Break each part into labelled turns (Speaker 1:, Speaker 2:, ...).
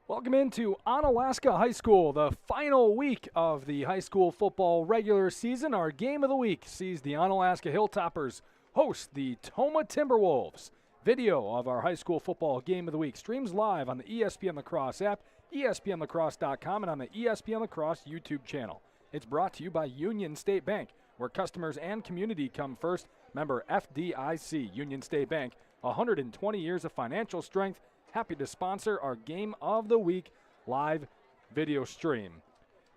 Speaker 1: Welcome into Onalaska High School, the final week of the high school football regular season. Our game of the week sees the Onalaska Hilltoppers host the Tomah Timberwolves. Video of our high school football game of the week streams live on the ESPN La Crosse app, ESPNLacrosse.com, and on the ESPN La Crosse YouTube channel. It's brought to you by Union State Bank, where customers and community come first. Member FDIC, Union State Bank, 120 years of financial strength. Happy to sponsor our Game of the Week live video stream.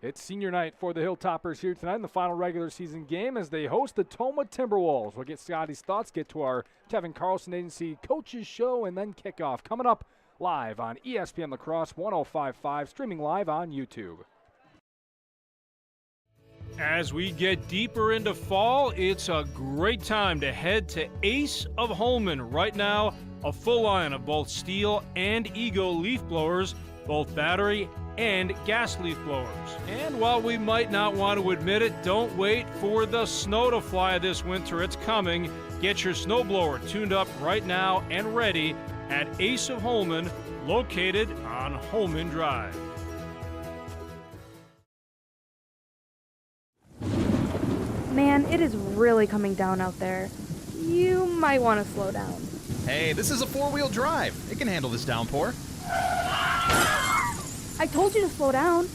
Speaker 1: It's senior night for the Hilltoppers here tonight in the final regular season game as they host the Tomah Timberwolves. We'll get Scotty's thoughts, get to our Kevin Carlson Agency Coaches Show, and then kickoff coming up live on ESPN La Crosse 105.5, streaming live on YouTube.
Speaker 2: As we get deeper into fall, it's a great time to head to Ace of Holman. Right now, a full line of both Steel and Ego leaf blowers, both battery and gas leaf blowers. And while we might not want to admit it, don't wait for the snow to fly this winter. It's coming. Get your snowblower tuned up right now and ready at Ace of Holman, located on Holman Drive.
Speaker 3: Man, it is really coming down out there. You might want to slow down.
Speaker 4: Hey, this is a four-wheel drive. It can handle this downpour.
Speaker 3: I told you to slow down.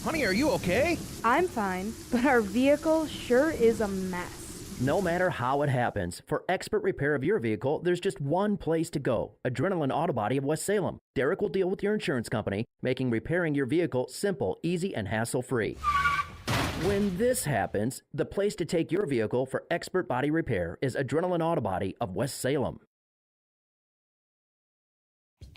Speaker 4: Honey, are you okay?
Speaker 3: I'm fine, but our vehicle sure is a mess.
Speaker 5: No matter how it happens, for expert repair of your vehicle, there's just one place to go. Adrenaline Auto Body of West Salem. Derek will deal with your insurance company, making repairing your vehicle simple, easy, and hassle-free. When this happens, the place to take your vehicle for expert body repair is Adrenaline Auto Body of West Salem.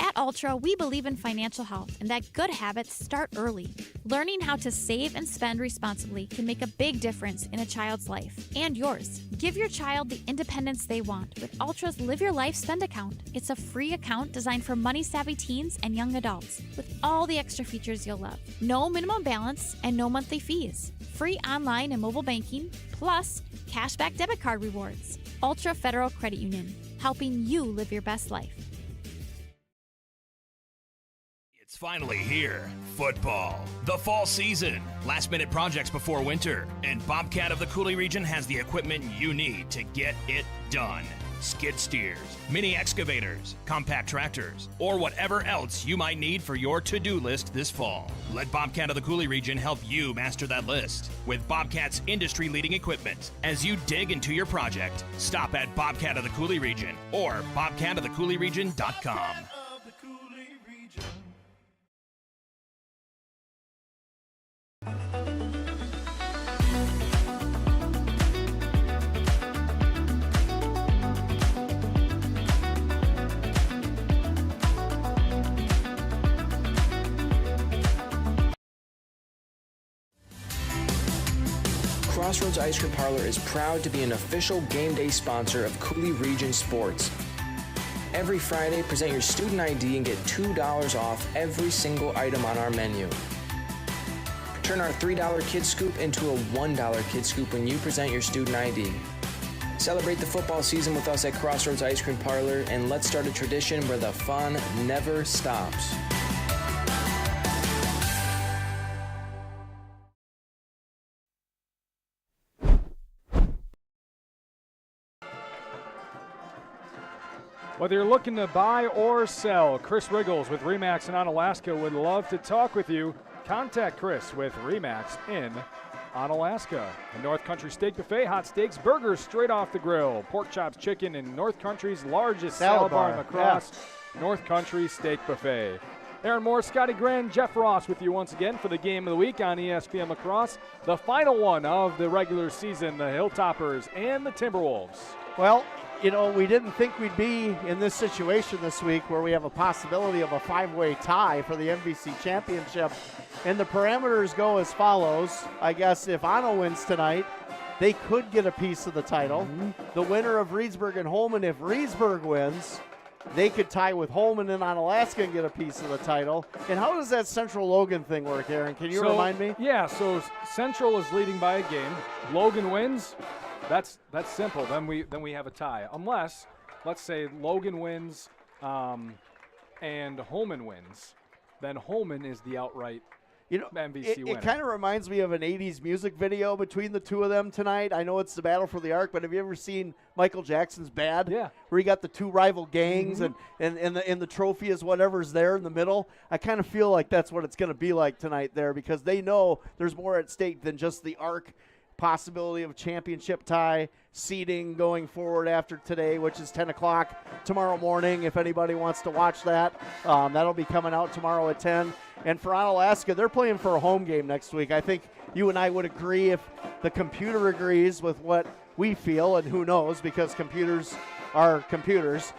Speaker 6: At Ultra, we believe in financial health and that good habits start early. Learning how to save and spend responsibly can make a big difference in a child's life and yours. Give your child the independence they want with Ultra's Live Your Life Spend account. It's a free account designed for money-savvy teens and young adults with all the extra features you'll love. No minimum balance and no monthly fees. Free online and mobile banking, plus cashback debit card rewards. Ultra Federal Credit Union, helping you live your best life.
Speaker 7: It's finally here. Football. The fall season. Last-minute projects before winter. And Bobcat of the Coulee region has the equipment you need to get it done. Skid steers, mini excavators, compact tractors, or whatever else you might need for your to-do list this fall. Let Bobcat of the Coulee region help you master that list with Bobcat's industry-leading equipment. As you dig into your project, stop at Bobcat of the Coulee region or bobcatofthecouleeregion.com.
Speaker 8: Crossroads Ice Cream Parlor is proud to be an official game day sponsor of Coulee Region Sports. Every Friday, present your student ID and get $2 off every single item on our menu. Turn our $3 Kid Scoop into a $1 Kid Scoop when you present your student ID. Celebrate the football season with us at Crossroads Ice Cream Parlor, and let's start a tradition where the fun never stops.
Speaker 1: Whether you're looking to buy or sell, Chris Riggles with RE/MAX in Onalaska would love to talk with you. Contact Chris with RE/MAX in Onalaska. A North Country Steak Buffet, hot steaks, burgers straight off the grill, pork chops, chicken, and North Country's largest salad bar in La Crosse, North Country Steak Buffet. Aaron Moore, Scotty Grand, Jeff Ross with you once again for the game of the week on ESPN La Crosse. The final one of the regular season, the Hilltoppers and the Timberwolves.
Speaker 9: Well, you know, we didn't think we'd be in this situation this week where we have a possibility of a five-way tie for the MVC championship. And the parameters go as follows. I guess if Ono wins tonight, they could get a piece of the title. The winner of Reedsburg and Holman, if Reedsburg wins, they could tie with Holman and Onalaska and get a piece of the title. And how does that Central Logan thing work, Aaron? Can you remind me?
Speaker 1: Yeah, so Central is leading by a game. Logan wins. That's simple. Then we have a tie. Unless, let's say, Logan wins and Holman wins. Then Holman is the outright MVC winner.
Speaker 9: It kind of reminds me of an 80s music video between the two of them tonight. I know it's the Battle for the Ark, but have you ever seen Michael Jackson's Bad?
Speaker 1: Yeah.
Speaker 9: Where you got the two rival gangs and the trophy is whatever's there in the middle. I kind of feel like that's what it's going to be like tonight there, because they know there's more at stake than just the Ark possibility of a championship tie, seeding going forward after today, which is 10 o'clock tomorrow morning. If anybody wants to watch that, that'll be coming out tomorrow at 10. And for Onalaska, they're playing for a home game next week. I think you and I would agree, if the computer agrees with what we feel, and who knows, because computers are computers,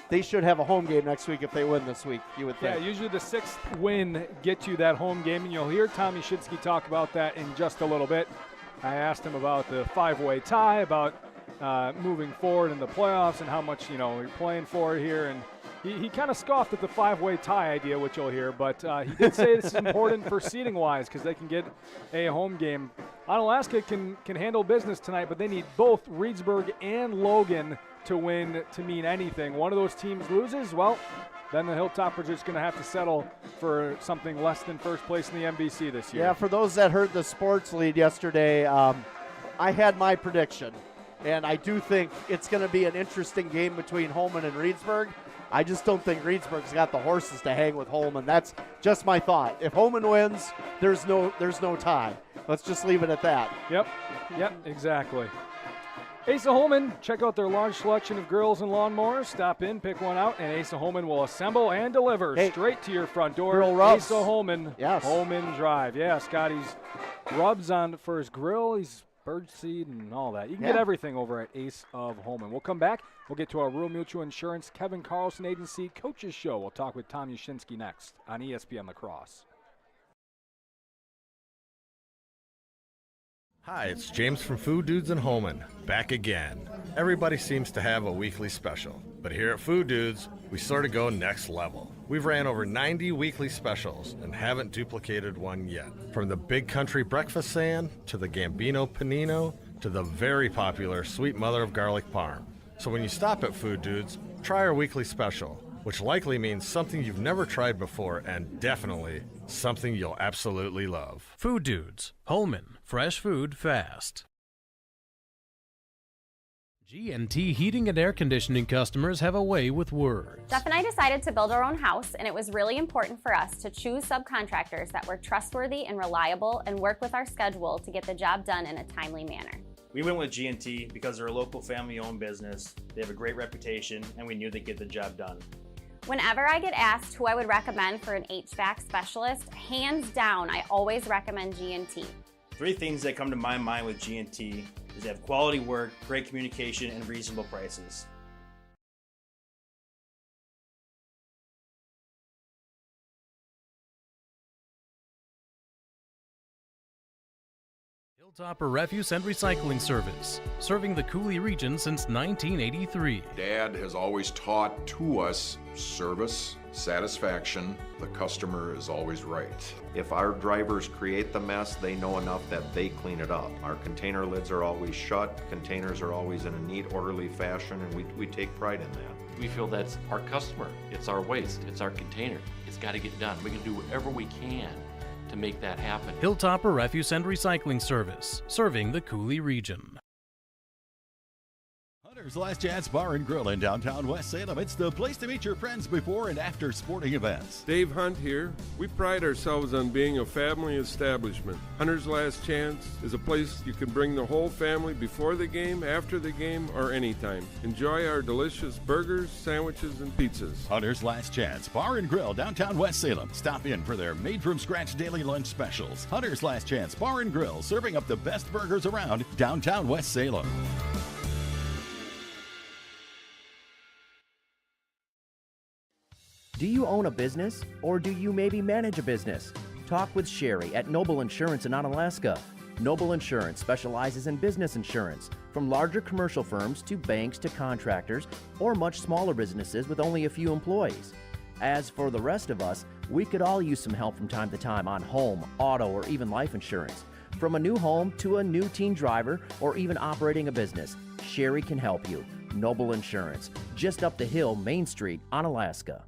Speaker 9: they should have a home game next week if they win this week, you would think.
Speaker 1: Yeah, usually the 6th win gets you that home game, and you'll hear Tommy Shinsky talk about that in just a little bit. I asked him about the 5-way tie, about moving forward in the playoffs and how much, you're playing for here. And he kind of scoffed at the 5-way tie idea, which you'll hear. But he did say this is important for seeding-wise, because they can get a home game. Onalaska can handle business tonight, but they need both Reedsburg and Logan to win to mean anything. One of those teams loses, well, then the Hilltoppers are just going to have to settle for something less than first place in the MVC this year.
Speaker 9: Yeah, for those that heard the sports lead yesterday, I had my prediction, and I do think it's going to be an interesting game between Holman and Reedsburg. I just don't think Reedsburg's got the horses to hang with Holman. That's just my thought. If Holman wins, there's no tie. Let's just leave it at that.
Speaker 1: Yep, exactly. Asa Holman, check out their large selection of grills and lawnmowers. Stop in, pick one out, and Asa Holman will assemble and deliver straight to your front door.
Speaker 9: Grill rubs.
Speaker 1: Asa Holman,
Speaker 9: yes.
Speaker 1: Holman Drive. Yeah, Scotty's rubs on for his grill. He's birdseed and all that. You can get everything over at Ace of Holman. We'll come back. We'll get to our Rural Mutual Insurance Kevin Carlson Agency Coaches Show. We'll talk with Tom Yashinsky next on ESPN La Crosse.
Speaker 10: Hi, it's James from Food Dudes in Holman, back again. Everybody seems to have a weekly special, but here at Food Dudes, we sort of go next level. We've ran over 90 weekly specials and haven't duplicated one yet. From the Big Country Breakfast Sand, to the Gambino Panino, to the very popular Sweet Mother of Garlic Parm. So when you stop at Food Dudes, try our weekly special, which likely means something you've never tried before and definitely something you'll absolutely love.
Speaker 11: Food Dudes, Holman, fresh food fast. G&T Heating and Air Conditioning customers have a way with words.
Speaker 12: Jeff and I decided to build our own house, and it was really important for us to choose subcontractors that were trustworthy and reliable and work with our schedule to get the job done in a timely manner.
Speaker 13: We went with G&T because they're a local family-owned business, they have a great reputation, and we knew they'd get the job done.
Speaker 12: Whenever I get asked who I would recommend for an HVAC specialist, hands down, I always recommend G&T.
Speaker 13: 3 things that come to my mind with G&T is they have quality work, great communication, and reasonable prices.
Speaker 11: Hilltopper Refuse and Recycling Service, serving the Cooley region since 1983.
Speaker 14: Dad has always taught to us service, satisfaction, the customer is always right.
Speaker 15: If our drivers create the mess, they know enough that they clean it up. Our container lids are always shut, containers are always in a neat, orderly fashion, and we take pride in that.
Speaker 16: We feel that's our customer, it's our waste, it's our container. It's got to get done. We can do whatever we can to make that happen.
Speaker 11: Hilltopper Refuse and Recycling Service, serving the Cooley region.
Speaker 17: Hunter's Last Chance Bar and Grill in downtown West Salem. It's the place to meet your friends before and after sporting events.
Speaker 18: Dave Hunt here. We pride ourselves on being a family establishment. Hunter's Last Chance is a place you can bring the whole family before the game, after the game, or anytime. Enjoy our delicious burgers, sandwiches, and pizzas.
Speaker 17: Hunter's Last Chance Bar and Grill, downtown West Salem. Stop in for their made-from-scratch daily lunch specials. Hunter's Last Chance Bar and Grill, serving up the best burgers around downtown West Salem.
Speaker 5: Do you own a business, or do you maybe manage a business? Talk with Sherry at Noble Insurance in Onalaska. Noble Insurance specializes in business insurance, from larger commercial firms to banks to contractors, or much smaller businesses with only a few employees. As for the rest of us, we could all use some help from time to time on home, auto, or even life insurance. From a new home to a new teen driver or even operating a business, Sherry can help you. Noble Insurance, just up the hill, Main Street, Onalaska.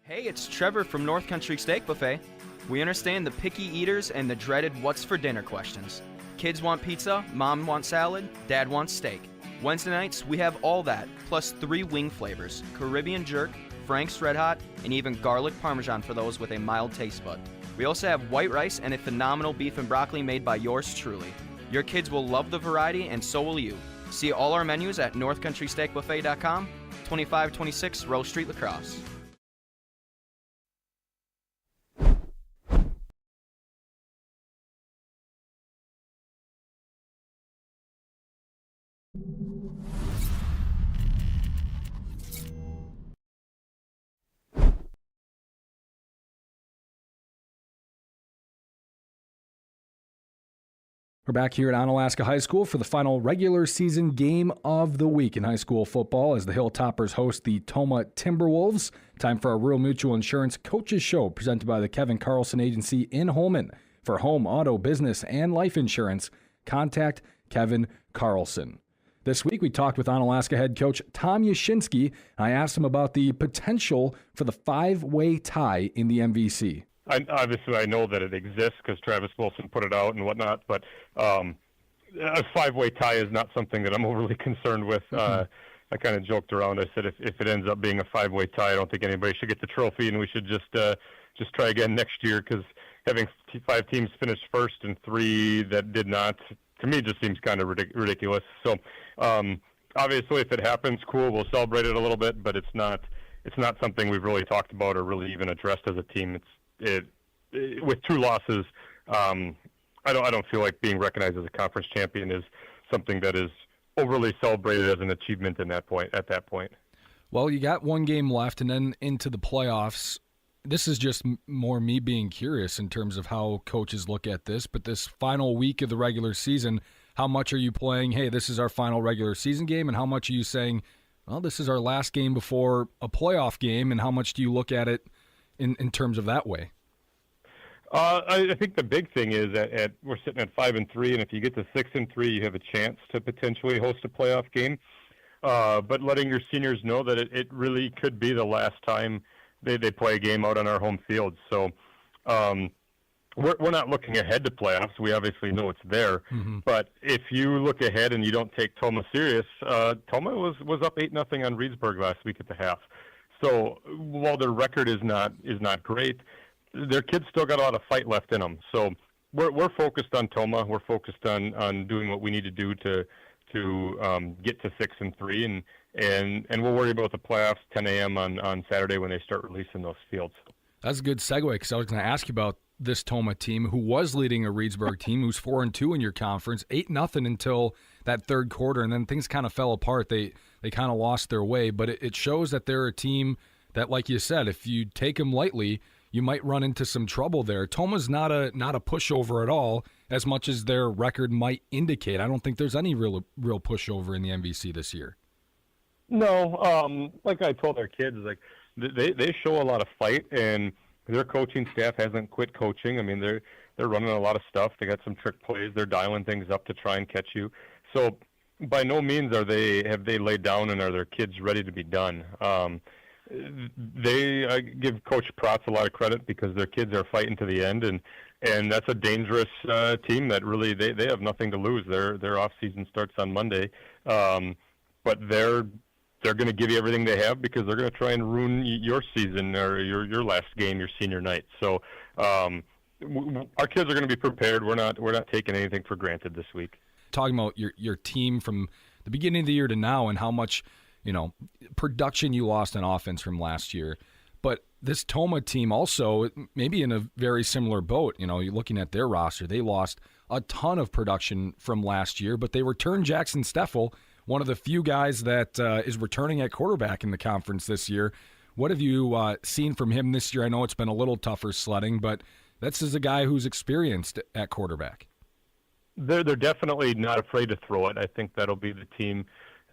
Speaker 19: Hey, it's Trevor from North Country Steak Buffet. We understand the picky eaters and the dreaded what's for dinner questions. Kids want pizza, mom wants salad, dad wants steak. Wednesday nights, we have all that, plus 3 wing flavors, Caribbean jerk, Frank's Red Hot, and even garlic parmesan for those with a mild taste bud. We also have white rice and a phenomenal beef and broccoli made by yours truly. Your kids will love the variety, and so will you. See all our menus at northcountrysteakbuffet.com, 2526 Rose Street, La Crosse.
Speaker 1: We're back here at Onalaska High School for the final regular season game of the week in high school football as the Hilltoppers host the Tomah Timberwolves. Time for our Rural Mutual Insurance Coaches Show presented by the Kevin Carlson Agency in Holmen. For home, auto, business, and life insurance, contact Kevin Carlson. This week we talked with Onalaska head coach Tom Yashinsky. I asked him about the potential for the 5-way tie in the MVC.
Speaker 20: Obviously, I know that it exists because Travis Wilson put it out and whatnot, but a 5-way tie is not something that I'm overly concerned with. I kind of joked around. I said if it ends up being a 5-way tie, I don't think anybody should get the trophy, and we should just try again next year, because having 5 teams finish first and 3 that did not, to me, just seems kind of ridiculous. So obviously, if it happens, cool, we'll celebrate it a little bit, but it's not something we've really talked about or really even addressed as a team. With 2 losses, I don't feel like being recognized as a conference champion is something that is overly celebrated as an achievement at that point.
Speaker 1: Well, you got 1 game left and then into the playoffs. This is just more me being curious in terms of how coaches look at this, but this final week of the regular season, how much are you playing, hey, this is our final regular season game, and how much are you saying, well, this is our last game before a playoff game, and how much do you look at it in terms of that way?
Speaker 20: I think the big thing is that we're sitting at 5-3, and if you get to 6-3, you have a chance to potentially host a playoff game. But letting your seniors know that it really could be the last time they play a game out on our home field. So we're not looking ahead to playoffs. We obviously know it's there. Mm-hmm. But if you look ahead and you don't take Tomah serious, Tomah was up 8-0 on Reedsburg last week at the half. So while their record is not great, their kids still got a lot of fight left in them. So we're focused on Tomah. We're focused on doing what we need to do to get to 6-3, and we'll worry about the playoffs 10 a.m. on Saturday when they start releasing those fields.
Speaker 1: That's a good segue, because I was going to ask you about this Tomah team who was leading a Reedsburg team who's 4-2 in your conference, 8-0 until that third quarter, and then things kind of fell apart. They kind of lost their way, but it shows that they're a team that, like you said, if you take them lightly, you might run into some trouble there. Tomah's not a pushover at all, as much as their record might indicate. I don't think there's any real pushover in the MVC this year.
Speaker 20: No, like I told our kids, like they show a lot of fight, and their coaching staff hasn't quit coaching. I mean, they're running a lot of stuff. They got some trick plays. They're dialing things up to try and catch you. So by no means have they laid down and are their kids ready to be done. I give Coach Protz a lot of credit because their kids are fighting to the end, and that's a dangerous team that really they have nothing to lose. Their off season starts on Monday, but they're going to give you everything they have because they're going to try and ruin your season or your last game, your senior night. So our kids are going to be prepared. We're not taking anything for granted this week.
Speaker 1: Talking about your team from the beginning of the year to now and how much production you lost on offense from last year. But this Tomah team also, maybe in a very similar boat, you're looking at their roster, they lost a ton of production from last year, but they returned Jackson Steffel, one of the few guys that is returning at quarterback in the conference this year. What have you seen from him this year? I know it's been a little tougher sledding, but This is a guy who's experienced at quarterback.
Speaker 20: They're definitely not afraid to throw it. I think that'll be the team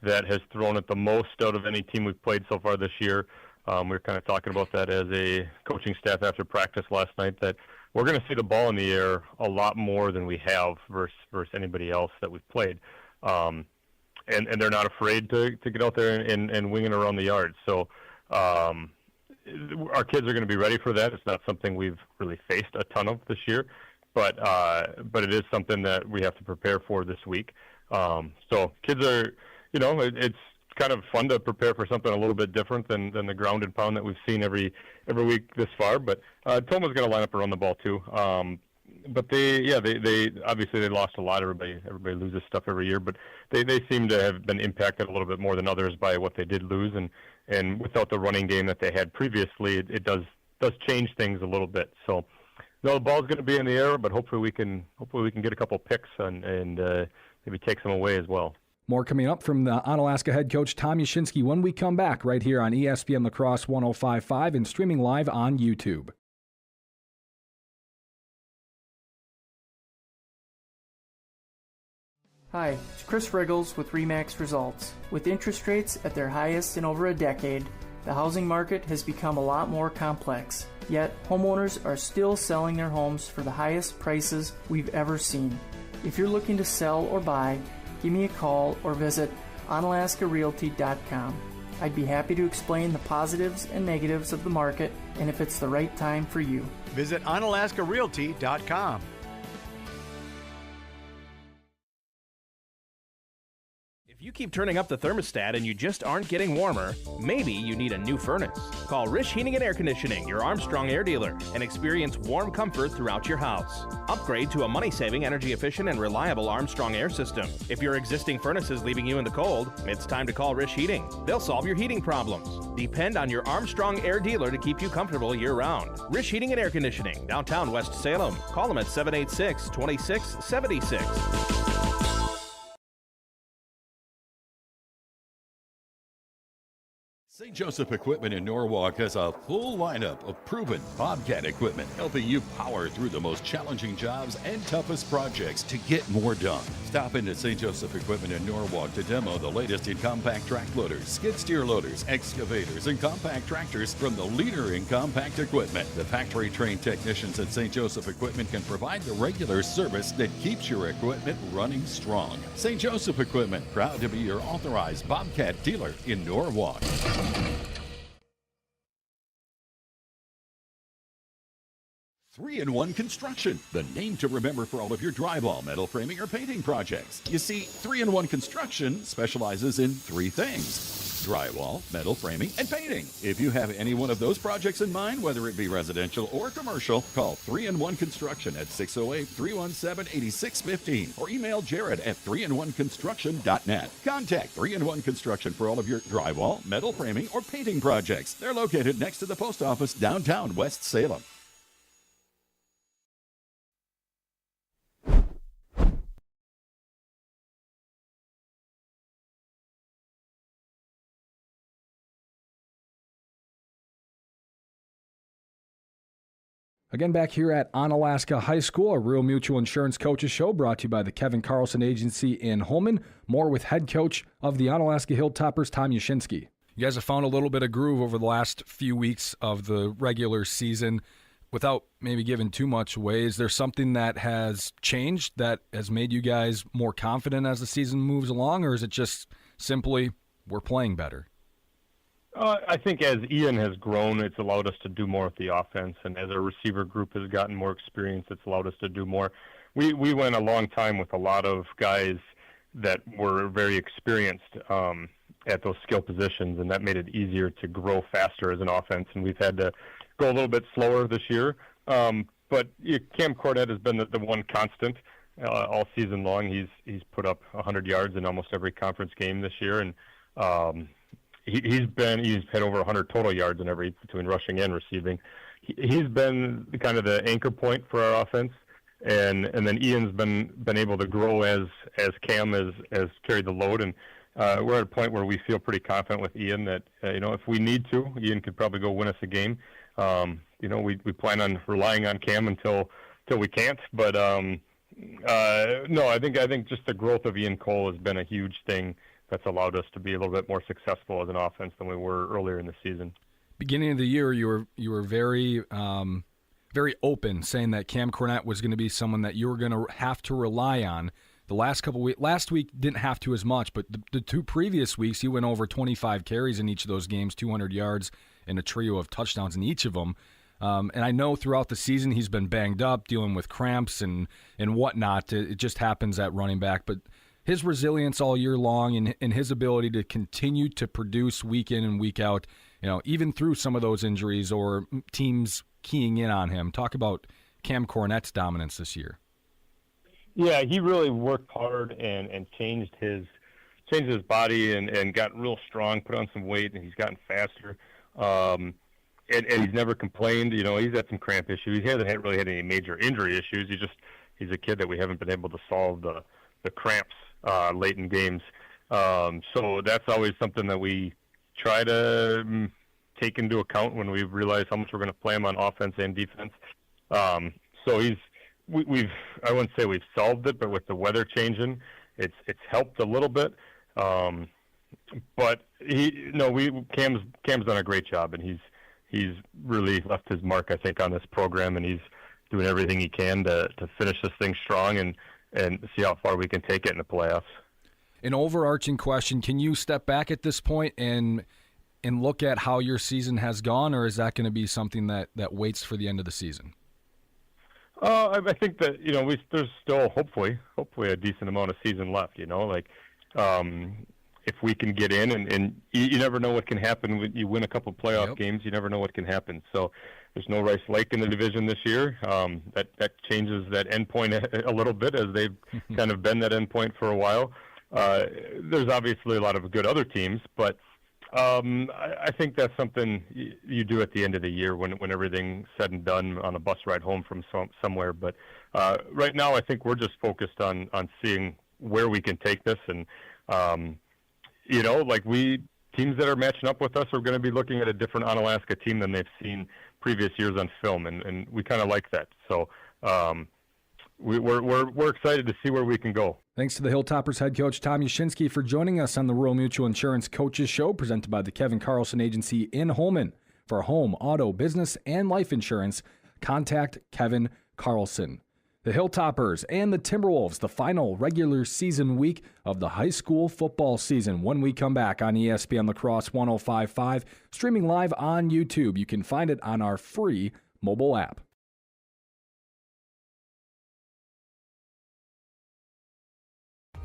Speaker 20: that has thrown it the most out of any team we've played so far this year. We were kind of talking about that as a coaching staff after practice last night, that we're going to see the ball in the air a lot more than we have versus anybody else that we've played. And they're not afraid to get out there and wing it around the yard. So our kids are going to be ready for that. It's not something we've really faced a ton of this year, but it is something that we have to prepare for this week. So kids are, it's kind of fun to prepare for something a little bit different than the ground and pound that we've seen every week this far. But Tomah's going to line up around the ball too. But they obviously they lost a lot. Everybody loses stuff every year, but they seem to have been impacted a little bit more than others by what they did lose, and without the running game that they had previously, it does change things a little bit. So no, the ball's going to be in the air, but hopefully we can get a couple picks and maybe take some away as well.
Speaker 1: More coming up from the Onalaska head coach Tom Yashinsky when we come back right here on ESPN La Crosse 105.5 and streaming live on YouTube.
Speaker 21: Hi, it's Chris Riggles with RE/MAX Results. With interest rates at their highest in over a decade, the housing market has become a lot more complex. Yet, homeowners are still selling their homes for the highest prices we've ever seen. If you're looking to sell or buy, give me a call or visit onalaskarealty.com. I'd be happy to explain the positives and negatives of the market and if it's the right time for you.
Speaker 22: Visit onalaskarealty.com.
Speaker 23: If you keep turning up the thermostat and you just aren't getting warmer, maybe you need a new furnace. Call Rish Heating and Air Conditioning, your Armstrong air dealer, and experience warm comfort throughout your house. Upgrade to a money-saving, energy-efficient, and reliable Armstrong air system. If your existing furnace is leaving you in the cold, it's time to call Rish Heating. They'll solve your heating problems. Depend on your Armstrong air dealer to keep you comfortable year-round. Rish Heating and Air Conditioning, downtown West Salem. Call them at 786-2676.
Speaker 17: St. Joseph Equipment in Norwalk has a full lineup of proven Bobcat equipment, helping you power through the most challenging jobs and toughest projects to get more done. Stop into St. Joseph Equipment in Norwalk to demo the latest in compact track loaders, skid steer loaders, excavators, and compact tractors from the leader in compact equipment. The factory-trained technicians at St. Joseph Equipment can provide the regular service that keeps your equipment running strong. St. Joseph Equipment, proud to be your authorized Bobcat dealer in Norwalk. 3-in-1 Construction, the name to remember for all of your drywall, metal framing, or painting projects. You see, 3-in-1 Construction specializes in three things: drywall, metal framing, and painting. If you have any one of those projects in mind, whether it be residential or commercial, call 3-in-1 Construction at 608-317-8615 or email Jared at 3in1construction.net. Contact 3-in-1 Construction for all of your drywall, metal framing, or painting projects. They're located next to the post office downtown West Salem.
Speaker 1: Again, back here at Onalaska High School, a Real Mutual Insurance Coaches Show brought to you by the Kevin Carlson Agency in Holmen. More with head coach of the Onalaska Hilltoppers, Tom Yashinsky. You guys have found a little bit of groove over the last few weeks of the regular season. Without maybe giving too much away, is there something that has changed that has made you guys more confident as the season moves along, or is it just simply we're playing better?
Speaker 20: I think as Ian has grown, it's allowed us to do more with the offense, and as our receiver group has gotten more experience, it's allowed us to do more. We went a long time with a lot of guys that were very experienced at those skill positions, and that made it easier to grow faster as an offense, and we've had to go a little bit slower this year. But Cam Cornett has been the one constant all season long. He's put up 100 yards in almost every conference game this year, and he's had over 100 total yards in every, between rushing and receiving. He's been kind of the anchor point for our offense, and then Ian's been able to grow as Cam has carried the load, and we're at a point where we feel pretty confident with Ian that if we need to, Ian could probably go win us a game. we plan on relying on Cam until we can't. But no, I think just the growth of Ian Cole has been a huge thing that's allowed us to be a little bit more successful as an offense than we were earlier in the season.
Speaker 1: Beginning of the year, you were very very open, saying that Cam Cornett was going to be someone that you were going to have to rely on. The last couple weeks, last week didn't have to as much, but the 2 previous weeks he went over 25 carries in each of those games, 200 yards, and a trio of touchdowns in each of them. And I know throughout the season he's been banged up, dealing with cramps and whatnot. It just happens at running back. But his resilience all year long and his ability to continue to produce week in and week out, even through some of those injuries or teams keying in on him. Talk about Cam Cornett's dominance this year.
Speaker 20: Yeah, he really worked hard and changed his body and got real strong, put on some weight, and he's gotten faster. And he's never complained. He's had some cramp issues. He hasn't really had any major injury issues. He's a kid that we haven't been able to solve the cramps late in games. So that's always something that we try to take into account when we realize how much we're going to play him on offense and defense. So I wouldn't say we've solved it, but with the weather changing, it's helped a little bit. But Cam's done a great job, and he's really left his mark, I think, on this program, and he's doing everything he can to finish this thing strong and see how far we can take it in the playoffs.
Speaker 1: An overarching question: can you step back at this point and look at how your season has gone, or is that going to be something that waits for the end of the season?
Speaker 20: I think that there's still hopefully a decent amount of season left. If we can get in, and you never know what can happen when you win a couple playoff games. You never know what can happen. So there's no Rice Lake in the division this year. That changes that endpoint a little bit, as they've kind of been that endpoint for a while. There's obviously a lot of good other teams, but I think that's something you do at the end of the year when everything's said and done on a bus ride home from somewhere. But right now, I think we're just focused on seeing where we can take this. And, teams that are matching up with us are going to be looking at a different Onalaska team than they've seen previous years on film. And we kind of like that. So we're excited to see where we can go.
Speaker 1: Thanks to the Hilltoppers head coach Tom Yashinsky for joining us on the Rural Mutual Insurance Coaches Show, presented by the Kevin Carlson Agency in Holmen. For home, auto, business, and life insurance, contact Kevin Carlson. The Hilltoppers and the Timberwolves, the final regular season week of the high school football season. When we come back on ESPN La Crosse 105.5, streaming live on YouTube. You can find it on our free mobile app.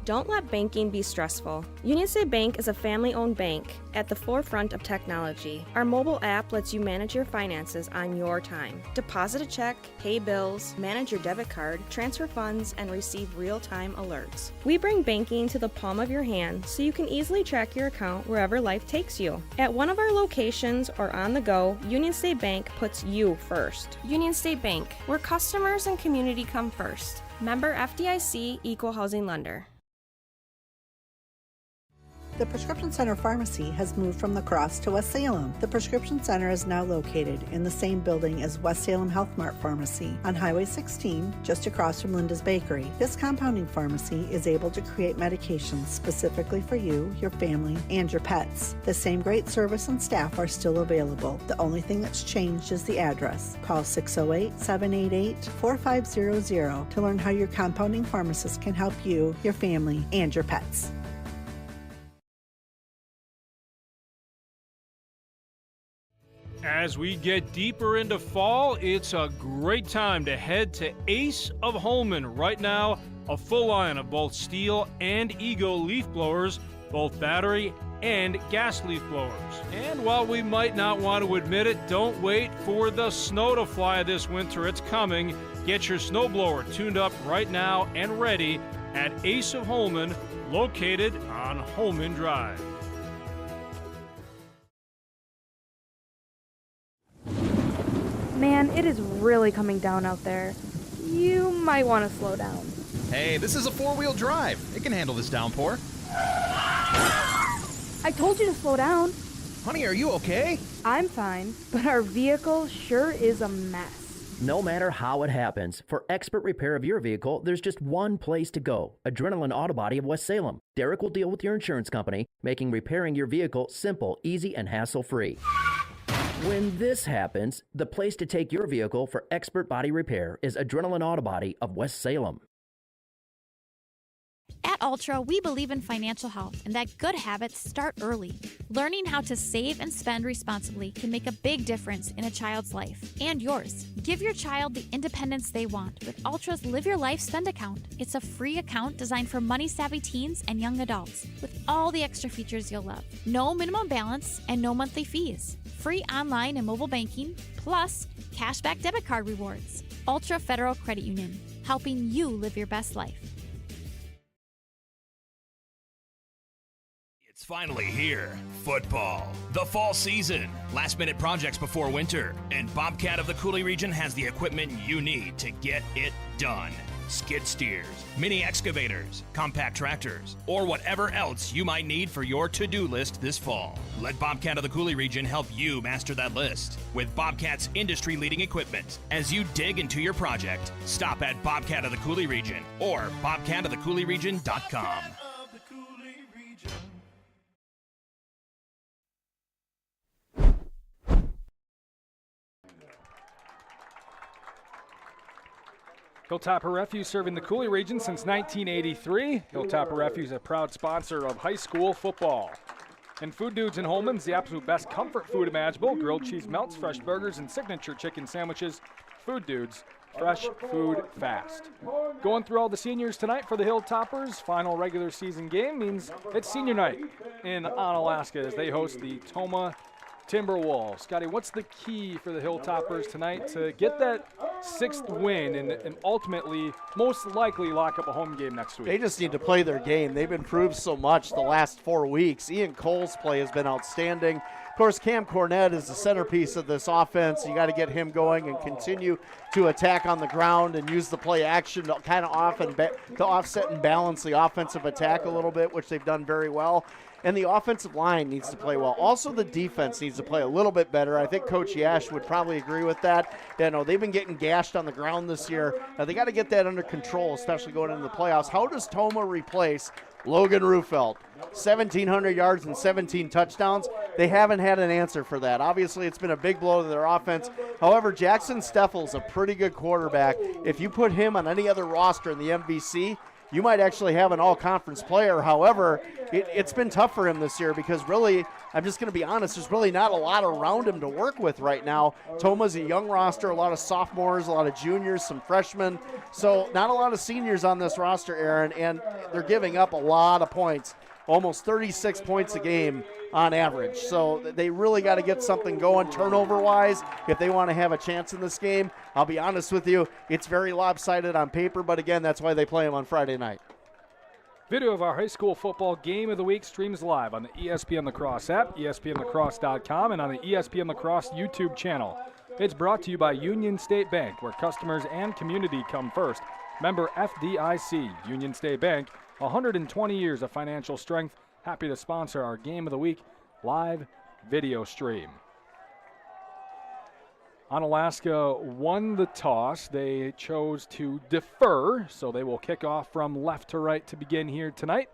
Speaker 2: Don't let banking be stressful. Union State Bank is a family-owned bank at the forefront of technology. Our mobile app lets you manage your finances on your time. Deposit a check, pay bills, manage your debit card, transfer funds, and receive real-time alerts. We bring banking to the palm of your hand so you can easily track your account wherever life takes you. At one of our locations or on the go, Union State Bank puts you first.
Speaker 3: Union State Bank, where customers and community come first. Member FDIC, Equal Housing Lender.
Speaker 4: The Prescription Center Pharmacy has moved from La Crosse to West Salem. The Prescription Center is now located in the same building as West Salem Health Mart Pharmacy on Highway 16, just across from Linda's Bakery. This compounding pharmacy is able to create medications specifically for you, your family, and your pets. The same great service and staff are still available. The only thing that's changed is the address. Call 608-788-4500 to learn how your compounding pharmacist can help you, your family, and your pets.
Speaker 24: As we get deeper into fall, it's a great time to head to Ace of Holmen. Right now, a full line of both Steel and Ego leaf blowers, both battery and gas leaf blowers. And while we might not want to admit it, don't wait for the snow to fly this winter. It's coming. Get your snowblower tuned up right now and ready at Ace of Holmen, located on Holmen Drive.
Speaker 25: Man, it is really coming down out there. You might want to slow down.
Speaker 26: Hey, this is a four-wheel drive. It can handle this downpour.
Speaker 25: I told you to slow down.
Speaker 23: Honey, are you okay?
Speaker 25: I'm fine, but our vehicle sure is a mess.
Speaker 5: No matter how it happens, for expert repair of your vehicle, there's just one place to go. Adrenaline Auto Body of West Salem. Derek will deal with your insurance company, making repairing your vehicle simple, easy, and hassle-free. When this happens, the place to take your vehicle for expert body repair is Adrenaline Auto Body of West Salem.
Speaker 6: At Ultra, we believe in financial health and that good habits start early. Learning how to save and spend responsibly can make a big difference in a child's life and yours. Give your child the independence they want with Ultra's Live Your Life Spend account. It's a free account designed for money-savvy teens and young adults with all the extra features you'll love. No minimum balance and no monthly fees. Free online and mobile banking, plus cashback debit card rewards. Ultra Federal Credit Union, helping you live your best life.
Speaker 23: It's finally here. Football. The fall season. Last-minute projects before winter. And Bobcat of the Coulee region has the equipment you need to get it done. Skid steers, mini excavators, compact tractors, or whatever else you might need for your to-do list this fall. Let Bobcat of the Coulee region help you master that list with Bobcat's industry-leading equipment. As you dig into your project, stop at Bobcat of the Coulee region or bobcatofthecouleeregion.com.
Speaker 1: Hilltopper Refuse serving the Coulee region since 1983. Hilltopper Refuse, a proud sponsor of high school football. And Food Dudes in Holman's, the absolute best comfort food imaginable. Grilled cheese melts, fresh burgers, and signature chicken sandwiches. Food Dudes, fresh food fast. Going through all the seniors tonight for the Hilltoppers. Final regular season game means it's senior night in Onalaska as they host the Tomah Timberwolves. Scotty, what's the key for the Hilltoppers tonight to get that sixth win and ultimately, most likely, lock up a home game next week?
Speaker 7: They just need to play their game. They've improved so much the last 4 weeks. Ian Cole's play has been outstanding. Of course, Cam Cornett is the centerpiece of this offense. You got to get him going and continue to attack on the ground and use the play action to kind of to offset and balance the offensive attack a little bit, which they've done very well. And the offensive line needs to play well. Also, the defense needs to play a little bit better. I think Coach Yash would probably agree with that. You know, they've been getting gashed on the ground this year. Now, they got to get that under control, especially going into the playoffs. How does Tomah replace Logan Rufelt? 1,700 yards and 17 touchdowns. They haven't had an answer for that. Obviously, it's been a big blow to their offense. However, Jackson Steffel's a pretty good quarterback. If you put him on any other roster in the MVC, you might actually have an all-conference player. However, it's been tough for him this year because really, I'm just going to be honest, there's really not a lot around him to work with right now. Tomah's a young roster, a lot of sophomores, a lot of juniors, some freshmen. So not a lot of seniors on this roster, Aaron, and they're giving up a lot of points, almost 36 points a game on average. So they really got to get something going turnover-wise if they want to have a chance in this game. I'll be honest with you, it's very lopsided on paper, but again, that's why they play them on Friday night.
Speaker 1: Video of our high school football game of the week streams live on the ESPN La Crosse app, ESPNLacrosse.com, and on the ESPN La Crosse YouTube channel. It's brought to you by Union State Bank, where customers and community come first. Member FDIC, Union State Bank, 120 years of financial strength. Happy to sponsor our Game of the Week live video stream. Onalaska won the toss. They chose to defer, so they will kick off from left to right to begin here tonight.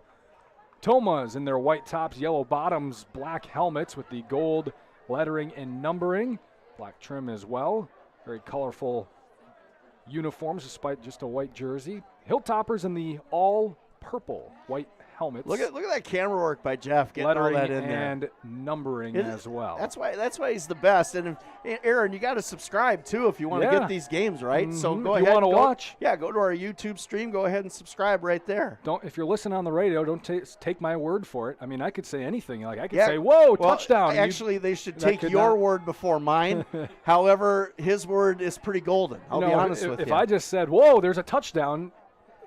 Speaker 1: Tomah's in their white tops, yellow bottoms, black helmets with the gold lettering and numbering. Black trim as well. Very colorful uniforms despite just a white jersey. Hilltoppers in the all purple white helmets.
Speaker 7: Look at that camera work by Jeff getting all that in there.
Speaker 1: And numbering as well.
Speaker 7: That's why he's the best. And Aaron, you got to subscribe too if you want to get these games right. So go ahead.
Speaker 1: You want to watch?
Speaker 7: Yeah, go to our YouTube stream. Go ahead and subscribe right there.
Speaker 1: If you're listening on the radio, don't take my word for it. I mean, I could say anything. Like I could say, "Whoa, touchdown!"
Speaker 7: Actually, they should take your word before mine. However, his word is pretty golden. I'll be honest with you.
Speaker 1: If I just said, "Whoa, there's a touchdown,"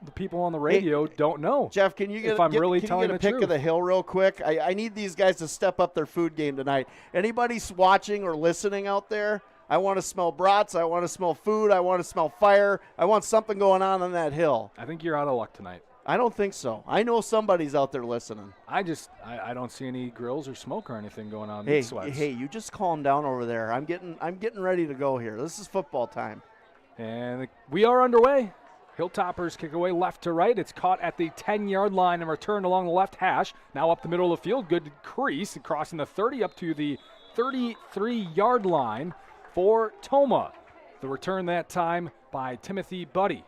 Speaker 1: the people on the radio don't know.
Speaker 7: Jeff, can you get a pick of the hill real quick? I need these guys to step up their food game tonight. Anybody watching or listening out there, I want to smell brats. I want to smell food. I want to smell fire. I want something going on that hill.
Speaker 1: I think you're out of luck tonight.
Speaker 7: I don't think so. I know somebody's out there listening.
Speaker 1: I don't see any grills or smoke or anything going on.
Speaker 7: Hey, you just calm down over there. I'm getting ready to go here. This is football time.
Speaker 1: And we are underway. Hilltoppers kick away left to right. It's caught at the 10-yard line and returned along the left hash. Now up the middle of the field. Good crease, crossing the 30 up to the 33-yard line for Tomah. The return that time by Timothy Buddy.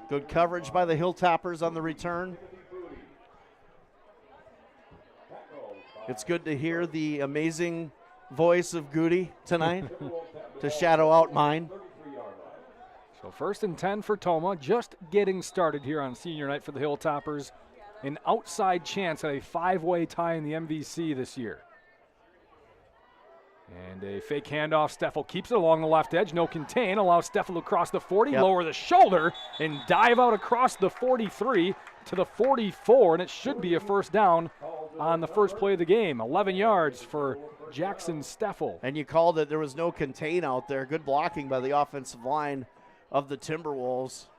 Speaker 7: Good coverage by the Hilltoppers on the return. It's good to hear the amazing voice of Goody tonight to shadow out mine.
Speaker 1: So 1st and 10 for Tomah, just getting started here on senior night for the Hilltoppers. An outside chance at a 5-way tie in the MVC this year. And a fake handoff. Steffel keeps it along the left edge. No contain. Allows Steffel to cross the 40, lower the shoulder, and dive out across the 43 to the 44. And it should be a first down on the first play of the game. 11 yards for Jackson Steffel.
Speaker 7: And you called it. There was no contain out there. Good blocking by the offensive line of the Timberwolves.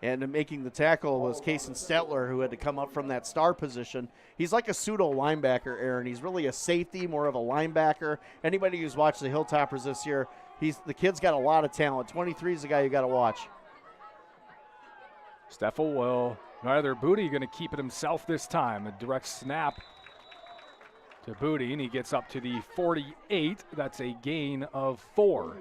Speaker 7: And making the tackle was Kason Stetler, who had to come up from that star position. He's like a pseudo linebacker, Aaron. He's really a safety, more of a linebacker. Anybody who's watched the Hilltoppers this year, the kid's got a lot of talent. 23 is the guy you got to watch.
Speaker 1: Steffel will, neither Booty going to keep it himself this time. A direct snap to Booty, and he gets up to the 48. That's a gain of 4.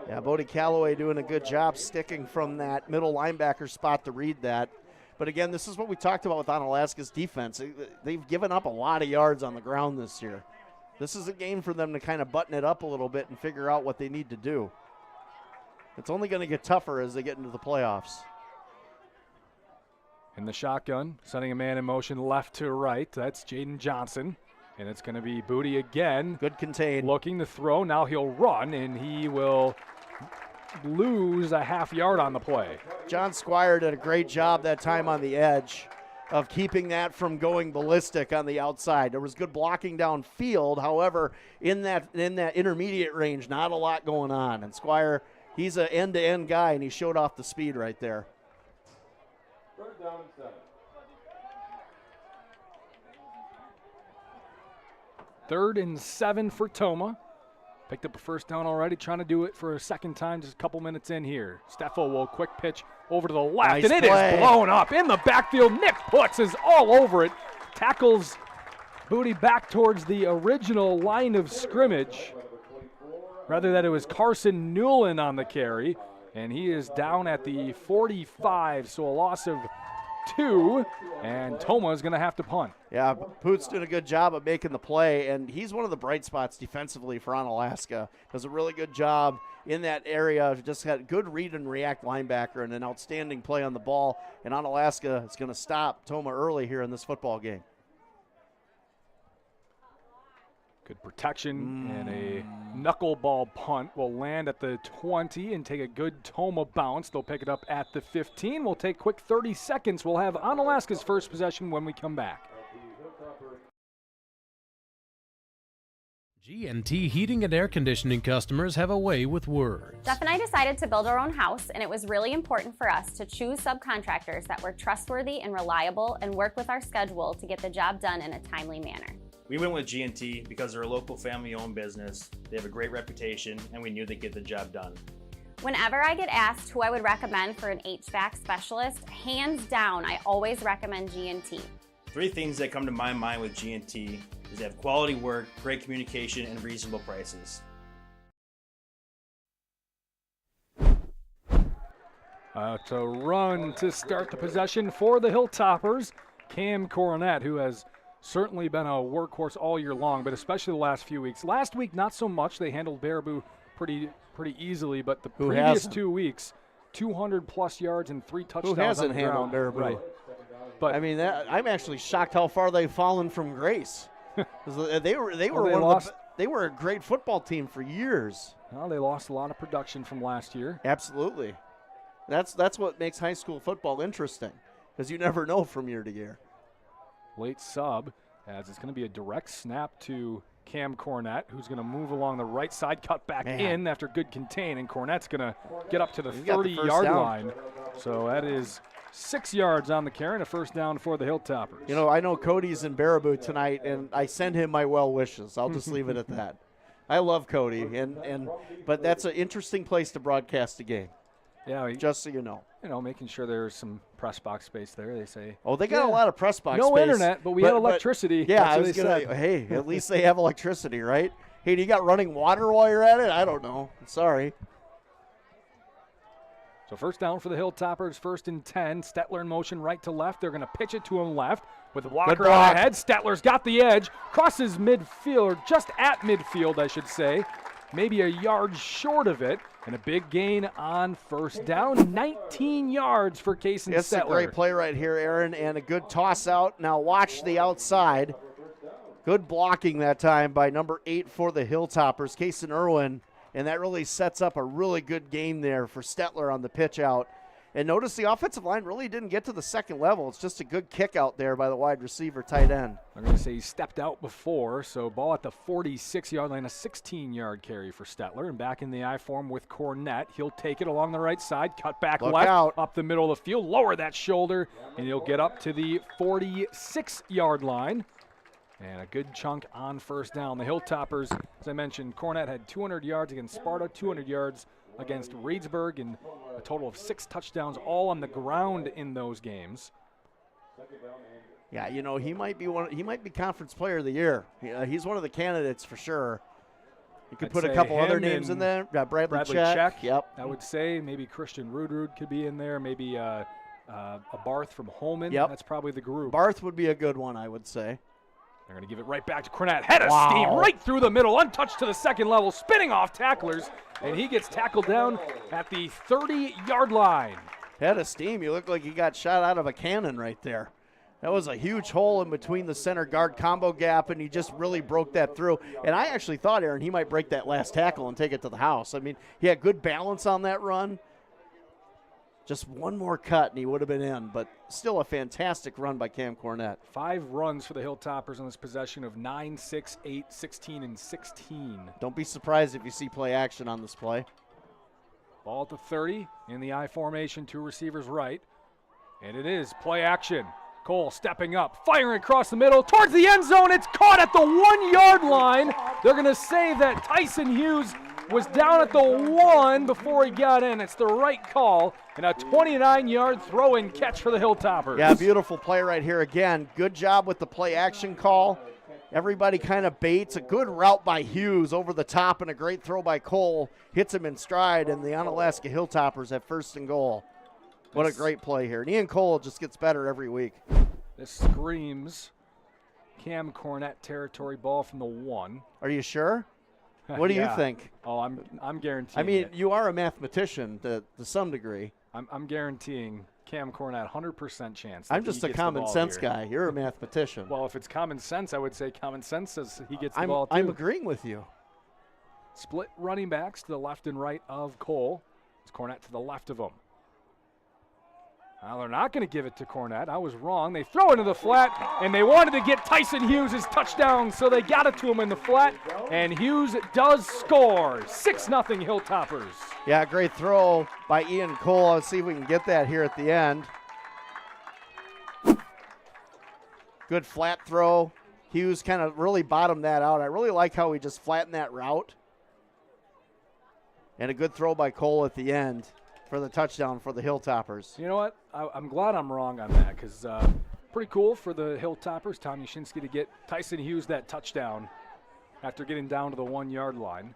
Speaker 7: Yeah, Bodie Calloway doing a good job sticking from that middle linebacker spot to read that. But again, this is what we talked about with Onalaska's defense. They've given up a lot of yards on the ground this year. This is a game for them to kind of button it up a little bit and figure out what they need to do. It's only going to get tougher as they get into the playoffs.
Speaker 1: In the shotgun, sending a man in motion left to right. That's Jaden Johnson. And it's going to be Booty again.
Speaker 7: Good contain.
Speaker 1: Looking to throw. Now he'll run, and he will lose a half yard on the play.
Speaker 7: John Squire did a great job that time on the edge of keeping that from going ballistic on the outside. There was good blocking downfield. However, in that intermediate range, not a lot going on. And Squire, he's an end-to-end guy, and he showed off the speed right there.
Speaker 18: 3rd down and 7.
Speaker 1: 3rd and 7 for Tomah. Picked up a first down already, trying to do it for a second time, just a couple minutes in here. Steffel will quick pitch over to the left,
Speaker 7: nice
Speaker 1: and it
Speaker 7: play.
Speaker 1: Is blown up in the backfield. Nick Putz is all over it. Tackles Booty back towards the original line of scrimmage. Rather that it was Carson Newland on the carry, and he is down at the 45, so a loss of 2, and Tomah is going to have to punt.
Speaker 7: Yeah, Poots doing a good job of making the play, and he's one of the bright spots defensively for Onalaska. Does a really good job in that area. Just had good read and react linebacker and an outstanding play on the ball, and Onalaska is going to stop Tomah early here in this football game.
Speaker 1: Good protection, and a knuckleball punt will land at the 20 and take a good Tomah bounce. They'll pick it up at the 15. We'll take quick 30 seconds. We'll have Onalaska's first possession when we come back.
Speaker 11: G&T Heating and Air Conditioning customers have a way with words.
Speaker 8: Jeff and I decided to build our own house, and it was really important for us to choose subcontractors that were trustworthy and reliable and work with our schedule to get the job done in a timely manner.
Speaker 9: We went with G&T because they're a local family-owned business. They have a great reputation, and we knew they'd get the job done.
Speaker 8: Whenever I get asked who I would recommend for an HVAC specialist, hands down, I always recommend G&T.
Speaker 9: 3 things that come to my mind with G&T is they have quality work, great communication, and reasonable prices.
Speaker 1: To run to start the possession for the Hilltoppers, Cam Coronet, who has certainly been a workhorse all year long, but especially the last few weeks. Last week, not so much. They handled Baraboo pretty easily, but the previous 2 weeks, 200-plus yards and 3 touchdowns.
Speaker 7: Who hasn't
Speaker 1: on the
Speaker 7: handled
Speaker 1: ground.
Speaker 7: Baraboo?
Speaker 1: Right. But
Speaker 7: I mean, I'm actually shocked how far they've fallen from grace. they were they were a great football team for years.
Speaker 1: Well, they lost a lot of production from last year.
Speaker 7: Absolutely. That's what makes high school football interesting, because you never know from year to year.
Speaker 1: Late sub, as it's going to be a direct snap to Cam Cornett, who's going to move along the right side, cut back in after good contain, and Cornett's going to get up to the 30-yard line. So that is 6 yards on the carry and a first down for the Hilltoppers.
Speaker 7: You know, I know Cody's in Baraboo tonight, and I send him my well wishes. I'll just leave it at that. I love Cody, but that's an interesting place to broadcast a game.
Speaker 1: Yeah,
Speaker 7: just so you know.
Speaker 1: You know, making sure there's some press box space there, they say.
Speaker 7: Oh, they got a lot of press box
Speaker 1: no
Speaker 7: space.
Speaker 1: No internet, but we had electricity.
Speaker 7: Yeah,
Speaker 1: That's
Speaker 7: I was going to, hey, at least they have electricity, right? Hey, do you got running water while you're at it? I don't know. Sorry.
Speaker 1: So first down for the Hilltoppers, 1st and 10. Stetler in motion right to left. They're going to pitch it to him left with Walker on ahead. Stetler's got the edge, crosses midfield, or just at midfield, I should say. Maybe a yard short of it, and a big gain on first down. 19 yards for Kason Stetler.
Speaker 7: It's a great play right here, Aaron, and a good toss out. Now watch the outside. Good blocking that time by number 8 for the Hilltoppers, Kason Irwin, and that really sets up a really good game there for Stetler on the pitch out. And notice the offensive line really didn't get to the second level. It's just a good kick out there by the wide receiver tight end.
Speaker 1: I'm going to say he stepped out before, so ball at the 46-yard line, a 16-yard carry for Stetler. And back in the I form with Cornett. He'll take it along the right side, cut back left, up the middle of the field, lower that shoulder, and he'll get up to the 46-yard line. And a good chunk on first down. The Hilltoppers, as I mentioned, Cornett had 200 yards against Sparta, 200 yards against Reedsburg, and a total of 6 touchdowns all on the ground in those games.
Speaker 7: Yeah, you know, he might be conference player of the year. He's one of the candidates for sure. You could put a couple other names in there. Bradley Check. Yep.
Speaker 1: I would say maybe Christian Rudrud could be in there. Maybe a Barth from Holman.
Speaker 7: Yep.
Speaker 1: That's probably the group.
Speaker 7: Barth would be a good one, I would say.
Speaker 1: They're going to give it right back to Cornett. Head of steam right through the middle, untouched to the second level, spinning off tacklers, and he gets tackled down at the 30-yard line.
Speaker 7: Head of steam. You look like he got shot out of a cannon right there. That was a huge hole in between the center guard combo gap, and he just really broke that through. And I actually thought, Aaron, he might break that last tackle and take it to the house. I mean, he had good balance on that run. Just one more cut, and he would have been in, but still a fantastic run by Cam Cornett.
Speaker 1: 5 runs for the Hilltoppers on this possession of 9, 6, 8, 16, and 16.
Speaker 7: Don't be surprised if you see play action on this play.
Speaker 1: Ball at the 30 in the I formation, 2 receivers right. And it is play action. Cole stepping up, firing across the middle towards the end zone. It's caught at the 1-yard line. They're going to say that Tyson Hughes was down at the 1 before he got in. It's the right call, and a 29-yard throw and catch for the Hilltoppers.
Speaker 7: Yeah, beautiful play right here again. Good job with the play action call. Everybody kind of baits. A good route by Hughes over the top, and a great throw by Cole. Hits him in stride, and the Onalaska Hilltoppers have 1st and goal. What a great play here. And Ian Cole just gets better every week.
Speaker 1: This screams Cam Cornett territory, ball from the 1.
Speaker 7: Are you sure? What do you think?
Speaker 1: Oh, I'm guaranteeing.
Speaker 7: I mean,
Speaker 1: it.
Speaker 7: You are a mathematician to some degree.
Speaker 1: I'm guaranteeing Cam Cornett 100% chance.
Speaker 7: I'm just a common sense guy. You're a mathematician.
Speaker 1: Well, if it's common sense, I would say common sense says he gets the ball too.
Speaker 7: I'm agreeing with you.
Speaker 1: Split running backs to the left and right of Cole. It's Cornett to the left of him. Now they're not going to give it to Cornett. I was wrong. They throw it into the flat, and they wanted to get Tyson Hughes his touchdown, so they got it to him in the flat, and Hughes does score. 6-0 Hilltoppers.
Speaker 7: Yeah, great throw by Ian Cole. Let's see if we can get that here at the end. Good flat throw. Hughes kind of really bottomed that out. I really like how he just flattened that route. And a good throw by Cole at the end for the touchdown for the Hilltoppers.
Speaker 1: You know what? I'm glad I'm wrong on that, because pretty cool for the Hilltoppers, Tom Yashinsky, to get Tyson Hughes that touchdown after getting down to the 1-yard line.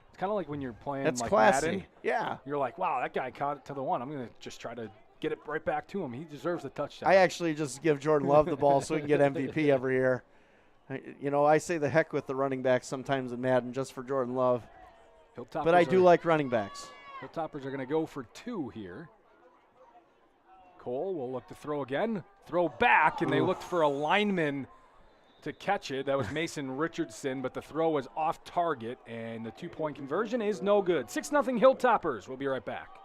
Speaker 1: It's kind of like when you're playing
Speaker 7: classy.
Speaker 1: Madden.
Speaker 7: Yeah.
Speaker 1: You're like, wow, that guy caught it to the 1. I'm going to just try to get it right back to him. He deserves the touchdown.
Speaker 7: I actually just give Jordan Love the ball so he can get MVP every year. You know, I say the heck with the running backs sometimes in Madden just for Jordan Love. But I do like running backs.
Speaker 1: Hilltoppers are going to go for 2 here. Cole will look to throw again. Throw back, and they looked for a lineman to catch it. That was Mason Richardson, but the throw was off target, and the 2-point conversion is no good. 6-0 Hilltoppers. We'll be right back.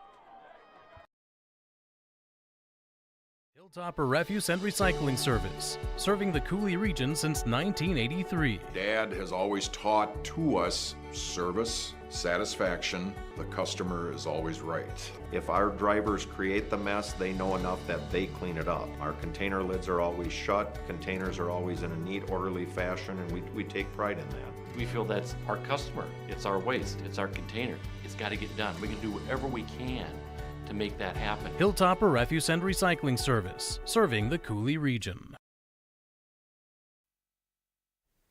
Speaker 11: Hilltopper Refuse and Recycling Service, serving the Cooley region since 1983.
Speaker 10: Dad has always taught to us service, satisfaction. The customer is always right.
Speaker 12: If our drivers create the mess, they know enough that they clean it up. Our container lids are always shut, containers are always in a neat, orderly fashion, and we take pride in that.
Speaker 13: We feel that's our customer, it's our waste, it's our container. It's got to get done. We can do whatever we can to make that happen.
Speaker 11: Hilltopper Refuse and Recycling Service, serving the Cooley region.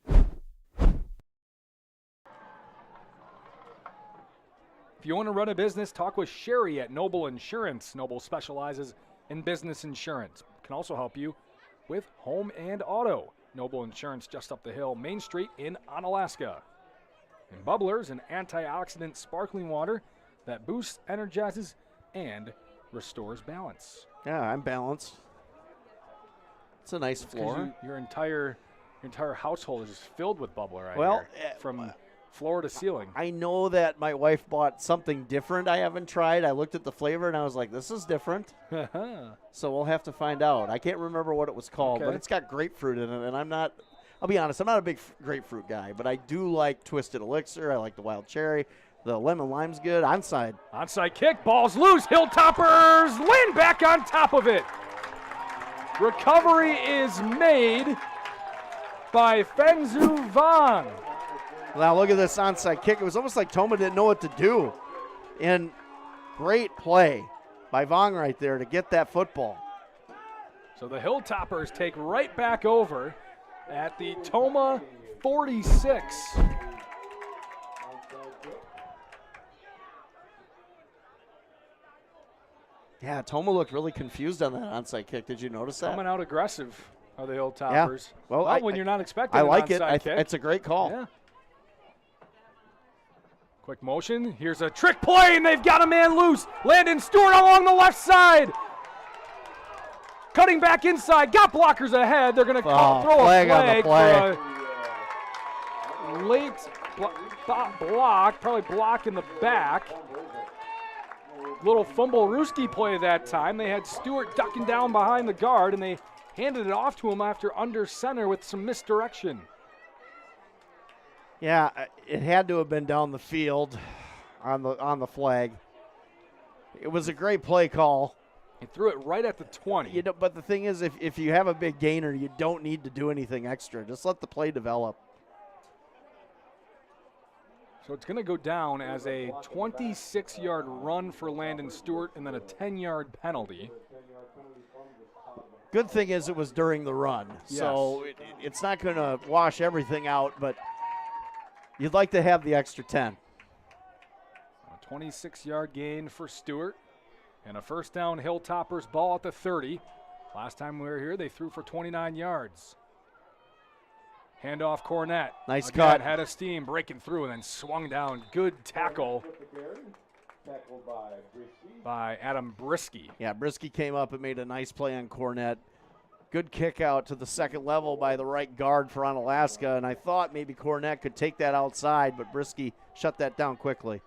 Speaker 1: If you want to run a business, talk with Sherry at Noble Insurance. Noble specializes in business insurance. Can also help you with home and auto. Noble Insurance just up the hill, Main Street in Onalaska. And Bubblers, an antioxidant sparkling water that boosts, energizes, and restores balance.
Speaker 7: Yeah, I'm balanced. It's a nice floor.
Speaker 1: Your entire household is just filled with bubbler.
Speaker 7: Well,
Speaker 1: from floor to ceiling.
Speaker 7: I know that my wife bought something different I haven't tried. I looked at the flavor and I was like, this is different. So we'll have to find out. I can't remember what it was called, but it's got grapefruit in it. And I'll be honest, I'm not a big grapefruit guy, but I do like Twisted Elixir. I like the wild cherry. The lemon lime's good. Onside.
Speaker 1: Onside kick. Ball's loose. Hilltoppers land back on top of it. Recovery is made by Fenzu Vang.
Speaker 7: Now look at this onside kick. It was almost like Tomah didn't know what to do. And great play by Vang right there to get that football.
Speaker 1: So the Hilltoppers take right back over at the Tomah 46.
Speaker 7: Yeah, Tomah looked really confused on that onside kick. Did you notice that?
Speaker 1: Coming out aggressive are the Hilltoppers.
Speaker 7: Yeah. Well,
Speaker 1: when you're not expecting
Speaker 7: I
Speaker 1: an
Speaker 7: like it.
Speaker 1: onside kick.
Speaker 7: It's a great call.
Speaker 1: Yeah. Quick motion. Here's a trick play, and they've got a man loose. Landon Stewart along the left side. Cutting back inside. Got blockers ahead. They're going to throw a flag
Speaker 7: on the play.
Speaker 1: For a late block. Probably block in the back. Little fumble-rooski play that time. They had Stewart ducking down behind the guard, and they handed it off to him after under center with some misdirection.
Speaker 7: Yeah, it had to have been down the field on the flag. It was a great play call.
Speaker 1: He threw it right at the 20.
Speaker 7: But the thing is, if you have a big gainer, you don't need to do anything extra. Just let the play develop.
Speaker 1: So it's going to go down as a 26-yard run for Landon Stewart and then a 10-yard penalty.
Speaker 7: Good thing is it was during the run.
Speaker 1: Yes.
Speaker 7: So it's not going to wash everything out, but you'd like to have the extra 10.
Speaker 1: A 26-yard gain for Stewart and a first down Hilltoppers ball at the 30. Last time we were here, they threw for 29 yards. Handoff Cornett.
Speaker 7: Nice
Speaker 1: Again,
Speaker 7: cut.
Speaker 1: had a steam breaking through and then swung down. Good tackle by Adam Brisky.
Speaker 7: Yeah, Brisky came up and made a nice play on Cornett. Good kick out to the second level by the right guard for Onalaska, and I thought maybe Cornett could take that outside, but Brisky shut that down quickly.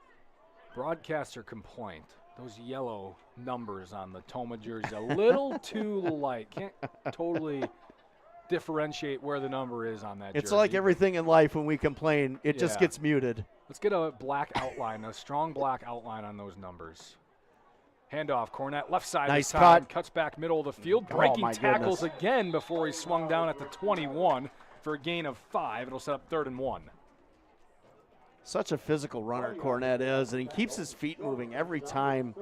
Speaker 1: Broadcaster complaint. Those yellow numbers on the Tomah jersey, a little too light. Can't totally differentiate where the number is on that jersey.
Speaker 7: It's like everything in life when we complain, it just gets muted.
Speaker 1: Let's get a black outline, a strong black outline on those numbers. Handoff, Cornett, left side
Speaker 7: nice
Speaker 1: this time,
Speaker 7: cut.
Speaker 1: Cuts back middle of the field, breaking tackles again before he swung down at the 21 for a gain of 5. It'll set up 3rd and 1.
Speaker 7: Such a physical runner Cornett is, and he keeps his feet moving every time.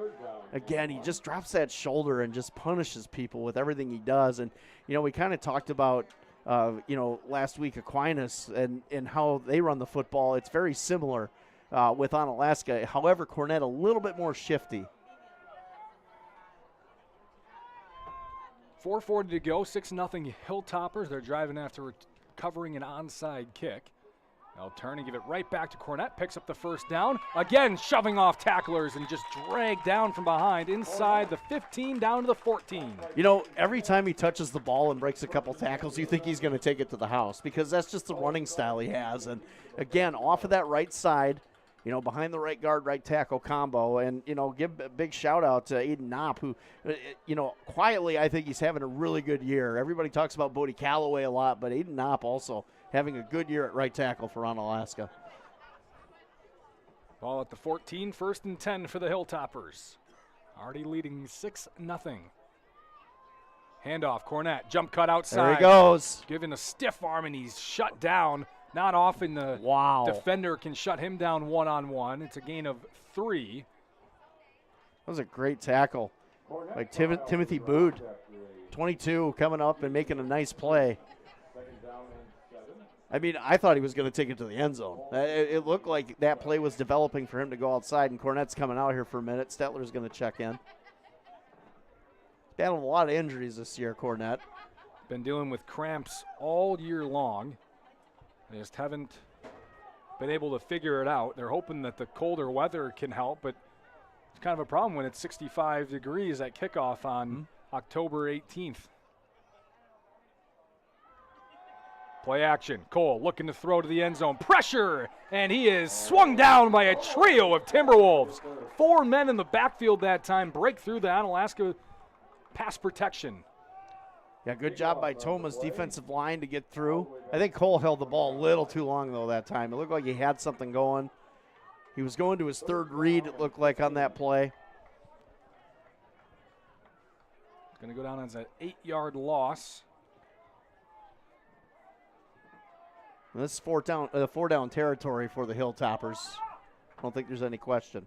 Speaker 7: Again, he just drops that shoulder and just punishes people with everything he does. And, we kind of talked about, last week Aquinas and how they run the football. It's very similar with Onalaska. However, Cornett a little bit more shifty.
Speaker 1: 4:40 to go, 6-0 Hilltoppers. They're driving after recovering an onside kick. They'll turn and give it right back to Cornett. Picks up the first down. Again, shoving off tacklers and just dragged down from behind inside the 15 down to the 14.
Speaker 7: Every time he touches the ball and breaks a couple tackles, you think he's going to take it to the house because that's just the running style he has. And, again, off of that right side, behind the right guard, right tackle combo. And, give a big shout out to Aiden Knopp, who, quietly, I think he's having a really good year. Everybody talks about Bodie Calloway a lot, but Aiden Knopp also having a good year at right tackle for Onalaska.
Speaker 1: Ball at the 14, 1st and 10 for the Hilltoppers. Already leading 6-0. Handoff, Cornett, jump cut outside.
Speaker 7: There he goes.
Speaker 1: Giving a stiff arm, and he's shut down. Not often the defender can shut him down one-on-one. It's a gain of 3.
Speaker 7: That was a great tackle by Timothy Bood. 22 coming up and making a nice play. I mean, I thought he was going to take it to the end zone. It looked like that play was developing for him to go outside, and Cornett's coming out here for a minute. Stetler's going to check in. Battled a lot of injuries this year, Cornett.
Speaker 1: Been dealing with cramps all year long. They just haven't been able to figure it out. They're hoping that the colder weather can help, but it's kind of a problem when it's 65 degrees at kickoff on October 18th. Play action. Cole looking to throw to the end zone. Pressure, and he is swung down by a trio of Timberwolves. 4 men in the backfield that time break through the Onalaska pass protection.
Speaker 7: Yeah, good job by Tomah's defensive line to get through. I think Cole held the ball a little too long, though, that time. It looked like he had something going. He was going to his 3rd read, it looked like, on that play.
Speaker 1: It's going to go down as an 8-yard loss.
Speaker 7: And this is 4-down territory for the Hilltoppers. I don't think there's any question.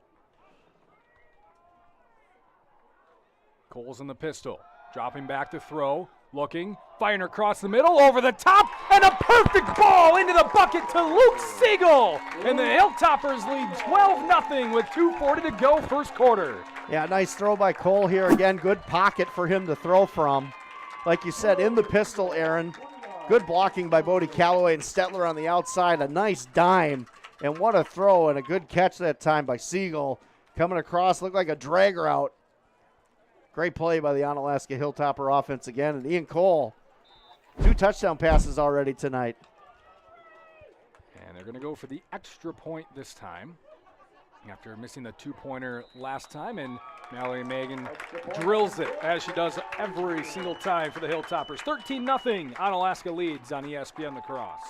Speaker 1: Cole's in the pistol, dropping back to throw, looking, firing across the middle, over the top, and a perfect ball into the bucket to Luke Siegel. And the Hilltoppers lead 12-0 with 2:40 to go, first quarter.
Speaker 7: Yeah, nice throw by Cole here. Again, good pocket for him to throw from. Like you said, in the pistol, Aaron. Good blocking by Bodie Calloway and Stetler on the outside. A nice dime. And what a throw and a good catch that time by Siegel. Coming across, looked like a drag route. Great play by the Onalaska Hilltopper offense again. And Ian Cole, 2 touchdown passes already tonight.
Speaker 1: And they're going to go for the extra point this time after missing the 2-pointer last time. And Mallory Megan drills it, as she does every single time for the Hilltoppers. 13-0, Onalaska leads on ESPN La Crosse.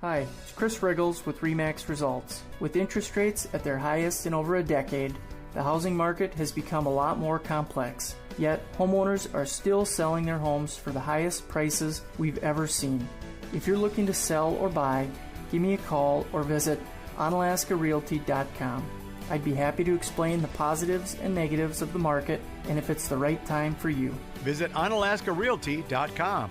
Speaker 14: Hi, it's Chris Riggles with RE/MAX Results. With interest rates at their highest in over a decade, the housing market has become a lot more complex. Yet, homeowners are still selling their homes for the highest prices we've ever seen. If you're looking to sell or buy, give me a call or visit OnalaskaRealty.com. I'd be happy to explain the positives and negatives of the market and if it's the right time for you.
Speaker 15: Visit OnalaskaRealty.com.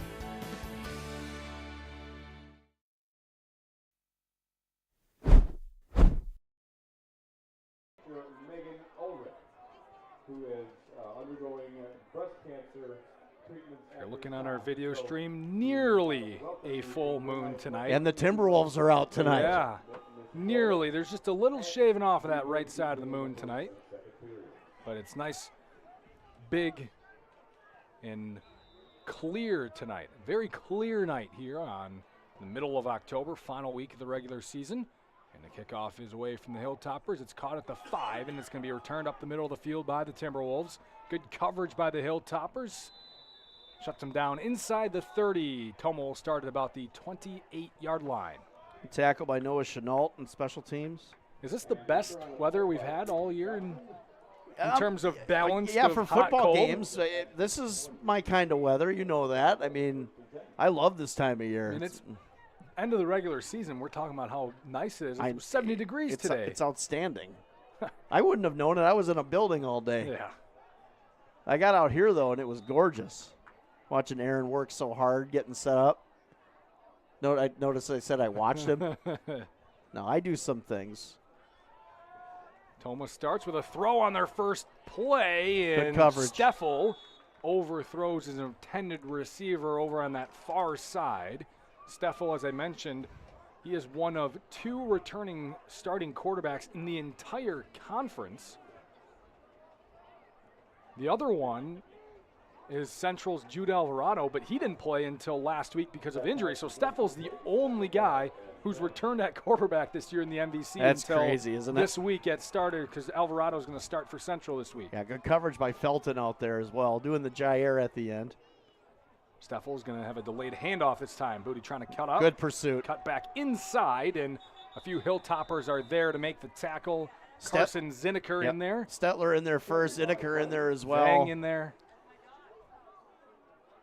Speaker 1: Who is undergoing breast cancer treatment. You're looking on our video stream, nearly a full moon tonight.
Speaker 7: And the Timberwolves are out tonight.
Speaker 1: Yeah, nearly. There's just a little shaving off of that right side of the moon tonight. But it's nice, big, and clear tonight. Very clear night here on the middle of October, final week of the regular season. And the kickoff is away from the Hilltoppers. It's caught at the 5, and it's going to be returned up the middle of the field by the Timberwolves. Good coverage by the Hilltoppers. Shuts them down inside the 30. Tomah will start at about the 28-yard line.
Speaker 7: Tackle by Noah Chenault in special teams.
Speaker 1: Is this the best weather we've had all year in terms of balance?
Speaker 7: Yeah,
Speaker 1: of
Speaker 7: for
Speaker 1: hot,
Speaker 7: football
Speaker 1: cold?
Speaker 7: games, this is my kind of weather. You know that. I mean, I love this time of year.
Speaker 1: And it's end of the regular season. We're talking about how nice it is. It was 70 degrees today.
Speaker 7: It's outstanding. I wouldn't have known it. I was in a building all day.
Speaker 1: Yeah.
Speaker 7: I got out here, though, and it was gorgeous. Watching Aaron work so hard, getting set up. Notice I said I watched him. No, I do some things.
Speaker 1: Tomah starts with a throw on their first play.
Speaker 7: Good
Speaker 1: and
Speaker 7: coverage.
Speaker 1: Steffel overthrows his intended receiver over on that far side. Steffel, as I mentioned, he is one of 2 returning starting quarterbacks in the entire conference. The other one is Central's Jude Alvarado, but he didn't play until last week because of injury. So Steffel's the only guy who's returned at quarterback this year in the MVC.
Speaker 7: That's
Speaker 1: until
Speaker 7: crazy, isn't it?
Speaker 1: This week at starter, because Alvarado's going to start for Central this week.
Speaker 7: Yeah, good coverage by Felton out there as well, doing the gyre at the end.
Speaker 1: Steffel's going to have a delayed handoff this time. Booty trying to cut up.
Speaker 7: Good pursuit.
Speaker 1: Cut back inside, and a few Hilltoppers are there to make the tackle. Carson Zinneker in there.
Speaker 7: Stetler in there first, Zinneker in there as well.
Speaker 1: Vang in there.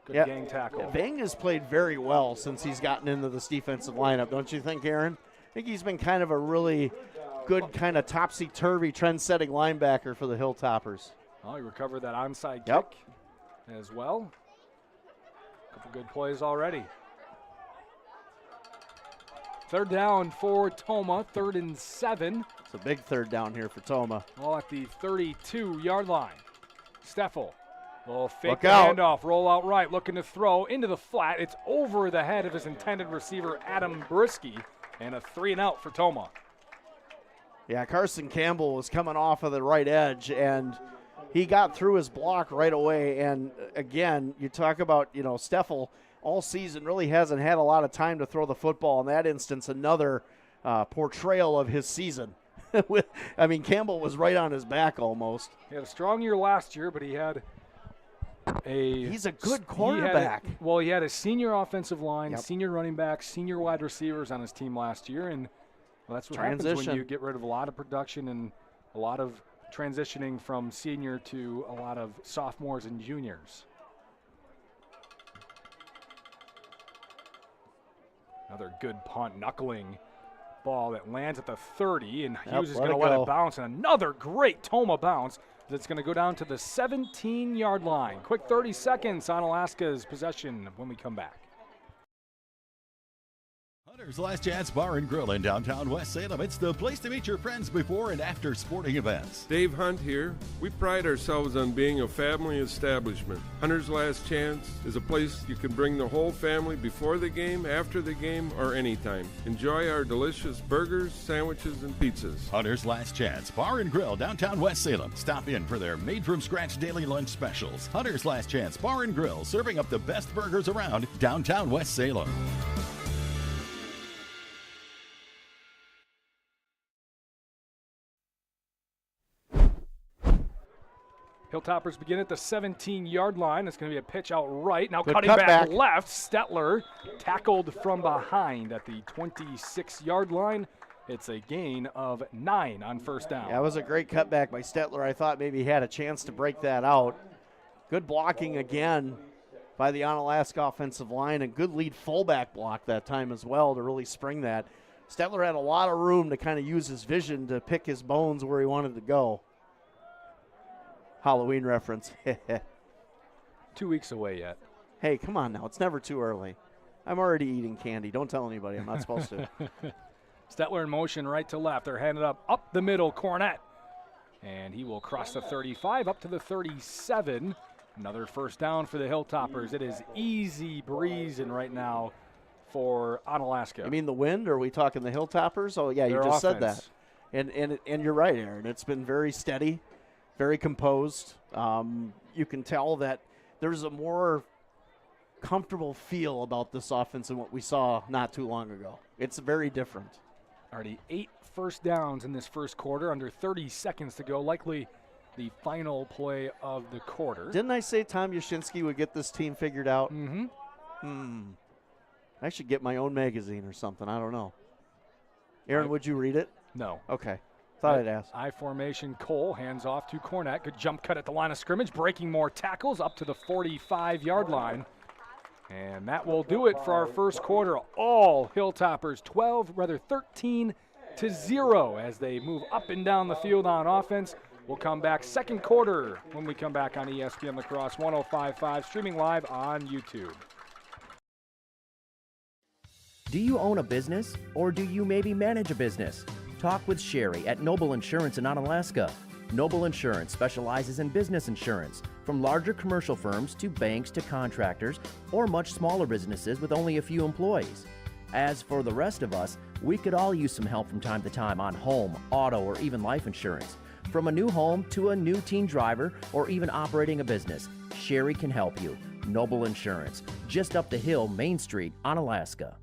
Speaker 1: Good gang tackle.
Speaker 7: Vang has played very well since he's gotten into this defensive lineup, don't you think, Aaron? I think he's been kind of a really good kind of topsy-turvy, trend-setting linebacker for the Hilltoppers.
Speaker 1: Well, he recovered that onside kick as well. A couple good plays already. Third down for Tomah, 3rd and 7.
Speaker 7: It's a big third down here for Tomah.
Speaker 1: All at the 32-yard line. Steffel will fake
Speaker 7: Look
Speaker 1: the
Speaker 7: out.
Speaker 1: handoff, roll out right, looking to throw into the flat. It's over the head of his intended receiver, Adam Brisky, and a 3-and-out for Tomah.
Speaker 7: Yeah, Carson Campbell was coming off of the right edge, and he got through his block right away. And again, you talk about, Steffel all season really hasn't had a lot of time to throw the football. In that instance, another portrayal of his season. Campbell was right on his back almost.
Speaker 1: He had a strong year last year, but he had
Speaker 7: He's a good quarterback.
Speaker 1: He had a senior offensive line, senior running back, senior wide receivers on his team last year, and that's what happens when you get rid of a lot of production and a lot of transitioning from senior to a lot of sophomores and juniors. Another good punt, knuckling ball that lands at the 30, and Hughes is going to let it bounce, and another great Tomah bounce that's going to go down to the 17-yard line. Quick 30 seconds on Alaska's possession when we come back.
Speaker 16: Hunter's Last Chance Bar and Grill in downtown West Salem. It's the place to meet your friends before and after sporting events.
Speaker 18: Dave Hunt here. We pride ourselves on being a family establishment. Hunter's Last Chance is a place you can bring the whole family before the game, after the game, or anytime. Enjoy our delicious burgers, sandwiches, and pizzas.
Speaker 16: Hunter's Last Chance Bar and Grill, downtown West Salem. Stop in for their made-from-scratch daily lunch specials. Hunter's Last Chance Bar and Grill, serving up the best burgers around downtown West Salem.
Speaker 1: Hilltoppers begin at the 17-yard line. It's going to be a pitch out right. Now
Speaker 7: Good
Speaker 1: cutting
Speaker 7: cutback.
Speaker 1: back left. Stetler tackled from behind at the 26-yard line. It's a gain of 9 on first down.
Speaker 7: Yeah, it was a great cutback by Stetler. I thought maybe he had a chance to break that out. Good blocking again by the Onalaska offensive line, and good lead fullback block that time as well to really spring that. Stetler had a lot of room to kind of use his vision to pick his bones where he wanted to go. Halloween reference.
Speaker 1: 2 weeks away yet.
Speaker 7: Hey, come on now. It's never too early. I'm already eating candy. Don't tell anybody. I'm not supposed to.
Speaker 1: Stetler in motion right to left. They're handed up the middle, Cornett. And he will cross the 35 up to the 37. Another first down for the Hilltoppers. It is easy breezing right now for Onalaska.
Speaker 7: You mean the wind, or are we talking the Hilltoppers? Oh, yeah, you
Speaker 1: Their
Speaker 7: just
Speaker 1: offense.
Speaker 7: said that. And you're right, Aaron. It's been very steady, very composed. You can tell that there's a more comfortable feel about this offense than what we saw not too long ago. It's very different.
Speaker 1: Already 8 first downs in this first quarter, under 30 seconds to go. Likely the final play of the quarter.
Speaker 7: Didn't I say Tom Yashinsky would get this team figured out?
Speaker 1: Mm-hmm.
Speaker 7: I should get my own magazine or something. I don't know. Aaron, would you read it?
Speaker 1: No.
Speaker 7: Okay. Thought I'd ask.
Speaker 1: I formation, Cole hands off to Cornett. Good jump cut at the line of scrimmage, breaking more tackles up to the 45-yard line. And that will do it for our first quarter. All Hilltoppers 13-0 as they move up and down the field on offense. We'll come back second quarter when we come back on ESPN La Crosse 105.5, streaming live on YouTube.
Speaker 5: Do you own a business, or do you maybe manage a business? Talk with Sherry at Noble Insurance in Onalaska. Noble Insurance specializes in business insurance, from larger commercial firms to banks to contractors, or much smaller businesses with only a few employees. As for the rest of us, we could all use some help from time to time on home, auto, or even life insurance. From a new home to a new teen driver or even operating a business, Sherry can help you. Noble Insurance, just up the hill, Main Street, Onalaska.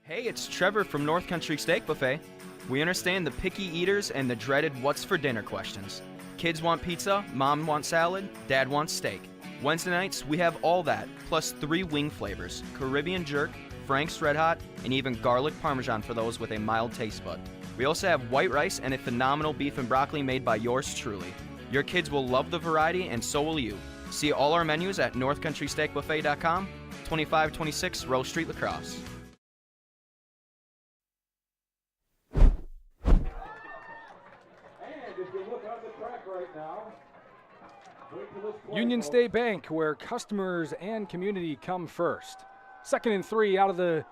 Speaker 2: Hey, it's Trevor from North Country Steak Buffet. We understand the picky eaters and the dreaded what's for dinner questions. Kids want pizza, mom wants salad, dad wants steak. Wednesday nights, we have all that, plus 3 wing flavors, Caribbean jerk, Frank's Red Hot, and even garlic parmesan for those with a mild taste bud. We also have white rice and a phenomenal beef and broccoli made by yours truly. Your kids will love the variety, and so will you. See all our menus at northcountrysteakbuffet.com, 2526 Rose Street, La Crosse.
Speaker 1: Union State Bank, where customers and community come first. 2nd and 3 out of the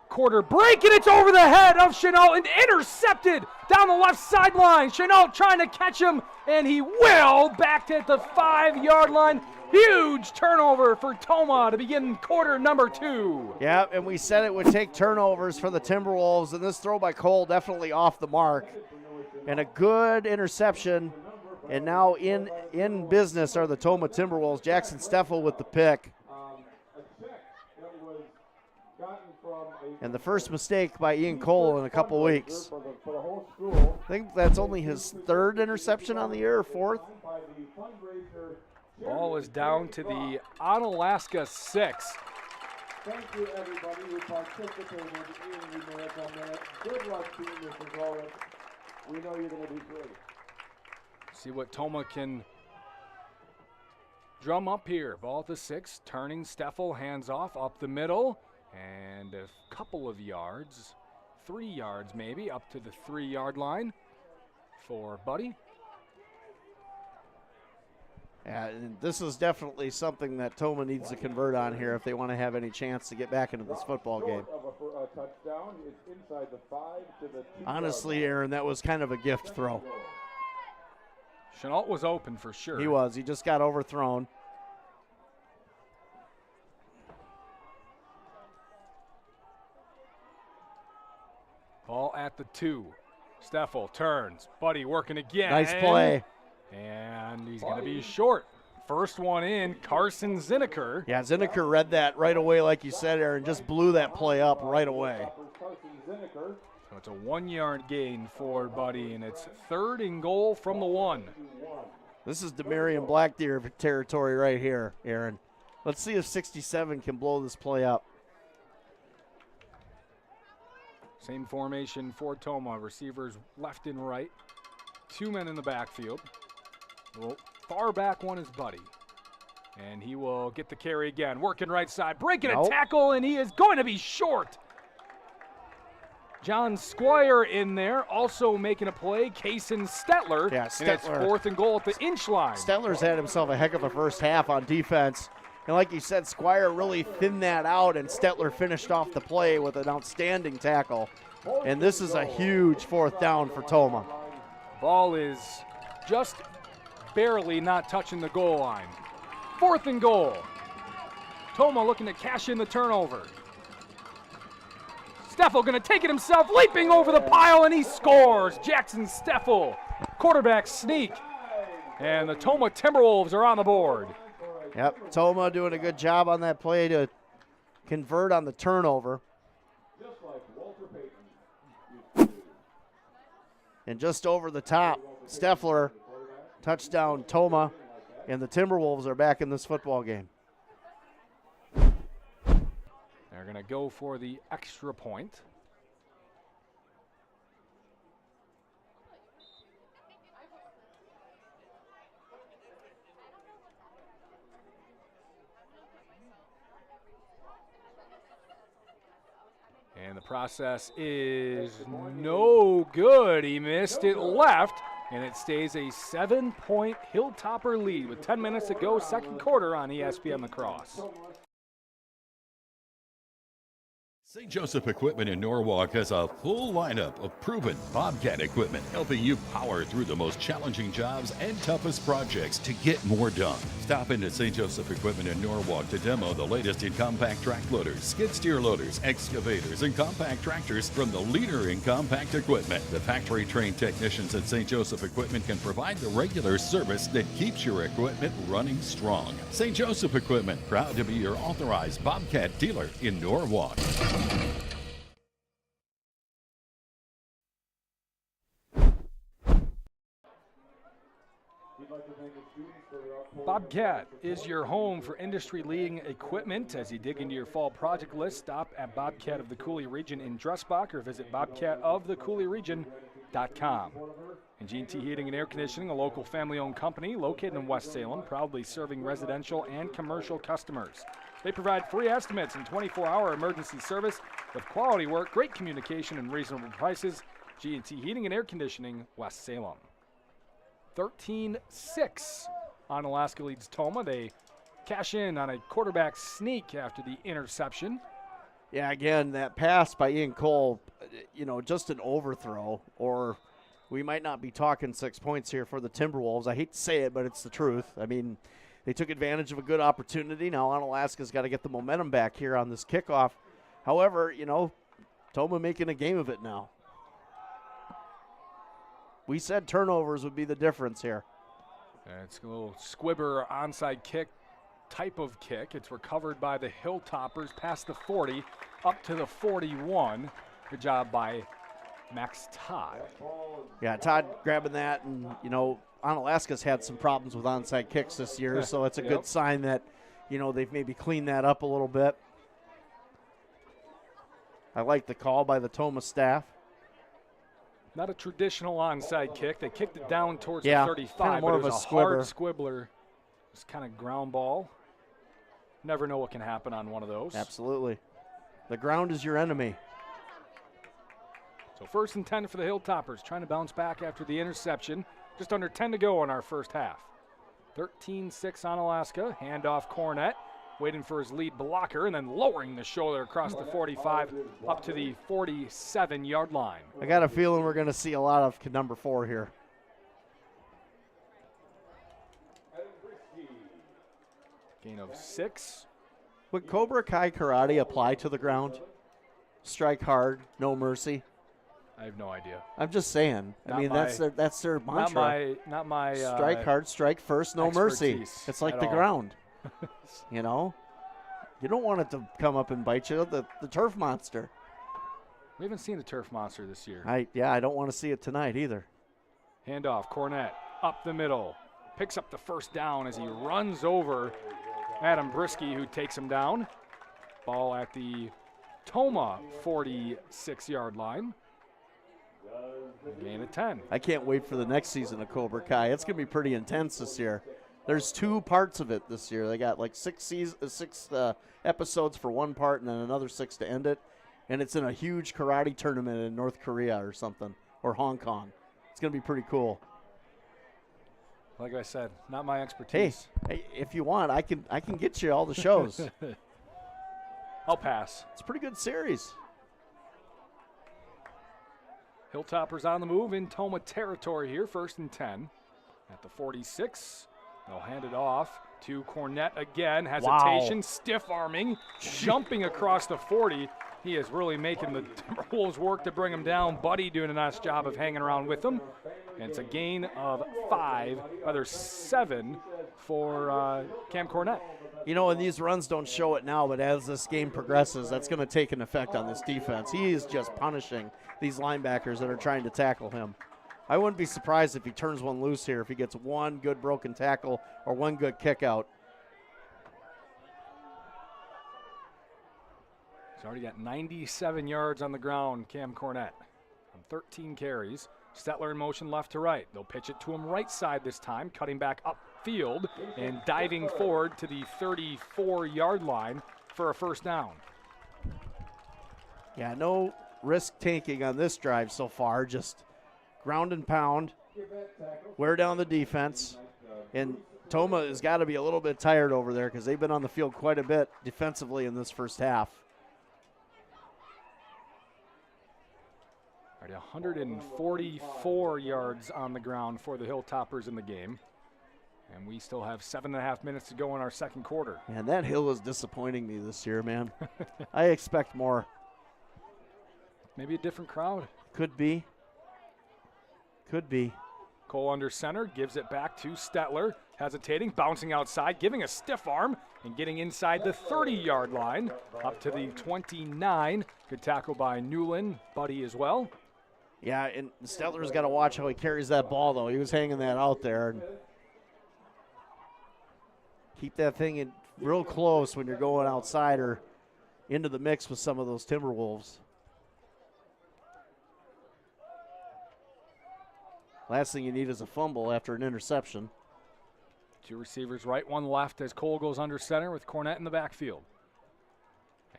Speaker 1: quarter break, and it's over the head of Chenault and intercepted down the left sideline. Chenault trying to catch him, and he will back at the 5-yard line. Huge turnover for Tomah to begin quarter number 2.
Speaker 7: Yeah, and we said it would take turnovers for the Timberwolves, and this throw by Cole definitely off the mark. And a good interception. And now in business are the Tomah Timberwolves. Jackson Steffel with the pick. And the first mistake by Ian Cole in a couple weeks. I think that's only his 3rd interception on the year, or 4th.
Speaker 1: Ball is down to the Onalaska 6.
Speaker 17: Thank you, everybody who participated in the Marathon Minute. Good luck, team. This is all. We know you're going to be great.
Speaker 1: See what Tomah can drum up here. Ball at the 6, turning Steffel, hands off, up the middle, and a couple of yards, 3 yards maybe, up to the 3-yard line for Buddy.
Speaker 7: Yeah, and this is definitely something that Tomah needs to convert on here if they want to have any chance to get back into this football game. Honestly, Aaron, that was kind of a gift throw.
Speaker 1: Chenault was open for sure.
Speaker 7: He was. He just got overthrown.
Speaker 1: Ball at the 2. Steffel turns. Buddy working again.
Speaker 7: Nice play.
Speaker 1: And he's going to be short. First one in, Carson Zinneker.
Speaker 7: Yeah, Zinneker read that right away, like you said, Aaron. Just blew that play up right away.
Speaker 1: So it's a 1-yard gain for Buddy, and it's 3rd and goal from the 1.
Speaker 7: This is Demarion Blackdeer territory right here, Aaron. Let's see if 67 can blow this play up.
Speaker 1: Same formation for Tomah. Receivers left and right. 2 men in the backfield. Well, far back one is Buddy. And he will get the carry again. Working right side, breaking a tackle, and he is going to be short. John Squire in there, also making a play. Kaysen Stetler.
Speaker 7: Yeah, Stetler.
Speaker 1: And it's 4th and goal at the inch line.
Speaker 7: Stetler's had himself a heck of a first half on defense. And like you said, Squire really thinned that out, and Stetler finished off the play with an outstanding tackle. And this is a huge 4th down for Tomah.
Speaker 1: Ball is just barely not touching the goal line. 4th and goal. Tomah looking to cash in the turnover. Steffel going to take it himself, leaping over the pile, and he scores. Jackson Steffel, quarterback sneak. And the Tomah Timberwolves are on the board.
Speaker 7: Yep, Tomah doing a good job on that play to convert on the turnover. And just over the top, Steffler, touchdown Tomah, and the Timberwolves are back in this football game.
Speaker 1: They're going to go for the extra point. And the process is no good. He missed it left, and it stays a 7-point Hilltopper lead with 10 minutes to go, 2nd quarter on ESPN La Crosse.
Speaker 16: St. Joseph Equipment in Norwalk has a full lineup of proven Bobcat equipment, helping you power through the most challenging jobs and toughest projects to get more done. Stop into St. Joseph Equipment in Norwalk to demo the latest in compact track loaders, skid steer loaders, excavators, and compact tractors from the leader in compact equipment. The factory-trained technicians at St. Joseph Equipment can provide the regular service that keeps your equipment running strong. St. Joseph Equipment, proud to be your authorized Bobcat dealer in Norwalk.
Speaker 1: Bobcat is your home for industry-leading equipment. As you dig into your fall project list, stop at Bobcat of the Coulee Region in Dressbach or visit bobcatofthecouleeregion.com. And G&T Heating and Air Conditioning, a local family-owned company located in West Salem, proudly serving residential and commercial customers. They provide free estimates and 24-hour emergency service with quality work, great communication, and reasonable prices. G&T Heating and Air Conditioning, West Salem. 13-6. Onalaska leads Tomah. They cash in on a quarterback sneak after the interception.
Speaker 7: Yeah, again, that pass by Ian Cole, just an overthrow, or we might not be talking 6 points here for the Timberwolves. I hate to say it, but it's the truth. I mean, they took advantage of a good opportunity. Now Onalaska's got to get the momentum back here on this kickoff. However, Tomah making a game of it now. We said turnovers would be the difference here.
Speaker 1: It's a little squibber onside kick type of kick. It's recovered by the Hilltoppers past the 40, up to the 41. Good job by Max Todd.
Speaker 7: Yeah, Todd grabbing that, and, Onalaska's had some problems with onside kicks this year, so it's a good sign that, they've maybe cleaned that up a little bit. I like the call by the Tomah staff.
Speaker 1: Not a traditional onside kick. They kicked it down towards the 35,
Speaker 7: kind of more
Speaker 1: but
Speaker 7: of
Speaker 1: it was
Speaker 7: a
Speaker 1: a
Speaker 7: squibber.
Speaker 1: hard squibbler. It's kind of ground ball. Never know what can happen on one of those.
Speaker 7: Absolutely. The ground is your enemy.
Speaker 1: So 1st and 10 for the Hilltoppers, trying to bounce back after the interception. Just under 10 to go in our first half. 13-6 Onalaska, handoff Cornett, waiting for his lead blocker, and then lowering the shoulder across the 45 up to the 47-yard line.
Speaker 7: I got a feeling we're going to see a lot of number 4 here.
Speaker 1: Gain of 6.
Speaker 7: Would Cobra Kai karate apply to the ground? Strike hard, no mercy.
Speaker 1: I have no idea.
Speaker 7: I'm just saying. That's their mantra.
Speaker 1: Not my.
Speaker 7: Strike hard, strike first, no mercy. It's like the ground. You don't want it to come up and bite you. The turf monster.
Speaker 1: We haven't seen the turf monster this year.
Speaker 7: I don't want to see it tonight either.
Speaker 1: Handoff, Cornett up the middle, picks up the first down as he runs over Adam Brisky, who takes him down. Ball at the Tomah 46-yard line. Gain of 10.
Speaker 7: I can't wait for the next season of Cobra Kai. It's going to be pretty intense this year. There's 2 parts of it this year. They got like 6 episodes for one part and then another 6 to end it. And it's in a huge karate tournament in North Korea or something, or Hong Kong. It's going to be pretty cool.
Speaker 1: Like I said, not my expertise.
Speaker 7: Hey, if you want, I can get you all the shows.
Speaker 1: I'll pass.
Speaker 7: It's a pretty good series.
Speaker 1: Hilltoppers on the move in Tomah territory here, 1st and 10. At the 46, they'll hand it off to Cornett again. Hesitation, stiff-arming, jumping across the 40. He is really making the Timberwolves work to bring him down. Buddy doing a nice job of hanging around with him. And it's a gain of 5, rather 7 for Cam Cornett.
Speaker 7: And these runs don't show it now, but as this game progresses, that's going to take an effect on this defense. He is just punishing these linebackers that are trying to tackle him. I wouldn't be surprised if he turns one loose here, if he gets one good broken tackle or one good kick out.
Speaker 1: He's already got 97 yards on the ground, Cam Cornett, on 13 carries. Stetler in motion left to right. They'll pitch it to him right side this time, cutting back upfield and diving forward to the 34-yard line for a first down.
Speaker 7: Yeah, no risk taking on this drive so far, just ground and pound, wear down the defense. And Tomah has got to be a little bit tired over there because they've been on the field quite a bit defensively in this first half.
Speaker 1: All right, 144 yards on the ground for the Hilltoppers in the game. And we still have 7.5 minutes to go in our second quarter.
Speaker 7: Man, that Hill is disappointing me this year, man. I expect more.
Speaker 1: Maybe a different crowd.
Speaker 7: Could be. Could be.
Speaker 1: Cole under center, gives it back to Stetler. Hesitating, bouncing outside, giving a stiff arm, and getting inside the 30-yard line, up to the 29. Good tackle by Newland, Buddy as well.
Speaker 7: Yeah, and Stetler's got to watch how he carries that ball, though. He was hanging that out there. And keep that thing in real close when you're going outside or into the mix with some of those Timberwolves. Last thing you need is a fumble after an interception.
Speaker 1: Two receivers right, one left as Cole goes under center with Cornett in the backfield.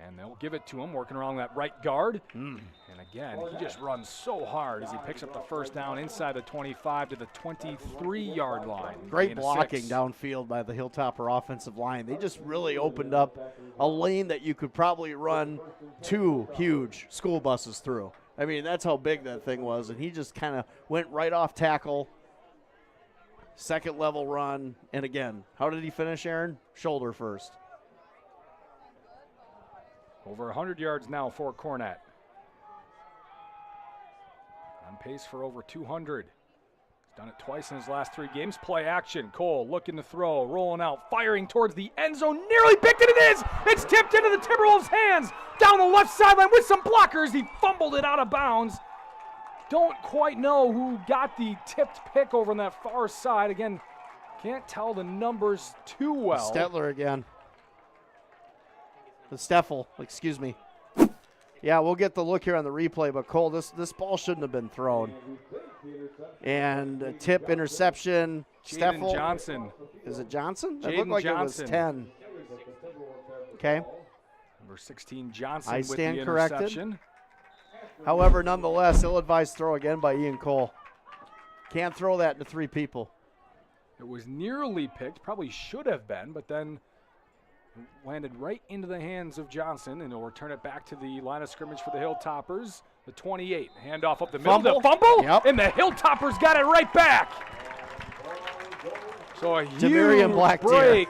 Speaker 1: And they'll give it to him, working around that right guard. And again, he just runs so hard as he picks up the first down inside the 25 to the 23-yard line.
Speaker 7: Great blocking downfield by the Hilltopper offensive line. They just really opened up a lane that you could probably run 2 huge school buses through. I mean, that's how big that thing was. And he just kind of went right off tackle, second level run. And again, how did he finish, Aaron? Shoulder first.
Speaker 1: Over 100 yards now for Cornett. On pace for over 200. He's done it twice in his last 3 games. Play action. Cole looking to throw, rolling out, firing towards the end zone. Nearly picked it. It is. It's tipped into the Timberwolves' hands. Down the left sideline with some blockers. He fumbled it out of bounds. Don't quite know who got the tipped pick over on that far side. Again, can't tell the numbers too well.
Speaker 7: Stetler again. The Steffel, excuse me. Yeah, we'll get the look here on the replay, but Cole, this ball shouldn't have been thrown. And a tip interception. Steffel.
Speaker 1: Johnson.
Speaker 7: Is it Johnson? It
Speaker 1: Jaden
Speaker 7: looked like
Speaker 1: Johnson.
Speaker 7: it was 10. Okay.
Speaker 1: Number 16, Johnson
Speaker 7: I
Speaker 1: with
Speaker 7: stand
Speaker 1: the
Speaker 7: corrected.
Speaker 1: interception.
Speaker 7: However, nonetheless, ill-advised throw again by Ian Cole. Can't throw that into 3 people.
Speaker 1: It was nearly picked, probably should have been, but then landed right into the hands of Johnson, and he'll return it back to the line of scrimmage for the Hilltoppers. The 28, handoff up the middle.
Speaker 7: Fumble.
Speaker 1: The fumble,
Speaker 7: Yep.
Speaker 1: and the Hilltoppers got it right back. So a huge break,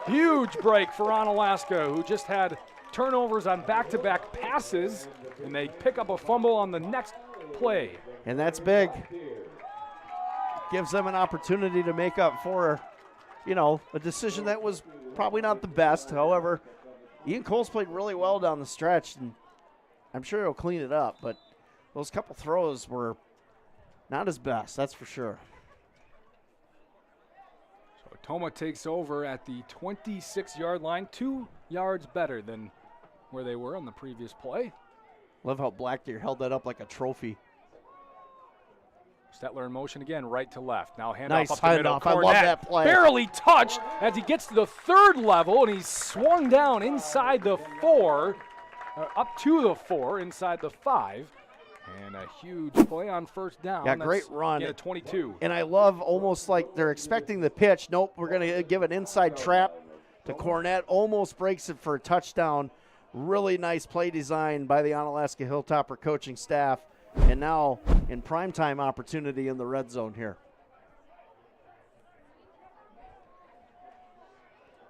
Speaker 1: huge break for Onalaska, who just had turnovers on back-to-back passes, and they pick up a fumble on the next play.
Speaker 7: And that's big. Gives them an opportunity to make up for, a decision that was probably not the best. However, Ian Cole's played really well down the stretch, and I'm sure he'll clean it up, but those couple throws were not his best, that's for sure.
Speaker 1: So Tomah takes over at the 26-yard line, 2 yards better than where they were on the previous play.
Speaker 7: Love how Blackdeer held that up like a trophy.
Speaker 1: Stetler in motion again, right to left. Now handoff
Speaker 7: Nice
Speaker 1: up the middle.
Speaker 7: handoff. I love that play.
Speaker 1: Barely touched as he gets to the 3rd level, and he's swung down inside the 4, up to the 4, inside the 5. And a huge play on first down.
Speaker 7: Yeah, great run.
Speaker 1: At 22.
Speaker 7: And I love almost like they're expecting the pitch. Nope, we're going to give an inside trap to Cornett. Almost breaks it for a touchdown. Really nice play design by the Onalaska Hilltopper coaching staff. And now in primetime opportunity in the red zone here.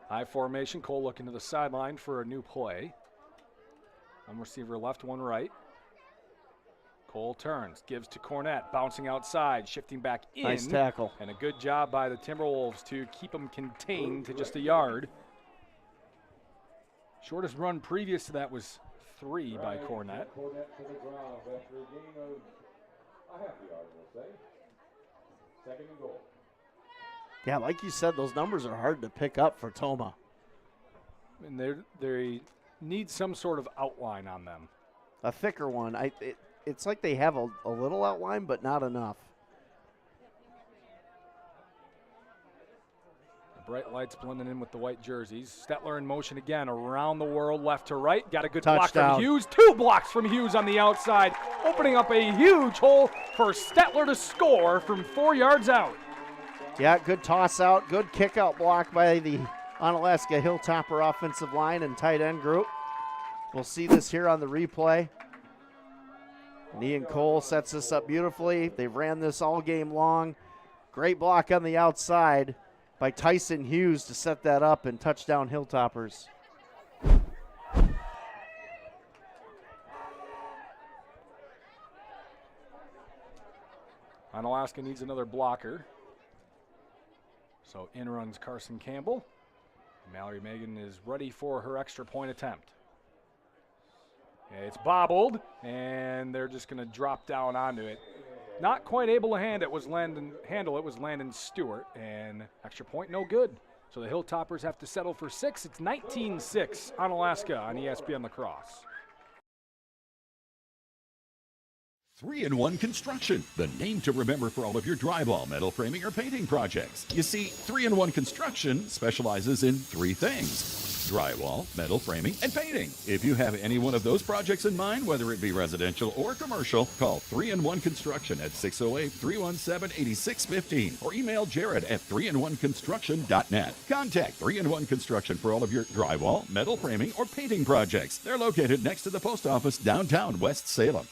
Speaker 1: High formation. Cole looking to the sideline for a new play. One receiver left, one right. Cole turns, gives to Cornett, bouncing outside, shifting back in.
Speaker 7: Nice tackle.
Speaker 1: And a good job by the Timberwolves to keep them contained to just a yard. Shortest run previous to that was 3 by Cornett.
Speaker 7: Yeah, like you said, those numbers are hard to pick up for Tomah.
Speaker 1: And they need some sort of outline on them.
Speaker 7: A thicker one. It's like they have a little outline, but not enough.
Speaker 1: The bright lights blending in with the white jerseys. Stetler in motion again, around the world, left to right. Got a good block from Hughes. 2 blocks from Hughes on the outside, opening up a huge hole for Stetler to score from 4 yards out.
Speaker 7: Yeah, good toss out, good kick out block by the Onalaska Hilltopper offensive line and tight end group. We'll see this here on the replay. And Ian Cole sets this up beautifully. They've ran this all game long. Great block on the outside by Tyson Hughes to set that up, and touchdown Hilltoppers.
Speaker 1: Onalaska needs another blocker. So in runs Carson Campbell. Mallory Megan is ready for her extra point attempt. It's bobbled, and they're just going to drop down onto it. Not quite able to handle it was Landon Stewart, and extra point no good. So the Hilltoppers have to settle for 6. It's 19-6 Onalaska on ESPN La Crosse.
Speaker 16: 3-in-1 Construction, the name to remember for all of your drywall, metal framing, or painting projects. You see, 3-in-1 Construction specializes in 3 things: drywall, metal framing, and painting. If you have any one of those projects in mind, whether it be residential or commercial, call 3-in-1 Construction at 608-317-8615 or email Jared at 3in1construction.net. Contact 3-in-1 Construction for all of your drywall, metal framing, or painting projects. They're located next to the post office downtown West Salem.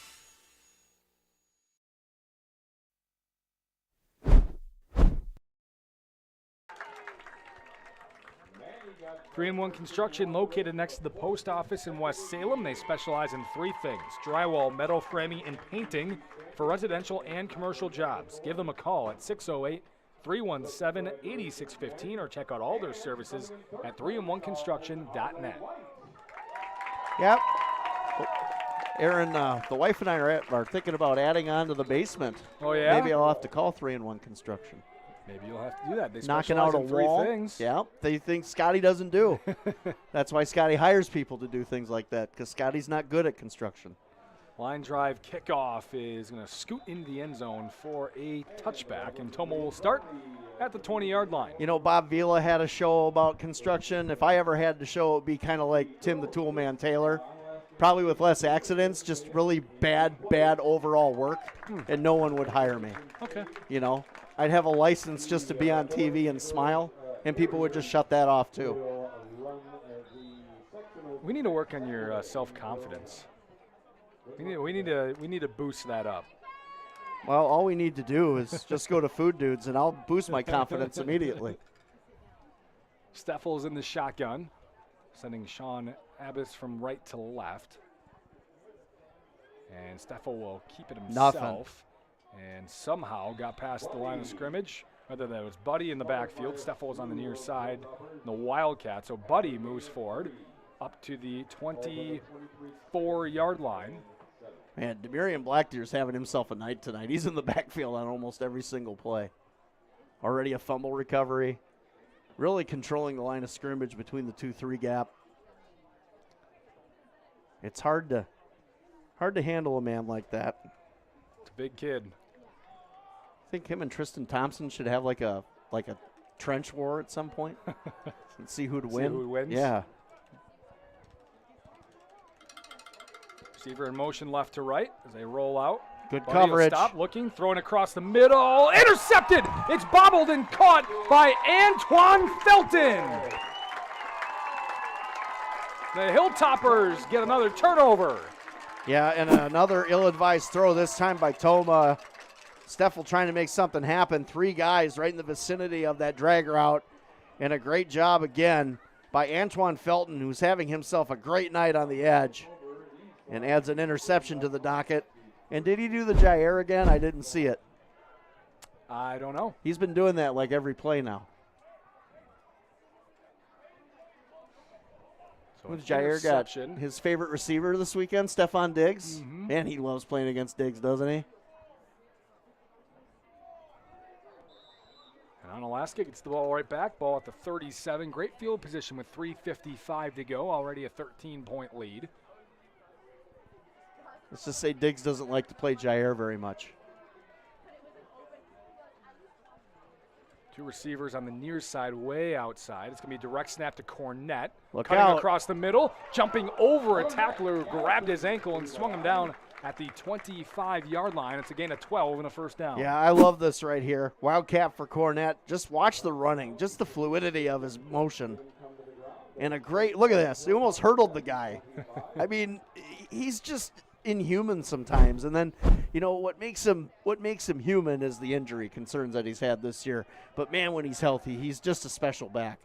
Speaker 1: 3-in-1 Construction, located next to the post office in West Salem. They specialize in 3 things: drywall, metal framing, and painting for residential and commercial jobs. Give them a call at 608-317-8615 or check out all their services at 3in1construction.net.
Speaker 7: Yep. Aaron, the wife and I are thinking about adding on to the basement.
Speaker 1: Oh, yeah?
Speaker 7: Maybe I'll have to call 3-in-1 Construction.
Speaker 1: Maybe you'll have to do that. They
Speaker 7: Knocking out a
Speaker 1: in 3
Speaker 7: wall.
Speaker 1: things.
Speaker 7: Yeah, they think Scotty doesn't do. That's why Scotty hires people to do things like that, because Scotty's not good at construction.
Speaker 1: Line drive kickoff is going to scoot into the end zone for a touchback, and Tomah will start at the 20-yard line.
Speaker 7: You know, Bob Vila had a show about construction. If I ever had to show, it would be kind of like Tim the Toolman Taylor. Probably with less accidents, just really bad overall work, and no one would hire me.
Speaker 1: Okay.
Speaker 7: You know, I'd have a license just to be on TV and smile, and people would just shut that off too.
Speaker 1: We need to work on your self-confidence. We need to boost that up.
Speaker 7: Well, all we need to do is just go to Food Dudes, and I'll boost my confidence immediately.
Speaker 1: Steffel's in the shotgun, sending Sean Abbas from right to left. And Steffel will keep it himself.
Speaker 7: Nothing.
Speaker 1: And somehow got past the line of scrimmage. Whether that was Buddy in the backfield, Steffel was on the near side, the Wildcat. So Buddy moves forward up to the 24-yard line.
Speaker 7: Man, Demarion Blackdeer's having himself a night tonight. He's in the backfield on almost every single play. Already a fumble recovery. Really controlling the line of scrimmage between the 2-3 gap. It's hard to handle a man like that.
Speaker 1: It's a big kid.
Speaker 7: I think him and Tristan Thompson should have like a trench war at some point and see who'd win.
Speaker 1: See who wins?
Speaker 7: Yeah.
Speaker 1: Receiver in motion left to right as they roll out.
Speaker 7: Good
Speaker 1: Buddy will
Speaker 7: coverage.
Speaker 1: stop looking, throwing across the middle. Intercepted! It's bobbled and caught by Antoine Felton. The Hilltoppers get another turnover.
Speaker 7: Yeah, and another ill-advised throw, this time by Tomah. Steffel trying to make something happen. 3 guys right in the vicinity of that drag route. And a great job again by Antoine Felton, who's having himself a great night on the edge. And adds an interception to the docket. And did he do the Jair again? I didn't see it.
Speaker 1: I don't know.
Speaker 7: He's been doing that like every play now.
Speaker 1: So
Speaker 7: Who's Jair got? His favorite receiver this weekend, Stephon Diggs.
Speaker 1: Mm-hmm.
Speaker 7: Man, he loves playing against Diggs, doesn't he?
Speaker 1: And Onalaska gets the ball right back. Ball at the 37. Great field position with 3:55 to go. Already a 13-point lead.
Speaker 7: Let's just say Diggs doesn't like to play Jair very much.
Speaker 1: 2 receivers on the near side, way outside. It's going to be a direct snap to Cornett.
Speaker 7: Look
Speaker 1: Cutting
Speaker 7: out.
Speaker 1: across the middle, jumping over a tackler who grabbed his ankle and swung him down at the 25-yard line. It's a gain of 12 and a first down.
Speaker 7: Yeah, I love this right here. Wildcat for Cornett. Just watch the running, just the fluidity of his motion. And a great, look at this. He almost hurdled the guy. I mean, he's just inhuman sometimes. And then, what makes him human is the injury concerns that he's had this year. But man, when he's healthy, he's just a special back.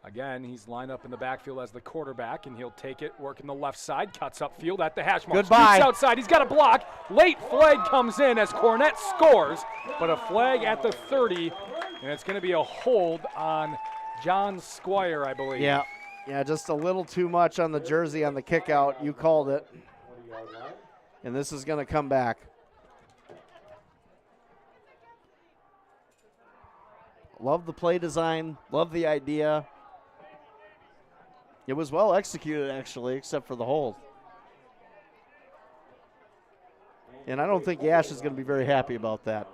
Speaker 1: Again, he's lined up in the backfield as the quarterback, and he'll take it, working the left side, cuts upfield at the hash mark.
Speaker 7: Goodbye.
Speaker 1: Scoops outside. He's got a block. Late flag comes in as Cornett scores, but a flag at the 30, and it's going to be a hold on John Squire, I believe.
Speaker 7: Yeah, just a little too much on the jersey on the kick out. You called it. And this is going to come back. Love the play design. Love the idea. It was well executed, actually, except for the hold. And I don't think Yash is going to be very happy about that.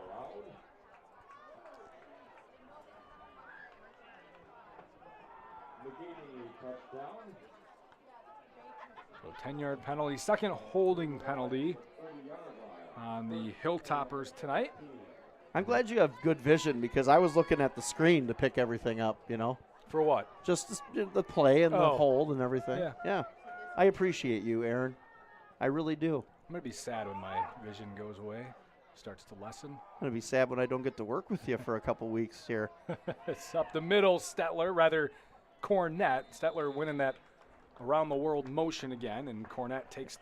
Speaker 1: So 10-yard penalty, second holding penalty on the Hilltoppers tonight.
Speaker 7: I'm glad you have good vision because I was looking at the screen to pick everything up,
Speaker 1: For what?
Speaker 7: Just the play and the hold and everything.
Speaker 1: Yeah.
Speaker 7: I appreciate you, Aaron. I really do.
Speaker 1: I'm going to be sad when my vision goes away, starts to lessen.
Speaker 7: I'm going to be sad when I don't get to work with you for a couple weeks here.
Speaker 1: It's up the middle, Cornett. Stetler winning that around the world motion again, and Cornett takes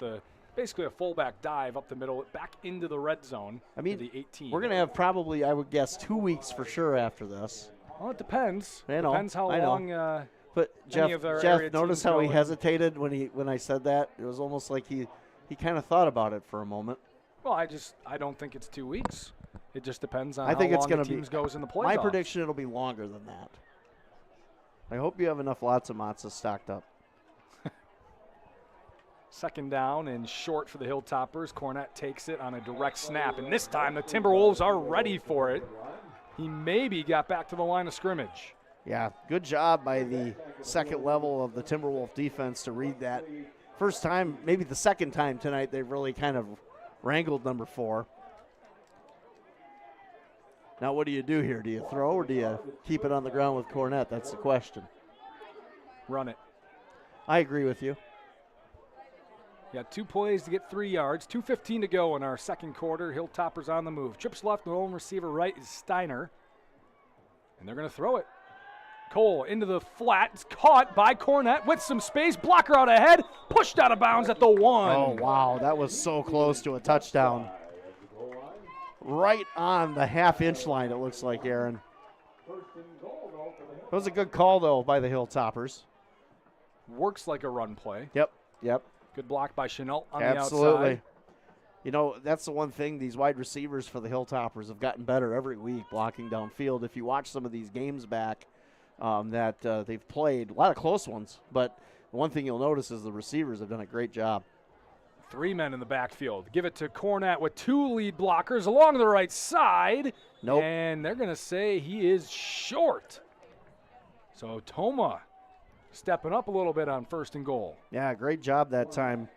Speaker 1: basically a fullback dive up the middle, back into the red zone. To the 18.
Speaker 7: We're going to have probably, I would guess, 2 weeks for sure after this.
Speaker 1: Well, it depends. Depends how
Speaker 7: I know.
Speaker 1: long.
Speaker 7: But
Speaker 1: Jeff,
Speaker 7: notice how he hesitated when I said that. It was almost like he kind of thought about it for a moment.
Speaker 1: Well, I don't think it's 2 weeks. It just depends on
Speaker 7: I think
Speaker 1: how
Speaker 7: it's
Speaker 1: long
Speaker 7: gonna
Speaker 1: the teams goes in the playoffs.
Speaker 7: My prediction, it'll be longer than that. I hope you have enough lots of matzahs stocked up.
Speaker 1: Second down and short for the Hilltoppers. Cornett takes it on a direct snap, and this time the Timberwolves are ready for it. He maybe got back to the line of scrimmage.
Speaker 7: Yeah, good job by the second level of the Timberwolf defense to read that. First time, maybe the second time tonight, they've really kind of wrangled number 4. Now what do you do here? Do you throw or do you keep it on the ground with Cornett? That's the question.
Speaker 1: Run it.
Speaker 7: I agree with you.
Speaker 1: Got 2 plays to get 3 yards. 2:15 to go in our second quarter. Hilltoppers on the move. Trips left, the lone receiver right is Steiner. And they're going to throw it. Cole into the flat. It's caught by Cornett with some space. Blocker out ahead. Pushed out of bounds at the 1.
Speaker 7: Oh, wow. That was so close to a touchdown. Right on the half-inch line, it looks like, Aaron. It was a good call, though, by the Hilltoppers.
Speaker 1: Works like a run play.
Speaker 7: Yep.
Speaker 1: Good block by Chenault on
Speaker 7: Absolutely.
Speaker 1: the outside.
Speaker 7: That's the one thing. These wide receivers for the Hilltoppers have gotten better every week blocking downfield. If you watch some of these games back that they've played, a lot of close ones, but one thing you'll notice is the receivers have done a great job.
Speaker 1: 3 men in the backfield. Give it to Cornett with 2 lead blockers along the right side.
Speaker 7: Nope.
Speaker 1: And they're going to say he is short. So Tomah stepping up a little bit on 1st and goal.
Speaker 7: Yeah, great job that time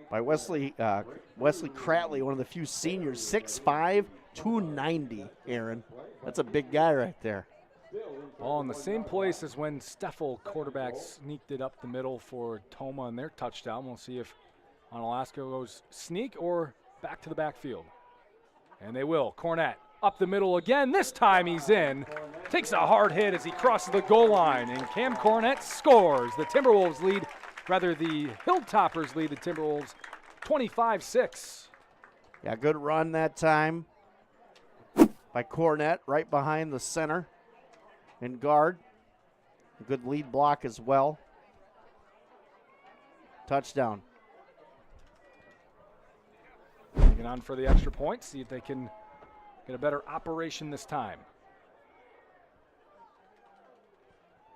Speaker 7: by Wesley Cratley, one of the few seniors, 6'5", 290, Aaron. That's a big guy right there.
Speaker 1: All in the same place as when Steffel quarterback sneaked it up the middle for Tomah and their touchdown. We'll see if Onalaska goes sneak or back to the backfield. And they will. Cornett up the middle again. This time he's in. Takes a hard hit as he crosses the goal line, and Cam Cornett scores. The Hilltoppers lead the Timberwolves 25-6.
Speaker 7: Yeah, good run that time by Cornett right behind the center and guard. A good lead block as well. Touchdown.
Speaker 1: Hanging on for the extra point. See if they can get a better operation this time.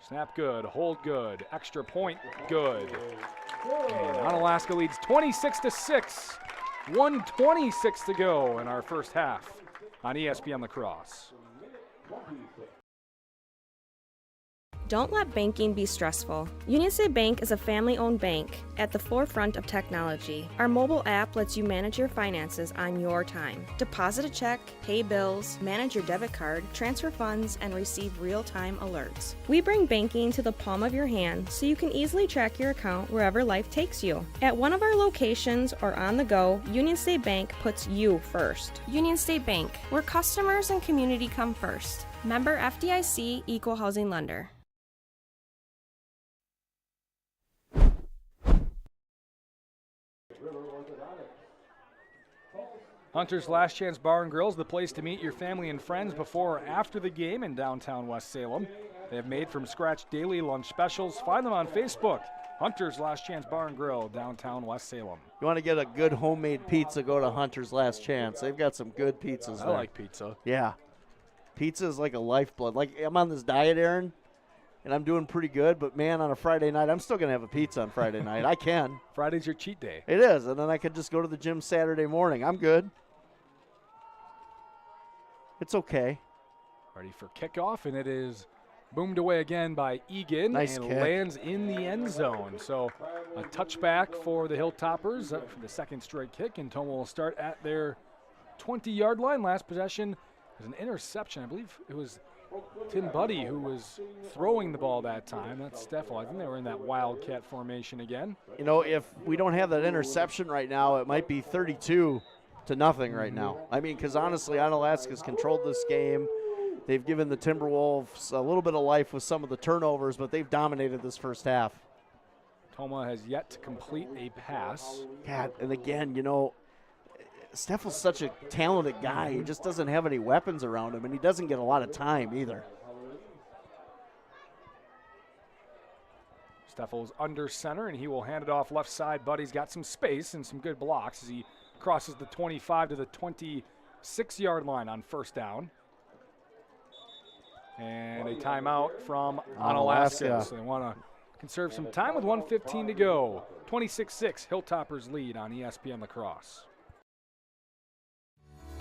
Speaker 1: Snap good, hold good, extra point good. And Onalaska leads 26-6. 1:26 to go in our first half on ESPN La Crosse.
Speaker 3: Don't let banking be stressful. Union State Bank is a family-owned bank at the forefront of technology. Our mobile app lets you manage your finances on your time. Deposit a check, pay bills, manage your debit card, transfer funds, and receive real-time alerts. We bring banking to the palm of your hand so you can easily track your account wherever life takes you. At one of our locations or on the go, Union State Bank puts you first.
Speaker 4: Union State Bank, where customers and community come first. Member FDIC, Equal Housing Lender.
Speaker 1: Hunter's Last Chance Bar and Grill is the place to meet your family and friends before or after the game in downtown West Salem. They have made from scratch daily lunch specials. Find them on Facebook. Hunter's Last Chance Bar and Grill, downtown West Salem.
Speaker 7: You want to get a good homemade pizza, go to Hunter's Last Chance. They've got some good pizzas there.
Speaker 1: I like pizza.
Speaker 7: Yeah. Pizza is like a lifeblood. Like, I'm on this diet, Aaron, and I'm doing pretty good, but, man, on a Friday night, I'm still going to have a pizza on Friday night. I can.
Speaker 1: Friday's your cheat day.
Speaker 7: It is, and then I could just go to the gym Saturday morning. I'm good. It's okay.
Speaker 1: Ready for kickoff, and it is boomed away again by Egan.
Speaker 7: Nice
Speaker 1: and
Speaker 7: kick.
Speaker 1: Lands in the end zone. So a touchback for the Hilltoppers for the second straight kick, and Tomah will start at their 20-yard line. Last possession was an interception. I believe it was Tim Buddy who was throwing the ball that time. That's Steffel. I think they were in that wildcat formation again.
Speaker 7: You know, if we don't have that interception right now, it might be 32-0 right now. I mean, because honestly, Onalaska's controlled this game. They've given the Timberwolves a little bit of life with some of the turnovers, but they've dominated this first half.
Speaker 1: Tomah has yet to complete a pass.
Speaker 7: God, and again, you know, Steffel's such a talented guy. He just doesn't have any weapons around him, and he doesn't get a lot of time either.
Speaker 1: Steffel's under center, and he will hand it off left side. Buddy's got some space and some good blocks as he crosses the 25 to the 26-yard line on first down. And a timeout from Onalaska. So they want to conserve some time with 1:15 to go. 26-6, Hilltoppers lead on ESPN La Crosse.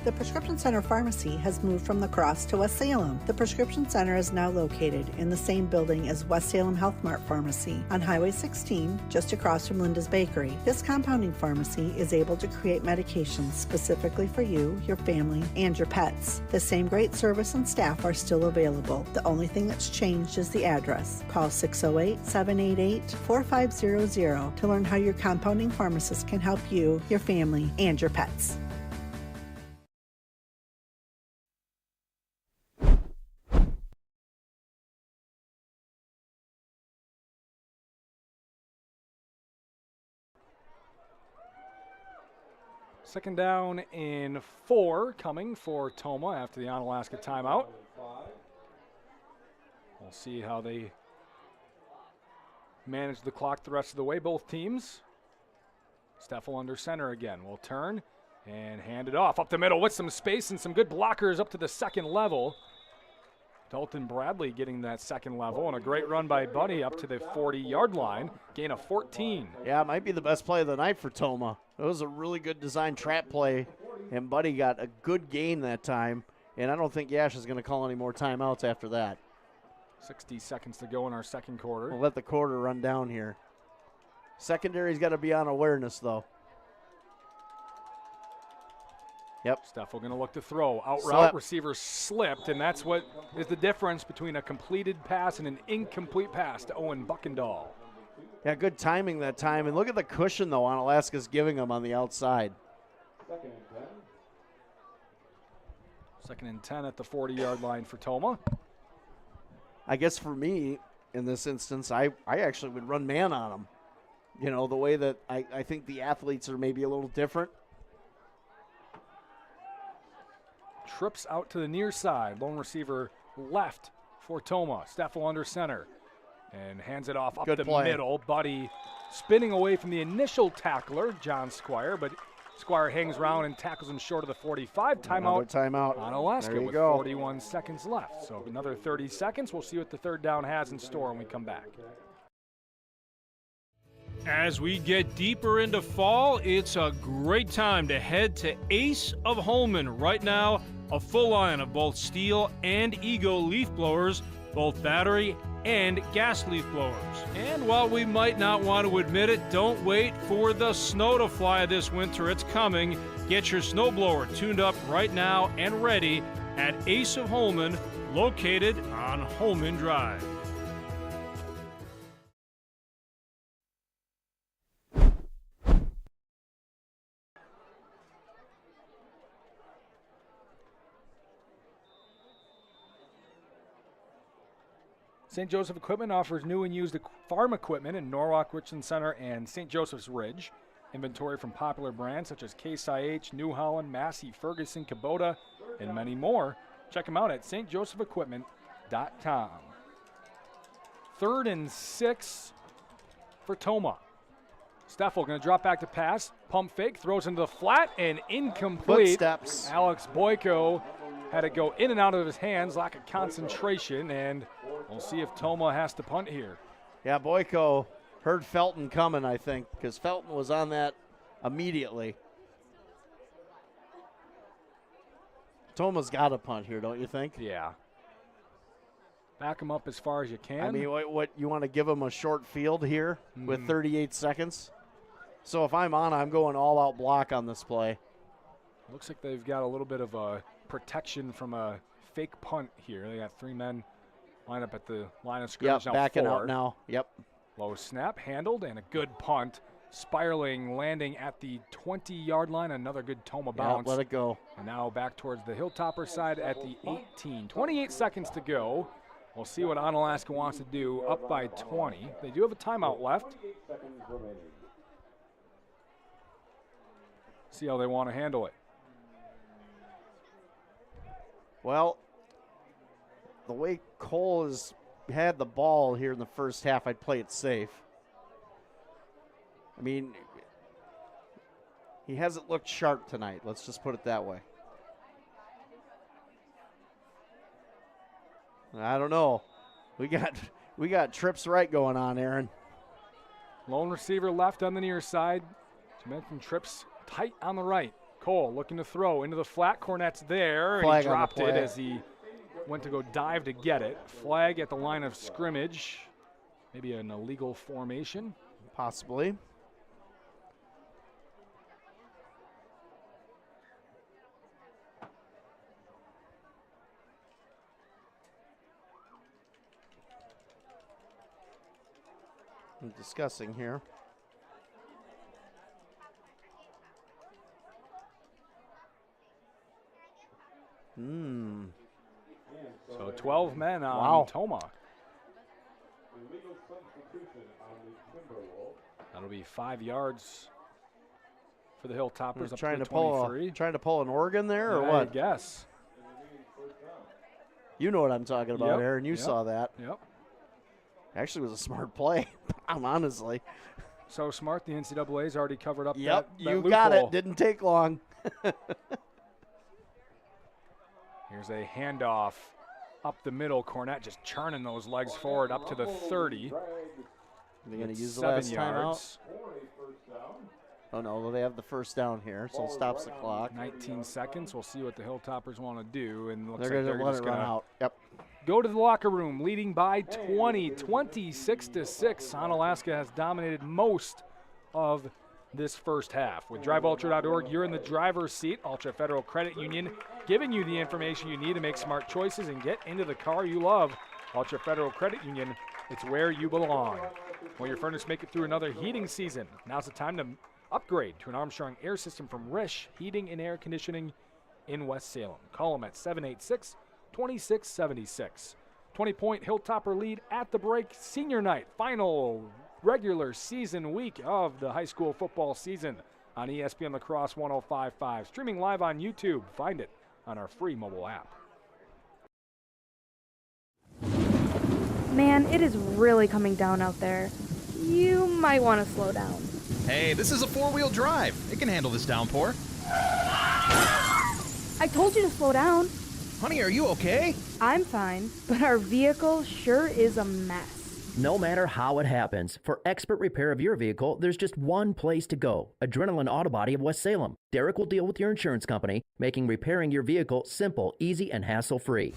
Speaker 19: The Prescription Center Pharmacy has moved from La Crosse to West Salem. The Prescription Center is now located in the same building as West Salem Health Mart Pharmacy on Highway 16, just across from Linda's Bakery. This compounding pharmacy is able to create medications specifically for you, your family, and your pets. The same great service and staff are still available. The only thing that's changed is the address. Call 608-788-4500 to learn how your compounding pharmacist can help you, your family, and your pets.
Speaker 1: Second down in 4 coming for Tomah after the Onalaska timeout. We'll see how they manage the clock the rest of the way, both teams. Steffel under center again. Will turn and hand it off up the middle with some space and some good blockers up to the second level. Dalton Bradley getting that second level, and a great run by Buddy up to the 40-yard line. Gain of 14.
Speaker 7: Yeah, it might be the best play of the night for Tomah. It was a really good design trap play, and Buddy got a good gain that time, and I don't think Yash is going to call any more timeouts after that.
Speaker 1: 60 seconds to go in our second quarter.
Speaker 7: We'll let the quarter run down here. Secondary's got to be on awareness, though. Yep.
Speaker 1: Steffel going to look to throw. Out
Speaker 7: Slip.
Speaker 1: route, receiver slipped, and that's what is the difference between a completed pass and an incomplete pass to Owen Buckendahl.
Speaker 7: Yeah, good timing that time. And look at the cushion, though, Onalaska's giving them on the outside.
Speaker 1: Second and 10 at the 40-yard line for Tomah.
Speaker 7: I guess for me, in this instance, I actually would run man on them. You know, the way that I think the athletes are maybe a little different.
Speaker 1: Trips out to the near side. Lone receiver left for Tomah. Steffel under center. And hands it off up
Speaker 7: Good
Speaker 1: the
Speaker 7: play.
Speaker 1: middle. Buddy spinning away from the initial tackler, John Squire, but Squire hangs around and tackles him short of the 45.
Speaker 7: Another timeout.
Speaker 1: Onalaska
Speaker 7: There you
Speaker 1: with
Speaker 7: go.
Speaker 1: 41 seconds left. So another 30 seconds. We'll see what the third down has in store when we come back.
Speaker 24: As we get deeper into fall, it's a great time to head to Ace of Holman. Right now, a full line of both steel and Ego leaf blowers both battery and gas leaf blowers. And while we might not want to admit it, don't wait for the snow to fly this winter. It's coming. Get your snowblower tuned up right now and ready at Ace of Holman, located on Holman Drive.
Speaker 1: St. Joseph Equipment offers new and used farm equipment in Norwalk, Richland Center, and St. Joseph's Ridge. Inventory from popular brands such as Case IH, New Holland, Massey, Ferguson, Kubota, and many more. Check them out at stjosephequipment.com. 3rd and 6 for Tomah. Steffel going to drop back to pass. Pump fake, throws into the flat, and incomplete.
Speaker 7: Footsteps.
Speaker 1: Alex Boyko had it go in and out of his hands, lack of concentration, and we'll see if Tomah has to punt here.
Speaker 7: Yeah, Boyko heard Felton coming, I think, because Felton was on that immediately. Tomah's got to punt here, don't you think?
Speaker 1: Yeah. Back him up as far as you can.
Speaker 7: I mean, what you want to give him a short field here with 38 seconds? So if I'm on, I'm going all-out block on this play.
Speaker 1: Looks like they've got a little bit of a protection from a fake punt here. They got 3 men lined up at the line of scrimmage.
Speaker 7: Yep,
Speaker 1: now
Speaker 7: backing
Speaker 1: 4.
Speaker 7: out now. Yep.
Speaker 1: Low snap, handled, and a good punt. Spiraling, landing at the 20-yard line. Another good Tomah bounce.
Speaker 7: Let it go.
Speaker 1: And now back towards the Hilltopper side at the 18. 28 seconds to go. We'll see what Onalaska wants to do, up by 20. They do have a timeout left. See how they want to handle it.
Speaker 7: Well, the way Cole has had the ball here in the first half, I'd play it safe. I mean, he hasn't looked sharp tonight. Let's just put it that way. I don't know. We got trips right going on, Aaron.
Speaker 1: Lone receiver left on the near side. You mentioned trips tight on the right. Cole looking to throw into the flat. Cornette's there. And he dropped it as he went to go dive to get it. Flag at the line of scrimmage. Maybe an illegal formation.
Speaker 7: Possibly. I'm discussing here.
Speaker 1: So 12 men on Tomah. That'll be 5 yards for the Hilltoppers up
Speaker 7: Trying
Speaker 1: to
Speaker 7: to
Speaker 1: 23.
Speaker 7: trying to pull an Oregon there, or what?
Speaker 1: I guess.
Speaker 7: You know what I'm talking about,
Speaker 1: Yep,
Speaker 7: Aaron. You
Speaker 1: yep,
Speaker 7: saw that.
Speaker 1: Yep.
Speaker 7: Actually, it was a smart play. Honestly.
Speaker 1: So smart. The NCAA's already covered up
Speaker 7: Yep,
Speaker 1: that
Speaker 7: you got
Speaker 1: loophole.
Speaker 7: it. Didn't take long.
Speaker 1: Here's a handoff up the middle. Cornette just churning those legs forward up to the 30.
Speaker 7: They're going to use the
Speaker 1: 7
Speaker 7: last
Speaker 1: yards.
Speaker 7: timeout. Oh, no, they have the first down here, so it stops the clock.
Speaker 1: 19 seconds. We'll see what the Hilltoppers want to do. And looks
Speaker 7: They're
Speaker 1: like
Speaker 7: going to
Speaker 1: they're
Speaker 7: let
Speaker 1: just
Speaker 7: it run
Speaker 1: gonna
Speaker 7: out. Yep.
Speaker 1: go to the locker room, leading by 20, 26-6. Onalaska has dominated most of this first half. With DriveUltra.org, you're in the driver's seat. Ultra Federal Credit Union giving you the information you need to make smart choices and get into the car you love. Ultra Federal Credit Union, it's where you belong. Will your furnace make it through another heating season? Now's the time to upgrade to an Armstrong air system from Rish Heating and Air Conditioning in West Salem. Call them at 786-2676. 20-point Hilltopper lead at the break. Senior night, final regular season week of the high school football season on ESPN La Crosse 105.5. Streaming live on YouTube. Find it on our free mobile app.
Speaker 3: Man, it is really coming down out there. You might want to slow down.
Speaker 2: Hey, this is a 4-wheel drive. It can handle this downpour.
Speaker 3: I told you to slow down.
Speaker 2: Honey, are you okay?
Speaker 3: I'm fine, but our vehicle sure is a mess.
Speaker 5: No matter how it happens, for expert repair of your vehicle, there's just one place to go. Adrenaline Auto Body of West Salem. Derek will deal with your insurance company, making repairing your vehicle simple, easy, and hassle-free.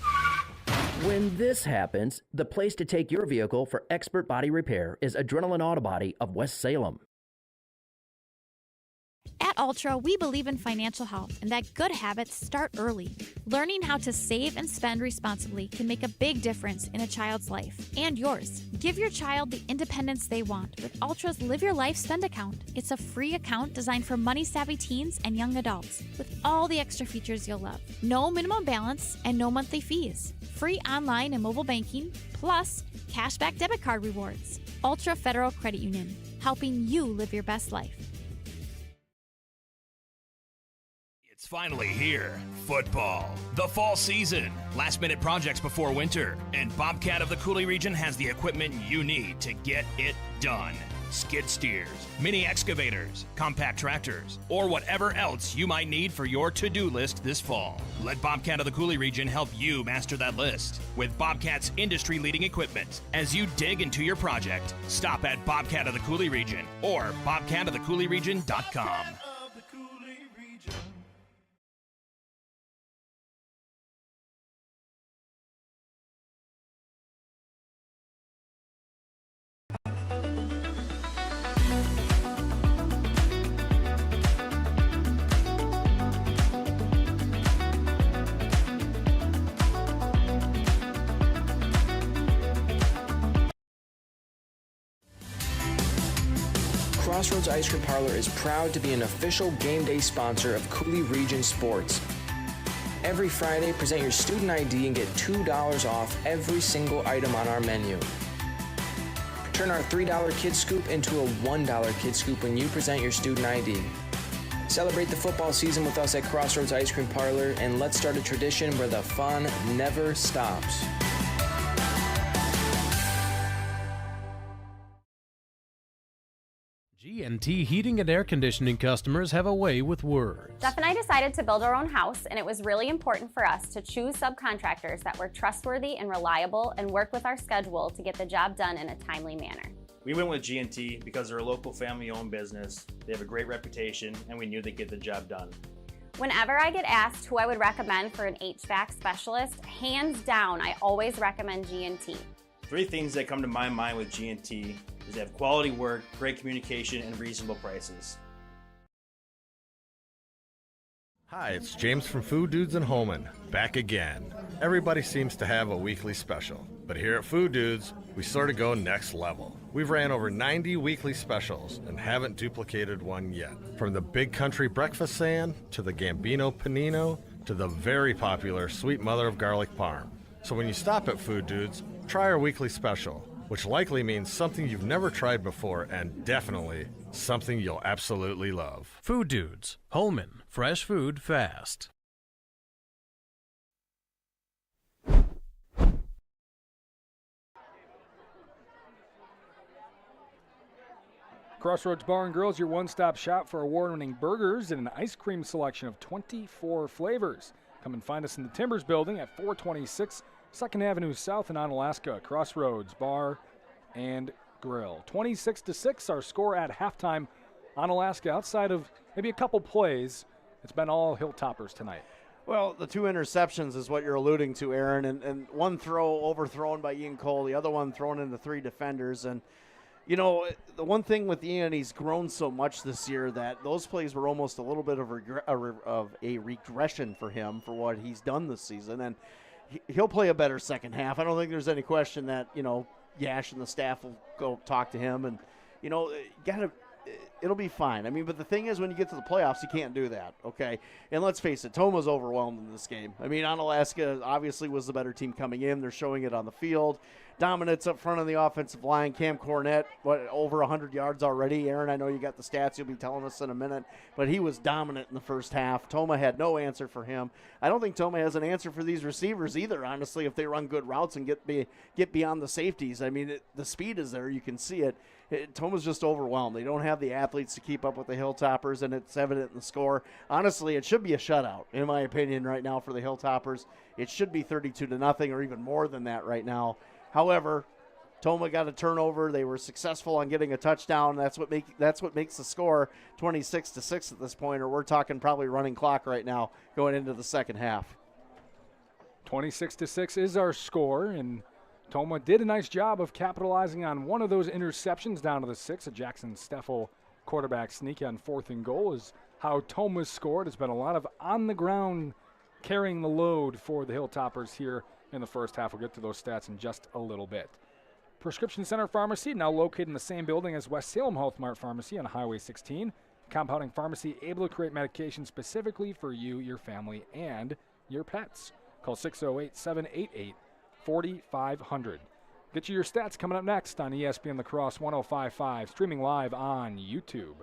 Speaker 5: When this happens, the place to take your vehicle for expert body repair is Adrenaline Auto Body of West Salem.
Speaker 6: At Ultra, we believe in financial health and that good habits start early. Learning how to save and spend responsibly can make a big difference in a child's life and yours. Give your child the independence they want with Ultra's Live Your Life Spend account. It's a free account designed for money-savvy teens and young adults with all the extra features you'll love. No minimum balance and no monthly fees. Free online and mobile banking, plus cashback debit card rewards. Ultra Federal Credit Union, helping you live your best life.
Speaker 23: It's finally here. Football. The fall season. Last-minute projects before winter. And Bobcat of the Coulee region has the equipment you need to get it done. Skid steers, mini excavators, compact tractors, or whatever else you might need for your to-do list this fall. Let Bobcat of the Coulee region help you master that list with Bobcat's industry-leading equipment. As you dig into your project, stop at Bobcat of the Coulee region or bobcatofthecouleeregion.com.
Speaker 20: Crossroads Ice Cream Parlor is proud to be an official game day sponsor of Coulee Region Sports. Every Friday, present your student ID and get $2 off every single item on our menu. Turn our $3 Kid Scoop into a $1 Kid Scoop when you present your student ID. Celebrate the football season with us at Crossroads Ice Cream Parlor, and let's start a tradition where the fun never stops.
Speaker 11: G&T Heating and Air Conditioning customers have a way with words.
Speaker 8: Jeff and I decided to build our own house, and it was really important for us to choose subcontractors that were trustworthy and reliable and work with our schedule to get the job done in a timely manner.
Speaker 9: We went with G&T because they're a local family-owned business, they have a great reputation, and we knew they'd get the job done.
Speaker 8: Whenever I get asked who I would recommend for an HVAC specialist, hands down, I always recommend G&T.
Speaker 9: Three things that come to my mind with G&T is they have quality work, great communication, and reasonable prices.
Speaker 21: Hi, it's James from Food Dudes in Holman, back again. Everybody seems to have a weekly special, but here at Food Dudes, we sort of go next level. We've ran over 90 weekly specials and haven't duplicated one yet. From the Big Country Breakfast Sand, to the Gambino Panino, to the very popular Sweet Mother of Garlic Parm. So when you stop at Food Dudes, try our weekly special, which likely means something you've never tried before and definitely something you'll absolutely love.
Speaker 11: Food Dudes, Holman, fresh food fast.
Speaker 1: Crossroads Bar and Grill is your one-stop shop for award-winning burgers and an ice cream selection of 24 flavors. Come and find us in the Timbers building at 426 2nd Avenue South in Onalaska. Crossroads Bar and Grill. 26-6 our score at halftime. Onalaska, outside of maybe a couple plays, it's been all Hilltoppers tonight.
Speaker 7: Well, the two interceptions is what you're alluding to, Aaron, and one throw overthrown by Ian Cole, the other one thrown into three defenders. And you know, the one thing with Ian, he's grown so much this year that those plays were almost a little bit of a regression for him for what he's done this season. And he'll play a better second half. I don't think there's any question that, you know, Yash and the staff will go talk to him. And, you know, it'll be fine. I mean, but the thing is, when you get to the playoffs, you can't do that, okay? And let's face it, Tomah's overwhelmed in this game. I mean, Onalaska obviously was the better team coming in. They're showing it on the field. Dominance up front on the offensive line. Cam Cornett, over 100 yards already. Aaron, I know you got the stats. You'll be telling us in a minute. But he was dominant in the first half. Tomah had no answer for him. I don't think Tomah has an answer for these receivers either, honestly, if they run good routes and get beyond the safeties. I mean, the speed is there. You can see it. Tomah's just overwhelmed. They don't have the athletes to keep up with the Hilltoppers, and it's evident in the score. Honestly, it should be a shutout, in my opinion, right now for the Hilltoppers. It should be 32-0 or even more than that right now. However, Tomah got a turnover. They were successful on getting a touchdown. That's what makes the score 26-6 at this point, or we're talking probably running clock right now going into the second half.
Speaker 1: 26-6 is our score, and Tomah did a nice job of capitalizing on one of those interceptions down to the 6. A Jackson Steffel quarterback sneak on 4th and goal is how Tomah scored. It's been a lot of on the ground carrying the load for the Hilltoppers here in the first half. We'll get to those stats in just a little bit. Prescription Center Pharmacy, now located in the same building as West Salem Health Mart Pharmacy on Highway 16. Compounding pharmacy able to create medication specifically for you, your family, and your pets. Call 608-788-4500. Get you your stats coming up next on ESPN La Crosse 105.5, streaming live on YouTube.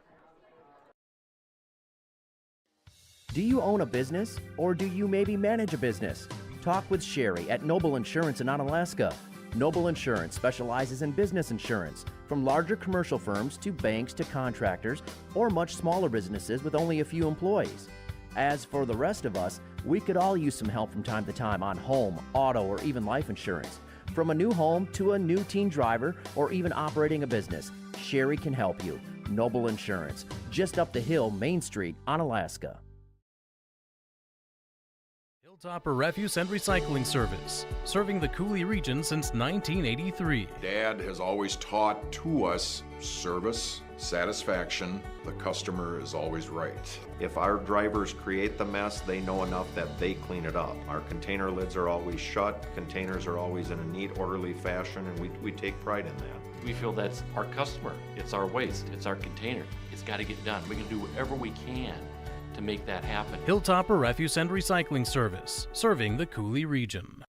Speaker 5: Do you own a business, or do you maybe manage a business? Talk with Sherry at Noble Insurance in Onalaska. Noble Insurance specializes in business insurance, from larger commercial firms to banks to contractors, or much smaller businesses with only a few employees. As for the rest of us, we could all use some help from time to time on home, auto, or even life insurance. From a new home to a new teen driver, or even operating a business, Sherry can help you. Noble Insurance, just up the hill, Main Street, Onalaska.
Speaker 11: Hilltopper Refuse and Recycling Service, serving the Cooley region since 1983.
Speaker 10: Dad has always taught to us service, satisfaction. The customer is always right.
Speaker 12: If our drivers create the mess, they know enough that they clean it up. Our container lids are always shut, containers are always in a neat, orderly fashion, and we take pride in that.
Speaker 13: We feel that's our customer, it's our waste, it's our container. It's got to get done. We can do whatever we can to make that happen.
Speaker 11: Hilltopper Refuse and Recycling Service, serving the Cooley region.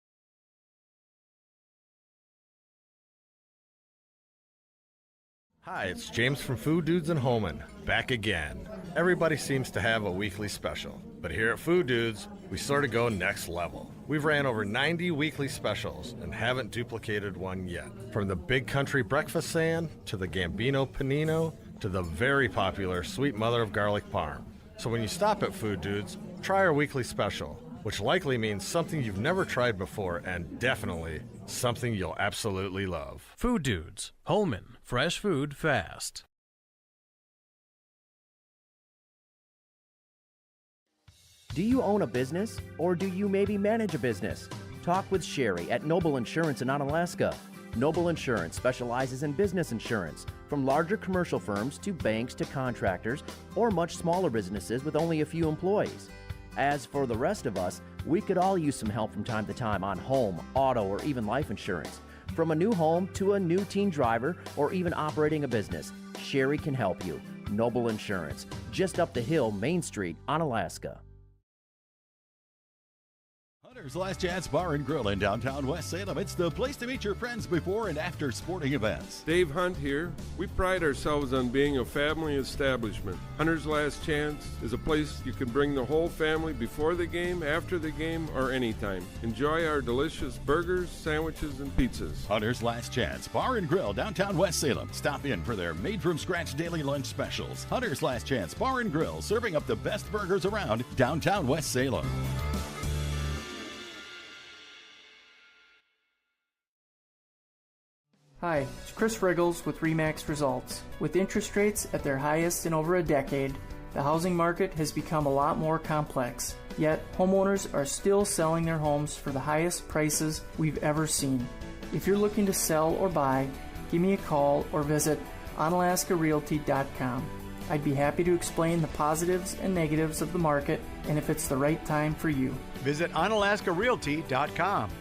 Speaker 21: Hi, it's James from Food Dudes and Holman, back again. Everybody seems to have a weekly special, but here at Food Dudes, we sort of go next level. We've ran over 90 weekly specials and haven't duplicated one yet. From the Big Country Breakfast Sand, to the Gambino Panino, to the very popular Sweet Mother of Garlic Parm. So when you stop at Food Dudes, try our weekly special, which likely means something you've never tried before and definitely something you'll absolutely love.
Speaker 11: Food Dudes, Holman, fresh food fast.
Speaker 5: Do you own a business, or do you maybe manage a business? Talk with Sherry at Noble Insurance in Onalaska. Noble Insurance specializes in business insurance, from larger commercial firms to banks to contractors, or much smaller businesses with only a few employees. As for the rest of us, we could all use some help from time to time on home, auto, or even life insurance. From a new home to a new teen driver, or even operating a business, Sherry can help you. Noble Insurance, just up the hill, Main Street, Onalaska.
Speaker 16: Hunter's Last Chance Bar and Grill in downtown West Salem. It's the place to meet your friends before and after sporting events.
Speaker 18: Dave Hunt here. We pride ourselves on being a family establishment. Hunter's Last Chance is a place you can bring the whole family before the game, after the game, or anytime. Enjoy our delicious burgers, sandwiches, and pizzas.
Speaker 16: Hunter's Last Chance Bar and Grill, downtown West Salem. Stop in for their made-from-scratch daily lunch specials. Hunter's Last Chance Bar and Grill, serving up the best burgers around downtown West Salem.
Speaker 14: Hi, it's Chris Riggles with RE/MAX Results. With interest rates at their highest in over a decade, the housing market has become a lot more complex. Yet, homeowners are still selling their homes for the highest prices we've ever seen. If you're looking to sell or buy, give me a call or visit onalaskarealty.com. I'd be happy to explain the positives and negatives of the market and if it's the right time for you.
Speaker 15: Visit onalaskarealty.com.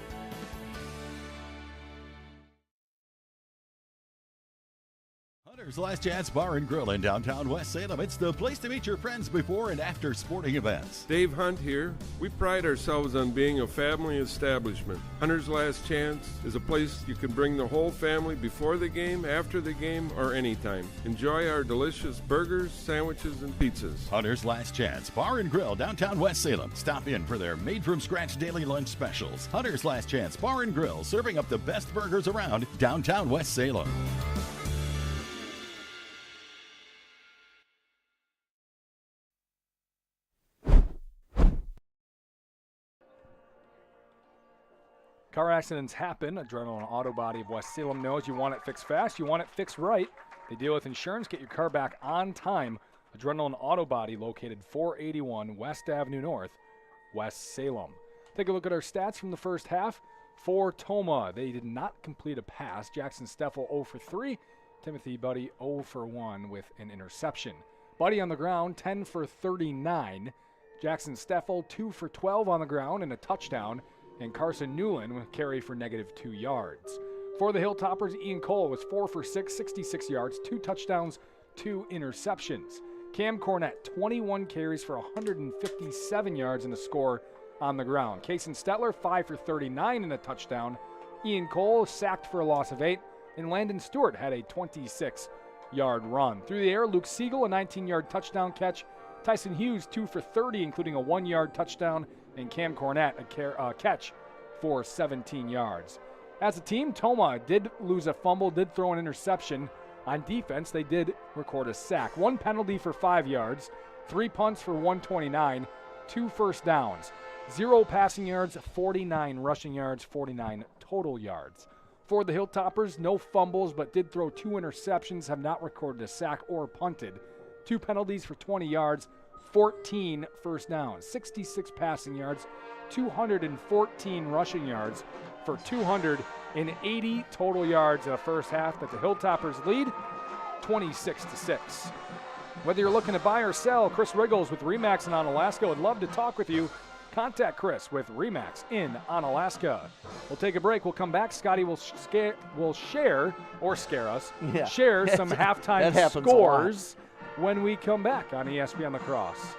Speaker 16: Hunter's Last Chance Bar and Grill in downtown West Salem. It's the place to meet your friends before and after sporting events.
Speaker 18: Dave Hunt here. We pride ourselves on being a family establishment. Hunter's Last Chance is a place you can bring the whole family before the game, after the game, or anytime. Enjoy our delicious burgers, sandwiches, and pizzas.
Speaker 16: Hunter's Last Chance Bar and Grill, downtown West Salem. Stop in for their made-from-scratch daily lunch specials. Hunter's Last Chance Bar and Grill, serving up the best burgers around downtown West Salem.
Speaker 1: Car accidents happen. Adrenaline Auto Body of West Salem knows you want it fixed fast, you want it fixed right. They deal with insurance. Get your car back on time. Adrenaline Auto Body, located 481 West Avenue North, West Salem. Take a look at our stats from the first half. For Tomah, they did not complete a pass. Jackson Steffel 0 for 3. Timothy Buddy 0 for 1 with an interception. Buddy on the ground 10 for 39. Jackson Steffel 2 for 12 on the ground and a touchdown. And Carson Newland with carry for -2 yards. For the Hilltoppers, Ian Cole was 4 for 6, 66 yards, 2 touchdowns, 2 interceptions. Cam Cornett, 21 carries for 157 yards and a score on the ground. Kason Stetler, 5 for 39 and a touchdown. Ian Cole sacked for a loss of 8. And Landon Stewart had a 26-yard run. Through the air, Luke Siegel, a 19-yard touchdown catch. Tyson Hughes, 2 for 30, including a 1-yard touchdown. And Cam Cornett, a catch for 17 yards. As a team, Tomah did lose a fumble, did throw an interception. On defense, they did record a sack. 1 penalty for 5 yards, 3 punts for 129, 2 first downs, 0 passing yards, 49 rushing yards, 49 total yards. For the Hilltoppers, no fumbles, but did throw 2 interceptions, have not recorded a sack or punted. 2 penalties for 20 yards, 14 first downs, 66 passing yards, 214 rushing yards for 280 total yards in the first half that the Hilltoppers lead 26-6. Whether you're looking to buy or sell, Chris Riggles with RE/MAX in Onalaska would love to talk with you. Contact Chris with RE/MAX in Onalaska. We'll take a break. We'll come back. Scotty will share, or scare us, share some halftime scores when we come back on ESPN La Crosse.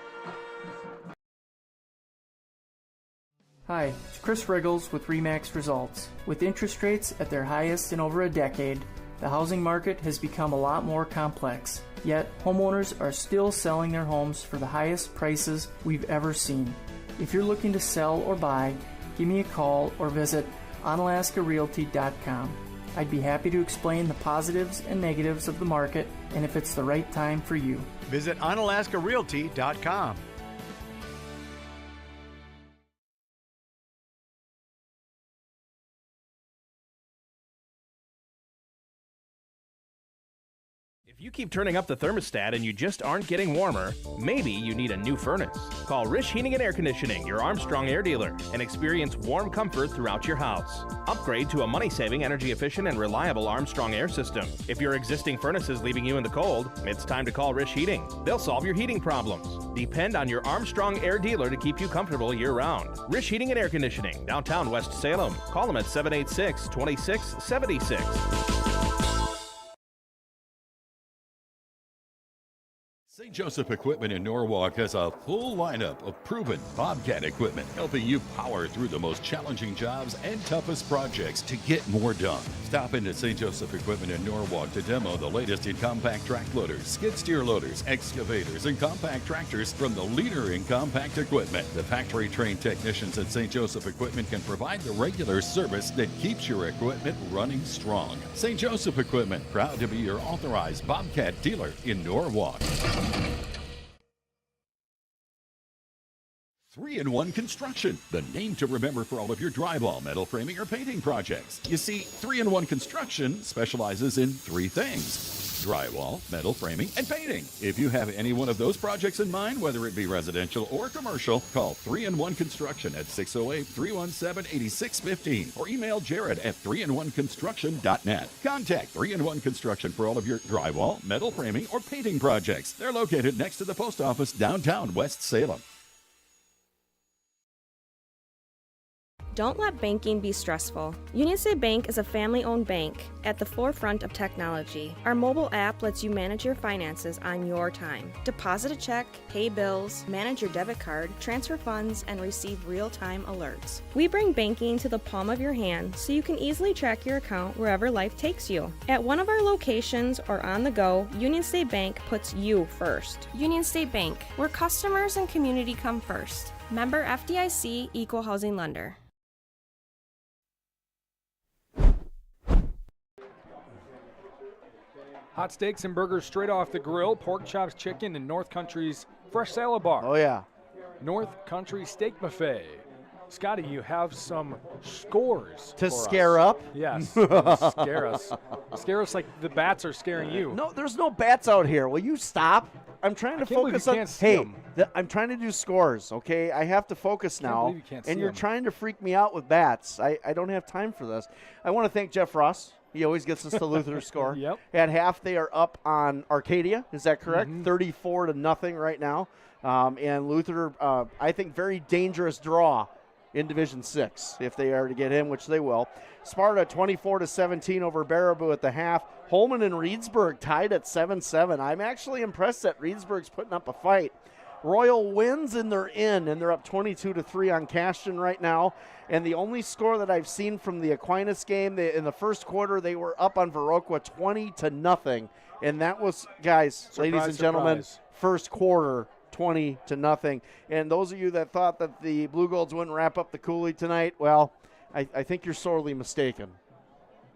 Speaker 14: Hi, it's Chris Riggles with RE/MAX Results. With interest rates at their highest in over a decade, the housing market has become a lot more complex. Yet, homeowners are still selling their homes for the highest prices we've ever seen. If you're looking to sell or buy, give me a call or visit OnalaskaRealty.com. I'd be happy to explain the positives and negatives of the market and if it's the right time for you.
Speaker 15: Visit OnalaskaRealty.com.
Speaker 23: If you keep turning up the thermostat and you just aren't getting warmer, maybe you need a new furnace. Call Rish Heating and Air Conditioning, your Armstrong air dealer, and experience warm comfort throughout your house. Upgrade to a money-saving, energy-efficient, and reliable Armstrong air system. If your existing furnace is leaving you in the cold, it's time to call Rish Heating. They'll solve your heating problems. Depend on your Armstrong air dealer to keep you comfortable year-round. Rish Heating and Air Conditioning, downtown West Salem. Call them at 786-2676.
Speaker 16: St. Joseph Equipment in Norwalk has a full lineup of proven Bobcat equipment, helping you power through the most challenging jobs and toughest projects to get more done. Stop into St. Joseph Equipment in Norwalk to demo the latest in compact track loaders, skid steer loaders, excavators, and compact tractors from the leader in compact equipment. The factory-trained technicians at St. Joseph Equipment can provide the regular service that keeps your equipment running strong. St. Joseph Equipment, proud to be your authorized Bobcat dealer in Norwalk. 3-in-1 Construction, the name to remember for all of your drywall, metal framing, or painting projects. You see, 3-in-1 Construction specializes in 3 things: drywall, metal framing, and painting. If you have any one of those projects in mind, whether it be residential or commercial, call 3-in-1 Construction at 608-317-8615 or email Jared at 3in1construction.net. Contact 3-in-1 Construction for all of your drywall, metal framing, or painting projects. They're located next to the post office downtown West Salem.
Speaker 3: Don't let banking be stressful. Union State Bank is a family-owned bank at the forefront of technology. Our mobile app lets you manage your finances on your time. Deposit a check, pay bills, manage your debit card, transfer funds, and receive real-time alerts. We bring banking to the palm of your hand so you can easily track your account wherever life takes you. At one of our locations or on the go, Union State Bank puts you first.
Speaker 4: Union State Bank, where customers and community come first. Member FDIC, Equal Housing Lender.
Speaker 1: Hot steaks and burgers straight off the grill, pork chops, chicken, and North Country's Fresh Salad Bar.
Speaker 7: Oh, yeah.
Speaker 1: North Country Steak Buffet. Scotty, you have some scores
Speaker 7: to
Speaker 1: for
Speaker 7: scare
Speaker 1: us.
Speaker 7: up.
Speaker 1: Yes, to scare us. Scare us like the bats are scaring you.
Speaker 7: No, there's no bats out here. Will you stop? I'm trying to focus on. Hey, I'm trying to do scores. Okay, I have to focus now. And you're trying to freak me out with bats. I don't have time for this. I want to thank Jeff Ross. He always gets us the Luther score.
Speaker 1: Yep.
Speaker 7: At half, they are up on Arcadia. Is that correct? 34-0 right now. And Luther, I think, very dangerous draw in Division 6 if they are to get in, which they will. Sparta 24-17 over Baraboo at the half. Holman and Reedsburg tied at 7-7. I'm actually impressed that Reedsburg's putting up a fight. Royal wins and they're in, and they're up 22-3 on Cashton right now. And the only score that I've seen from the Aquinas game, in the first quarter, they were up on Viroqua 20-0. And that was, guys, ladies and gentlemen, first quarter, 20-0. And those of you that thought that the Blue Golds wouldn't wrap up the Cooley tonight, well, I think you're sorely mistaken.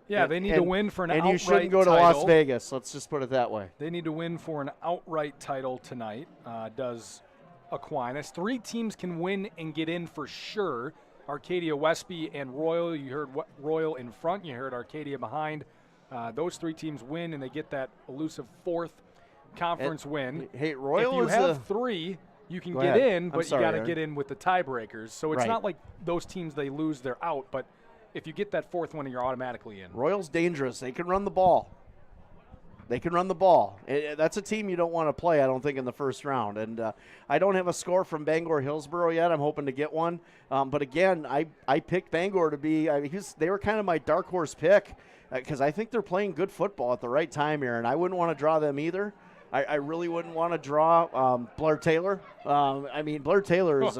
Speaker 1: Yeah, they need to win for an outright title.
Speaker 7: And you shouldn't go to Las Vegas. Let's just put it that way.
Speaker 1: They need to win for an outright title tonight, does Aquinas. 3 teams can win and get in for sure. Arcadia, Westby, and Royal. You heard Royal in front. You heard Arcadia behind. Those 3 teams win, and they get that elusive 4th conference win.
Speaker 7: Hey, Royal,
Speaker 1: if you have 3, you can get in, but you got to get in with the tiebreakers. So it's not like those teams, they lose, they're out. But if you get that 4th one, you're automatically in.
Speaker 7: Royal's dangerous. They can run the ball. That's a team you don't want to play, I don't think, in the first round. And I don't have a score from Bangor Hillsborough yet. I'm hoping to get one. But again, I picked Bangor to be they were kind of my dark horse pick because I think they're playing good football at the right time here, and I wouldn't want to draw them either. I really wouldn't want to draw Blair Taylor. Blair Taylor is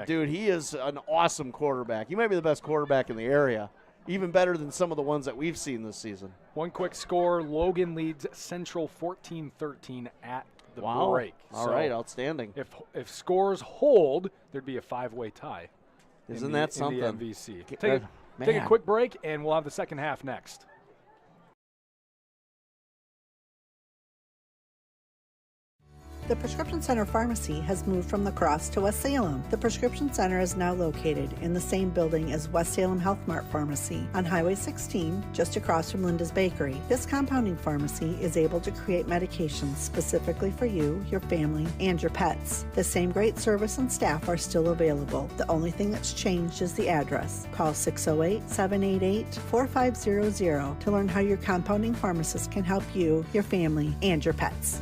Speaker 7: dude, he is an awesome quarterback. He might be the best quarterback in the area, even better than some of the ones that we've seen this season.
Speaker 1: One quick score, Logan leads Central 14-13 at the break.
Speaker 7: All right, outstanding.
Speaker 1: If scores hold, there'd be a 5-way tie.
Speaker 7: Isn't that something?
Speaker 1: In the MVC. Take a quick break, and we'll have the second half next.
Speaker 17: The Prescription Center Pharmacy has moved from La Crosse to West Salem. The Prescription Center is now located in the same building as West Salem Health Mart Pharmacy on Highway 16, just across from Linda's Bakery. This compounding pharmacy is able to create medications specifically for you, your family, and your pets. The same great service and staff are still available. The only thing that's changed is the address. Call 608-788-4500 to learn how your compounding pharmacist can help you, your family, and your pets.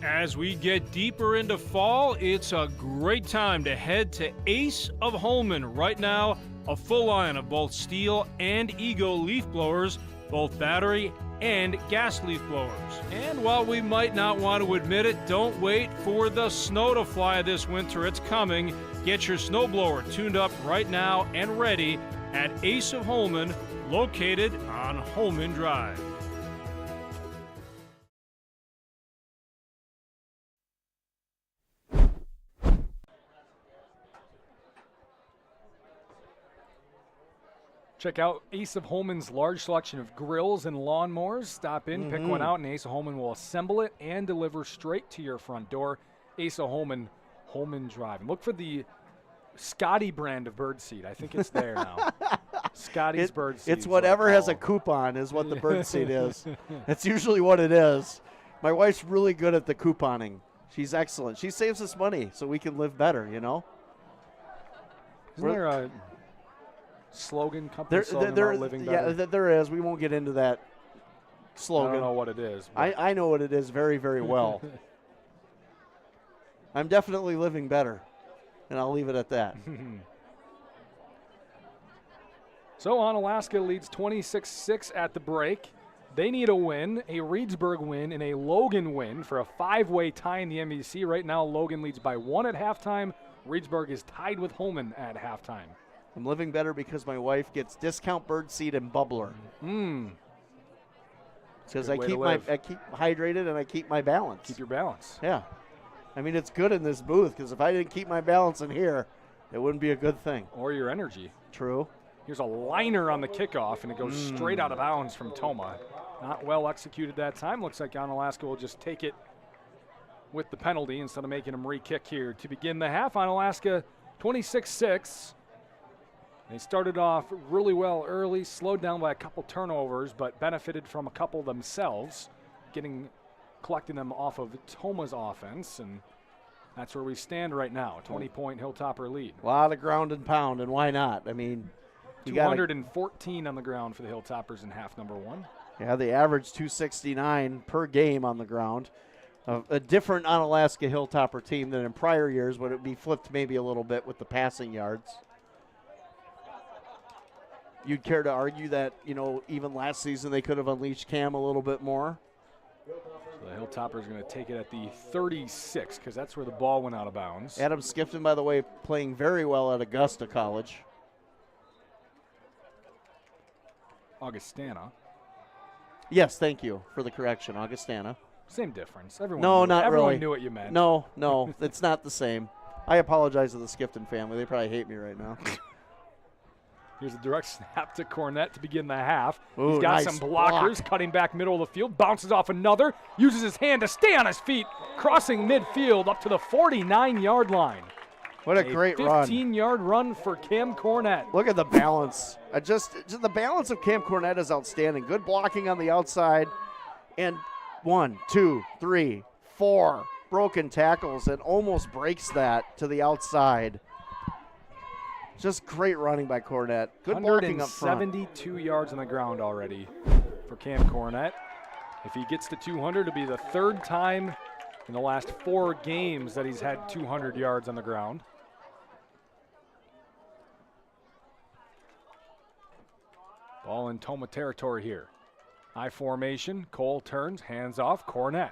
Speaker 19: As we get deeper into fall, it's a great time to head to Ace of Holman. Right now, a full line of both Steel and Ego leaf blowers, both battery and gas leaf blowers. And while we might not want to admit it, don't wait for the snow to fly this winter. It's coming. Get your snowblower tuned up right now and ready at Ace of Holman, located on Holman Drive.
Speaker 1: Check out Ace of Holman's large selection of grills and lawnmowers. Stop in, pick one out, and Ace of Holman will assemble it and deliver straight to your front door. Ace of Holman, Holman Drive. And look for the Scotty brand of birdseed. I think it's there now. Scotty's birdseed.
Speaker 7: It's whatever has a coupon is what the birdseed is. That's usually what it is. My wife's really good at the couponing. She's excellent. She saves us money so we can live better, you know?
Speaker 1: Isn't there a slogan, company slogan about living better?
Speaker 7: Yeah, there is. We won't get into that slogan.
Speaker 1: I don't know what it is.
Speaker 7: I know what it is very, very well. I'm definitely living better, and I'll leave it at that.
Speaker 1: So Onalaska leads 26-6 at the break. They need a win, a Reedsburg win, and a Logan win for a 5-way tie in the MVC. Right now, Logan leads by 1 at halftime. Reedsburg is tied with Holman at halftime.
Speaker 7: I'm living better because my wife gets discount birdseed and bubbler. Because I keep hydrated and I keep my balance.
Speaker 1: Keep your balance.
Speaker 7: Yeah. I mean, it's good in this booth because if I didn't keep my balance in here, it wouldn't be a good thing.
Speaker 1: Or your energy.
Speaker 7: True.
Speaker 1: Here's a liner on the kickoff, and it goes straight out of bounds from Tomah. Not well executed that time. Looks like Onalaska will just take it with the penalty instead of making them re-kick here to begin the half. Onalaska 26-6. They started off really well early, slowed down by a couple turnovers, but benefited from a couple themselves, collecting them off of Tomah's offense, and that's where we stand right now, 20-point Hilltopper lead.
Speaker 7: A lot of ground and pound, and why not? I mean,
Speaker 1: 214 on the ground for the Hilltoppers in half number one.
Speaker 7: Yeah, they average 269 per game on the ground. A different Onalaska Hilltopper team than in prior years, would it be flipped maybe a little bit with the passing yards. You'd care to argue that, even last season they could have unleashed Cam a little bit more?
Speaker 1: So the Hilltoppers are going to take it at the 36 because that's where the ball went out of bounds.
Speaker 7: Adam Skifton, by the way, playing very well at Augusta College.
Speaker 1: Augustana.
Speaker 7: Yes, thank you for the correction, Augustana.
Speaker 1: Same difference.
Speaker 7: Everyone
Speaker 1: knew what you meant.
Speaker 7: No, it's not the same. I apologize to the Skifton family. They probably hate me right now.
Speaker 1: Here's a direct snap to Cornett to begin the half.
Speaker 7: Ooh,
Speaker 1: He's got
Speaker 7: nice
Speaker 1: some blockers, cutting back middle of the field, bounces off another, uses his hand to stay on his feet, crossing midfield up to the 49-yard line.
Speaker 7: What a great run.
Speaker 1: 15-yard run for Cam Cornett.
Speaker 7: Look at the balance. Just the balance of Cam Cornett is outstanding. Good blocking on the outside, and 1, 2, 3, 4 broken tackles, and almost breaks that to the outside. Just great running by Cornett. Good blocking up front.
Speaker 1: 172 yards on the ground already for Cam Cornett. If he gets to 200, it'll be the third time in the last 4 games that he's had 200 yards on the ground. Ball in Tomah territory here. I formation, Cole turns, hands off, Cornett.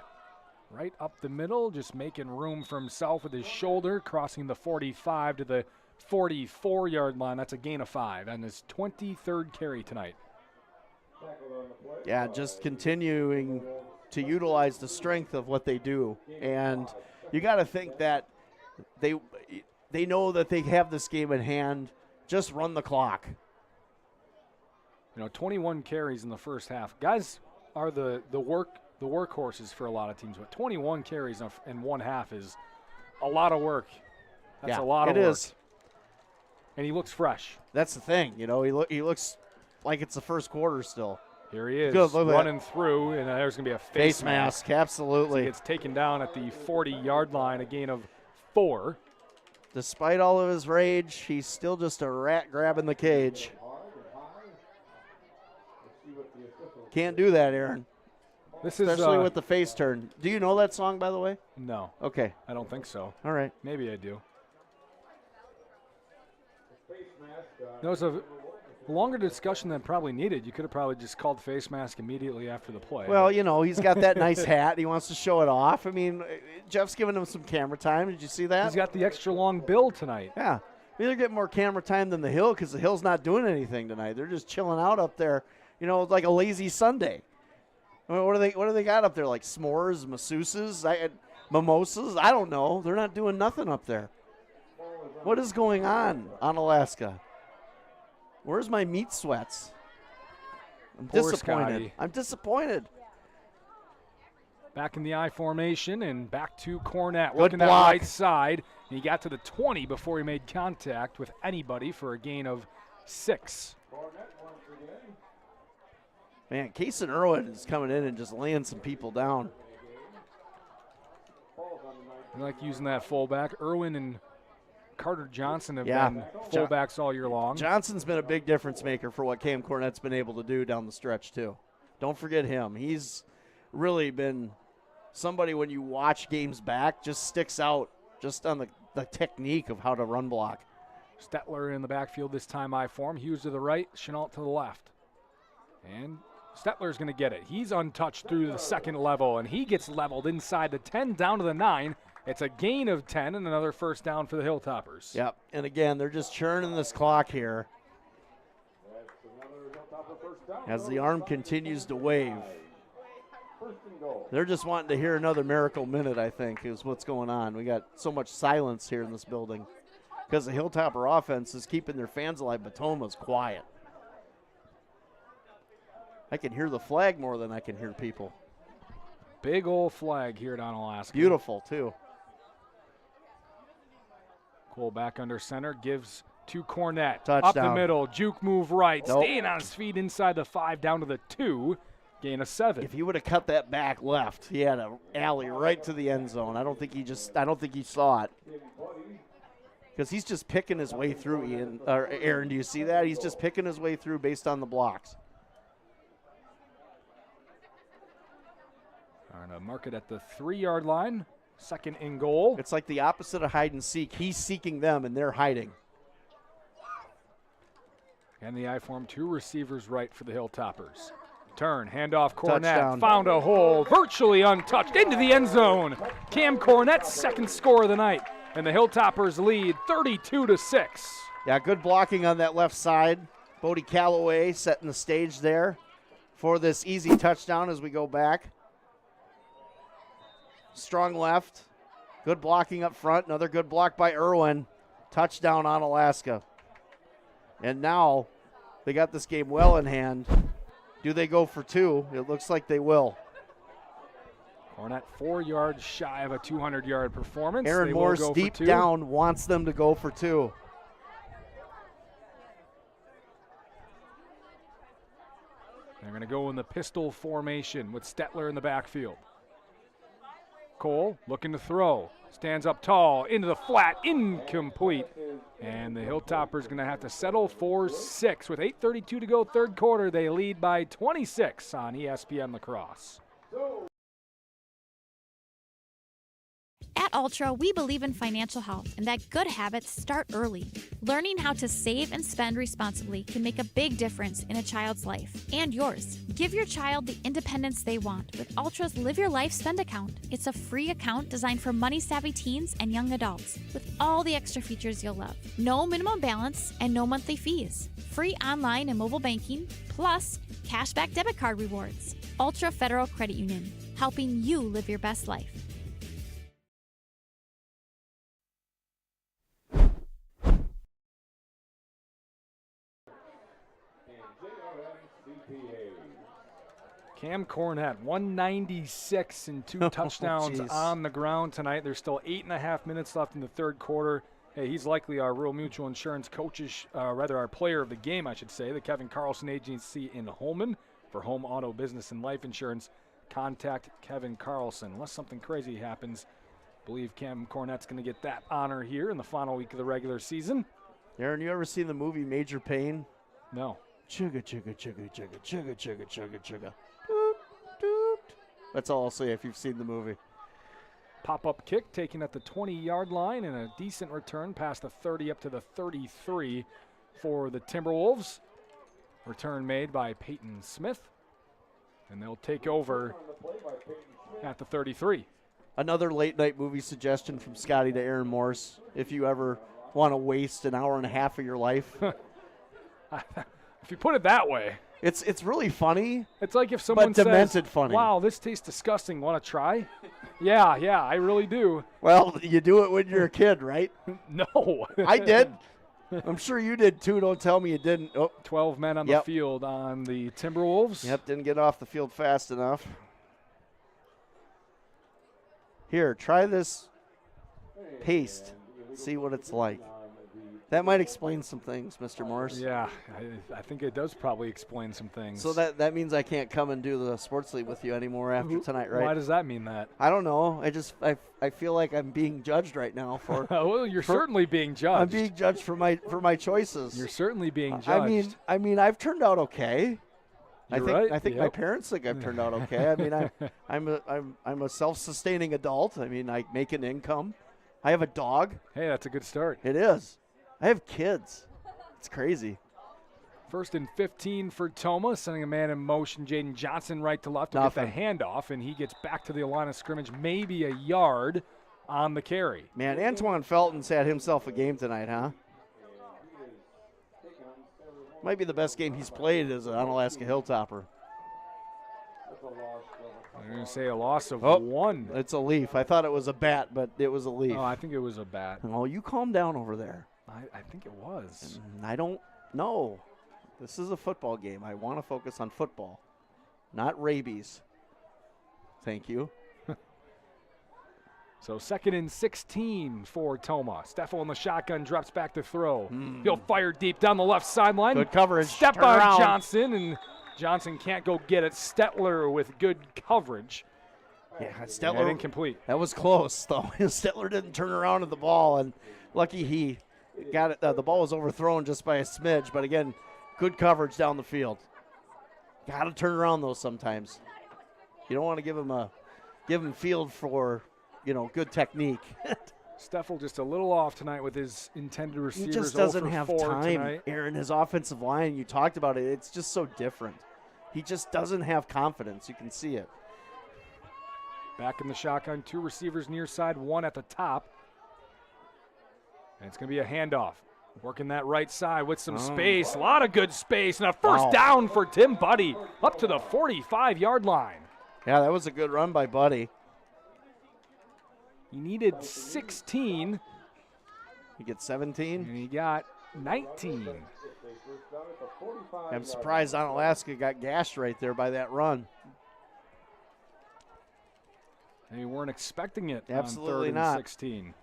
Speaker 1: Right up the middle, just making room for himself with his shoulder, crossing the 45 to the 44-yard line. That's a gain of 5 and his 23rd carry tonight.
Speaker 7: Yeah, just continuing to utilize the strength of what they do. And you got to think that they know that they have this game in hand. Just run the clock.
Speaker 1: 21 carries in the first half. Guys are the workhorses for a lot of teams, but 21 carries in one half is a lot of work. That's a lot of work. It is. And he looks fresh.
Speaker 7: That's the thing. He looks like it's the first quarter still.
Speaker 1: Here he is, running through, and there's going to be a face mask.
Speaker 7: Absolutely.
Speaker 1: So he gets taken down at the 40-yard line, a gain of 4.
Speaker 7: Despite all of his rage, he's still just a rat grabbing the cage. Can't do that, Aaron. Especially with the face turn. Do you know that song, by the way?
Speaker 1: No.
Speaker 7: Okay.
Speaker 1: I don't think so.
Speaker 7: All right.
Speaker 1: Maybe I do. There was a longer discussion than probably needed. You could have probably just called face mask immediately after the play.
Speaker 7: Well, he's got that nice hat. He wants to show it off. I mean, Jeff's giving him some camera time. Did you see that?
Speaker 1: He's got the extra long bill tonight.
Speaker 7: Yeah. They're getting more camera time than the Hill because the Hill's not doing anything tonight. They're just chilling out up there. It's like a lazy Sunday. I mean, what do they got up there? Like s'mores, masseuses, mimosas? I don't know. They're not doing nothing up there. What is going on Alaska? Where's my meat sweats? I'm disappointed.
Speaker 1: Scotty.
Speaker 7: I'm disappointed.
Speaker 1: Back in the I formation and back to Cornett.
Speaker 7: Good
Speaker 1: Working that
Speaker 7: block.
Speaker 1: right side. He got to the 20 before he made contact with anybody for a gain of 6.
Speaker 7: Man, Kaysen Irwin is coming in and just laying some people down.
Speaker 1: I like using that fullback. Irwin and Carter Johnson have been fullbacks all year long.
Speaker 7: Johnson's been a big difference maker for what Cam Cornett's been able to do down the stretch, too. Don't forget him. He's really been somebody, when you watch games back, just sticks out just on the technique of how to run block.
Speaker 1: Stetler in the backfield this time, I form. Hughes to the right, Chenault to the left. And Stetler's going to get it. He's untouched through the second level, and he gets leveled inside the 10 down to the 9. It's a gain of 10 and another first down for the Hilltoppers.
Speaker 7: Yep, and again, they're just churning this clock here as the arm continues to wave. They're just wanting to hear another miracle minute, I think, is what's going on. We got so much silence here in this building because the Hilltopper offense is keeping their fans alive, but Tomah's quiet. I can hear the flag more than I can hear people.
Speaker 1: Big old flag here at Onalaska.
Speaker 7: Beautiful, too.
Speaker 1: Cole back under center, gives to Cornett.
Speaker 7: Touchdown.
Speaker 1: Up the middle, juke move right.
Speaker 7: Nope.
Speaker 1: Staying on his feet inside the 5, down to the 2. Gain of 7.
Speaker 7: If he would have cut that back left, he had an alley right to the end zone. I don't think he saw it. Because he's just picking his way through, Ian. Or Aaron, do you see that? He's just picking his way through based on the blocks.
Speaker 1: All right, mark it at the 3-yard line. 2nd and goal.
Speaker 7: It's like the opposite of hide and seek. He's seeking them, and they're hiding.
Speaker 1: And the I form 2 receivers right for the Hilltoppers. Turn, handoff, Cornett.
Speaker 7: Touchdown.
Speaker 1: Found a hole, virtually untouched, into the end zone. Cam Cornett's 2nd score of the night. And the Hilltoppers lead 32-6.
Speaker 7: Yeah, good blocking on that left side. Bodie Calloway setting the stage there for this easy touchdown as we go back. Strong left. Good blocking up front. Another good block by Irwin. Touchdown Onalaska. And now they got this game well in hand. Do they go for 2? It looks like they will.
Speaker 1: Cornett 4 yards shy of a 200-yard performance.
Speaker 7: Aaron Morse deep down wants them to go for 2.
Speaker 1: They're going to go in the pistol formation with Stetler in the backfield. Cole looking to throw. Stands up tall, into the flat, incomplete. And the Hilltoppers going to have to settle for 6. With 8:32 to go, 3rd quarter, they lead by 26 on ESPN La Crosse.
Speaker 2: At Ultra, we believe in financial health and that good habits start early. Learning how to save and spend responsibly can make a big difference in a child's life and yours. Give your child the independence they want with Ultra's Live Your Life Spend account. It's a free account designed for money-savvy teens and young adults with all the extra features you'll love. No minimum balance and no monthly fees. Free online and mobile banking, plus cashback debit card rewards. Ultra Federal Credit Union, helping you live your best life.
Speaker 1: Cam Cornett, 196 and 2 touchdowns on the ground tonight. There's still 8.5 minutes left in the 3rd quarter. Hey, he's likely our Rural Mutual Insurance our player of the game, I should say. The Kevin Carlson Agency in Holman for home, auto, business, and life insurance. Contact Kevin Carlson. Unless something crazy happens, I believe Cam Cornett's going to get that honor here in the final week of the regular season.
Speaker 7: Aaron, you ever seen the movie Major Payne?
Speaker 1: No.
Speaker 7: Chugga, chugga, chugga, chugga, chugga, chugga, chugga, chugga. Doot, doot. That's all I'll say if you've seen the movie.
Speaker 1: Pop-up kick taken at the 20-yard line and a decent return past the 30 up to the 33 for the Timberwolves. Return made by Peyton Smith. And they'll take over at the 33.
Speaker 7: Another late-night movie suggestion from Scotty to Aaron Morse. If you ever want to waste an hour and a half of your life.
Speaker 1: If you put it that way.
Speaker 7: It's really funny.
Speaker 1: It's like if someone
Speaker 7: says,
Speaker 1: demented
Speaker 7: funny.
Speaker 1: Wow, this tastes disgusting. Want to try? Yeah, I really do.
Speaker 7: Well, you do it when you're a kid, right?
Speaker 1: No.
Speaker 7: I did. I'm sure you did too. Don't tell me you didn't. Oh.
Speaker 1: 12 men on the field on the Timberwolves.
Speaker 7: Yep, didn't get off the field fast enough. Here, try this paste. See what it's like. That might explain some things, Mr. Morris.
Speaker 1: Yeah, I think it does probably explain some things.
Speaker 7: So that means I can't come and do the sports league with you anymore after tonight, right?
Speaker 1: Why does that mean that?
Speaker 7: I don't know. I feel like I'm being judged right now for.
Speaker 1: Well, you're certainly being judged.
Speaker 7: I'm being judged for my choices.
Speaker 1: You're certainly being judged.
Speaker 7: I mean, I've turned out okay. I think
Speaker 1: Yep.
Speaker 7: my parents think I've turned out okay. I mean, I'm a self-sustaining adult. I mean, I make an income. I have a dog.
Speaker 1: Hey, that's a good start.
Speaker 7: It is. I have kids. It's crazy.
Speaker 1: 1st and 15 for Tomah, sending a man in motion. Jaden Johnson right to left to get the handoff, and he gets back to the line of scrimmage, maybe a yard on the carry.
Speaker 7: Man, Antoine Felton's had himself a game tonight, huh? Might be the best game he's played as an Onalaska Hilltopper.
Speaker 1: I'm going to say a loss of 1.
Speaker 7: It's a leaf. I thought it was a bat, but it was a leaf.
Speaker 1: Oh, I think it was a bat.
Speaker 7: Oh, you calm down over there.
Speaker 1: I think it was.
Speaker 7: I don't know. This is a football game. I want to focus on football, not rabies. Thank you.
Speaker 1: So 2nd and 16 for Tomah. Steffel in the shotgun, drops back to throw. He'll fire deep down the left sideline.
Speaker 7: Good coverage.
Speaker 1: Step
Speaker 7: Turn
Speaker 1: on
Speaker 7: around.
Speaker 1: Johnson, and Johnson can't go get it. Stetler with good coverage.
Speaker 7: Yeah,
Speaker 1: And
Speaker 7: Stetler.
Speaker 1: incomplete.
Speaker 7: That was close, though. Stetler didn't turn around at the ball, and lucky he got it. The ball was overthrown just by a smidge, but again, good coverage down the field. Got to turn around, though, sometimes. You don't want to give him field for, good technique.
Speaker 1: Steffel just a little off tonight with his intended receivers.
Speaker 7: He just
Speaker 1: 0
Speaker 7: doesn't
Speaker 1: for
Speaker 7: have
Speaker 1: 4
Speaker 7: time,
Speaker 1: tonight.
Speaker 7: Aaron. His offensive line, you talked about it, it's just so different. He just doesn't have confidence. You can see it.
Speaker 1: Back in the shotgun, 2 receivers near side, 1 at the top. And it's going to be a handoff. Working that right side with some space. A lot of good space. And a first down for Tim Buddy up to the 45-yard line.
Speaker 7: Yeah, that was a good run by Buddy.
Speaker 1: He needed 16.
Speaker 7: He gets 17.
Speaker 1: And he got 19.
Speaker 7: I'm surprised Onalaska got gashed right there by that run.
Speaker 1: They weren't expecting it.
Speaker 7: Absolutely
Speaker 1: on 3rd
Speaker 7: not.
Speaker 1: and 16.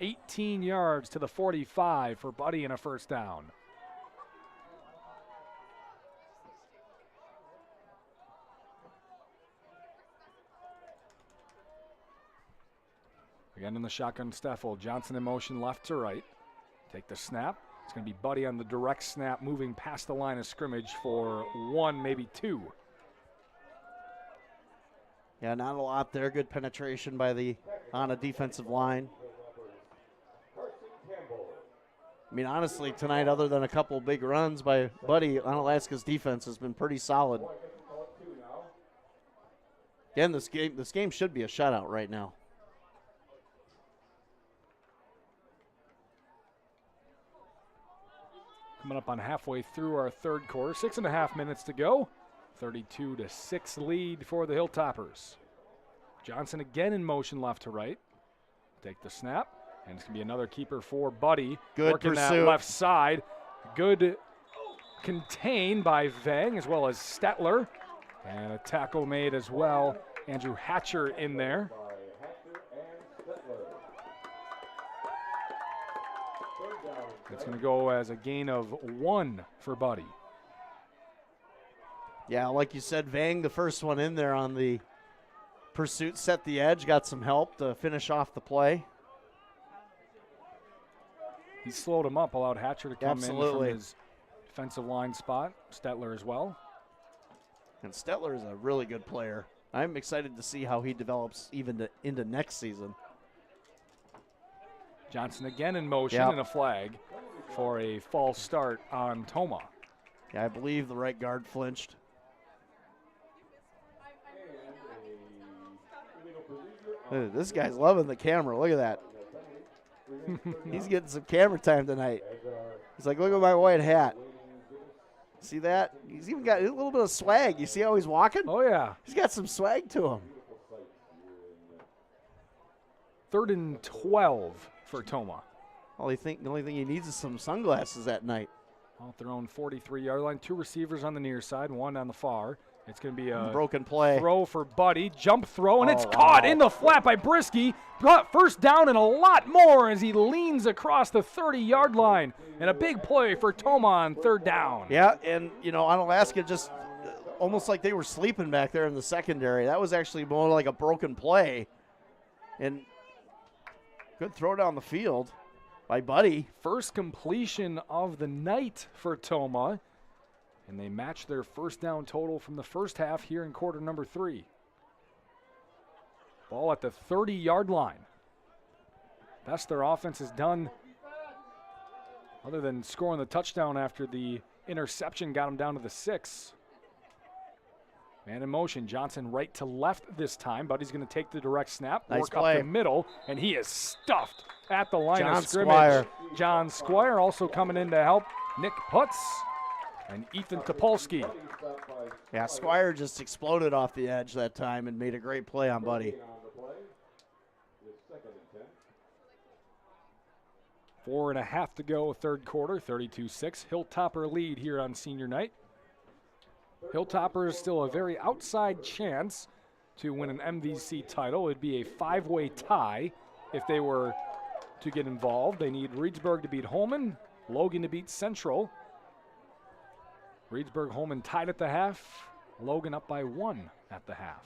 Speaker 1: 18 yards to the 45 for Buddy and a first down. Again in the shotgun, Steffel. Johnson in motion left to right. Take the snap. It's going to be Buddy on the direct snap, moving past the line of scrimmage for 1, maybe 2.
Speaker 7: Yeah, not a lot there. Good penetration by the on a defensive line. I mean, honestly, tonight, other than a couple big runs by Buddy, Onalaska's defense has been pretty solid. Again, this game should be a shutout right now.
Speaker 1: Coming up on halfway through our 3rd quarter, 6.5 minutes to go. 32-6 lead for the Hilltoppers. Johnson again in motion left to right. Take the snap, and it's going to be another keeper for Buddy.
Speaker 7: Good
Speaker 1: working
Speaker 7: pursuit.
Speaker 1: that left side. Good contain by Vang as well as Stetler. And a tackle made as well. Andrew Hatcher in there. It's going to go as a gain of 1 for Buddy.
Speaker 7: Yeah, like you said, Vang, the first one in there on the pursuit, set the edge, got some help to finish off the play.
Speaker 1: He slowed him up, allowed Hatcher to come
Speaker 7: Absolutely.
Speaker 1: in from his defensive line spot. Stetler as well.
Speaker 7: And Stetler is a really good player. I'm excited to see how he develops even into next season.
Speaker 1: Johnson again in motion
Speaker 7: Yep.
Speaker 1: and a flag for a false start on Tomah.
Speaker 7: Yeah, I believe the right guard flinched. This guy's loving the camera. Look at that. He's getting some camera time tonight. He's like, look at my white hat. See that? He's even got a little bit of swag. You see how he's walking?
Speaker 1: Oh, yeah.
Speaker 7: He's got some swag to him.
Speaker 1: 3rd and 12 for Tomah.
Speaker 7: The only thing he needs is some sunglasses at night.
Speaker 1: Off their own 43-yard line. 2 receivers on the near side, 1 on the far. It's going to be a
Speaker 7: broken play.
Speaker 1: Throw for Buddy. Jump throw, and it's
Speaker 7: wow.
Speaker 1: caught in the flat by Brisky. Brought first down and a lot more as he leans across the 30-yard line. And a big play for Tomah on 3rd down.
Speaker 7: Yeah, and, Onalaska just almost like they were sleeping back there in the secondary. That was actually more like a broken play. And good throw down the field by Buddy.
Speaker 1: First completion of the night for Tomah. And they match their first down total from the first half here in quarter number 3. Ball at the 30-yard line. Best their offense has done, other than scoring the touchdown after the interception got them down to the 6. Man in motion, Johnson right to left this time, but he's going to take the direct snap,
Speaker 7: Nice
Speaker 1: work
Speaker 7: play.
Speaker 1: up the middle, and he is stuffed at the line
Speaker 7: John
Speaker 1: of scrimmage.
Speaker 7: Squire.
Speaker 1: John Squire also coming in to help Nick Putz and Ethan Topolsky.
Speaker 7: Yeah, Squire just exploded off the edge that time and made a great play on Buddy.
Speaker 1: 4.5 to go, 3rd quarter, 32-6. Hilltopper lead here on senior night. Hilltopper is still a very outside chance to win an MVC title. It'd be a 5-way tie if they were to get involved. They need Reedsburg to beat Holman, Logan to beat Central. Reedsburg, Holman tied at the half. Logan up by 1 at the half.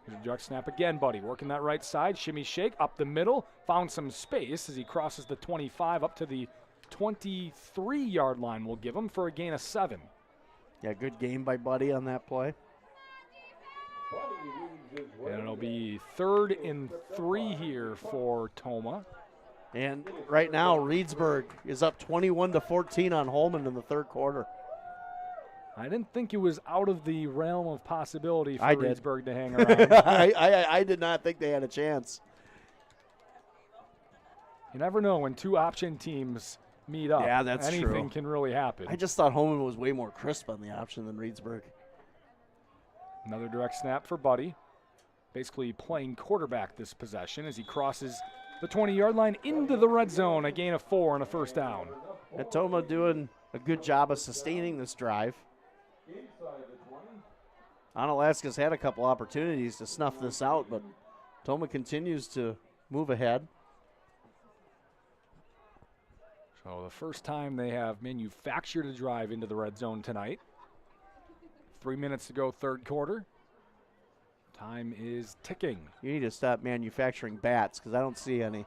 Speaker 1: Here's a direct snap again, Buddy. Working that right side. Shimmy shake up the middle. Found some space as he crosses the 25 up to the 23-yard line. We'll give him for a gain of 7.
Speaker 7: Yeah, good game by Buddy on that play.
Speaker 1: And it'll be 3rd and 3 here for Tomah.
Speaker 7: And right now, Reedsburg is up 21-14 on Holman in the third quarter.
Speaker 1: I didn't think it was out of the realm of possibility for
Speaker 7: I did.
Speaker 1: Reedsburg to hang around.
Speaker 7: I did not think they had a chance.
Speaker 1: You never know when two option teams meet up.
Speaker 7: Yeah, that's
Speaker 1: Anything
Speaker 7: true.
Speaker 1: can really happen.
Speaker 7: I just thought Holman was way more crisp on the option than Reedsburg.
Speaker 1: Another direct snap for Buddy. Basically playing quarterback this possession as he crosses the 20-yard line into the red zone. A gain of 4 and a first down.
Speaker 7: And Tomah doing a good job of sustaining this drive. Onalaska's had a couple opportunities to snuff this out, but Tomah continues to move ahead.
Speaker 1: So the first time they have manufactured a drive into the red zone tonight. 3 minutes to go, third quarter. Time is ticking.
Speaker 7: You need to stop manufacturing bats because I don't see any.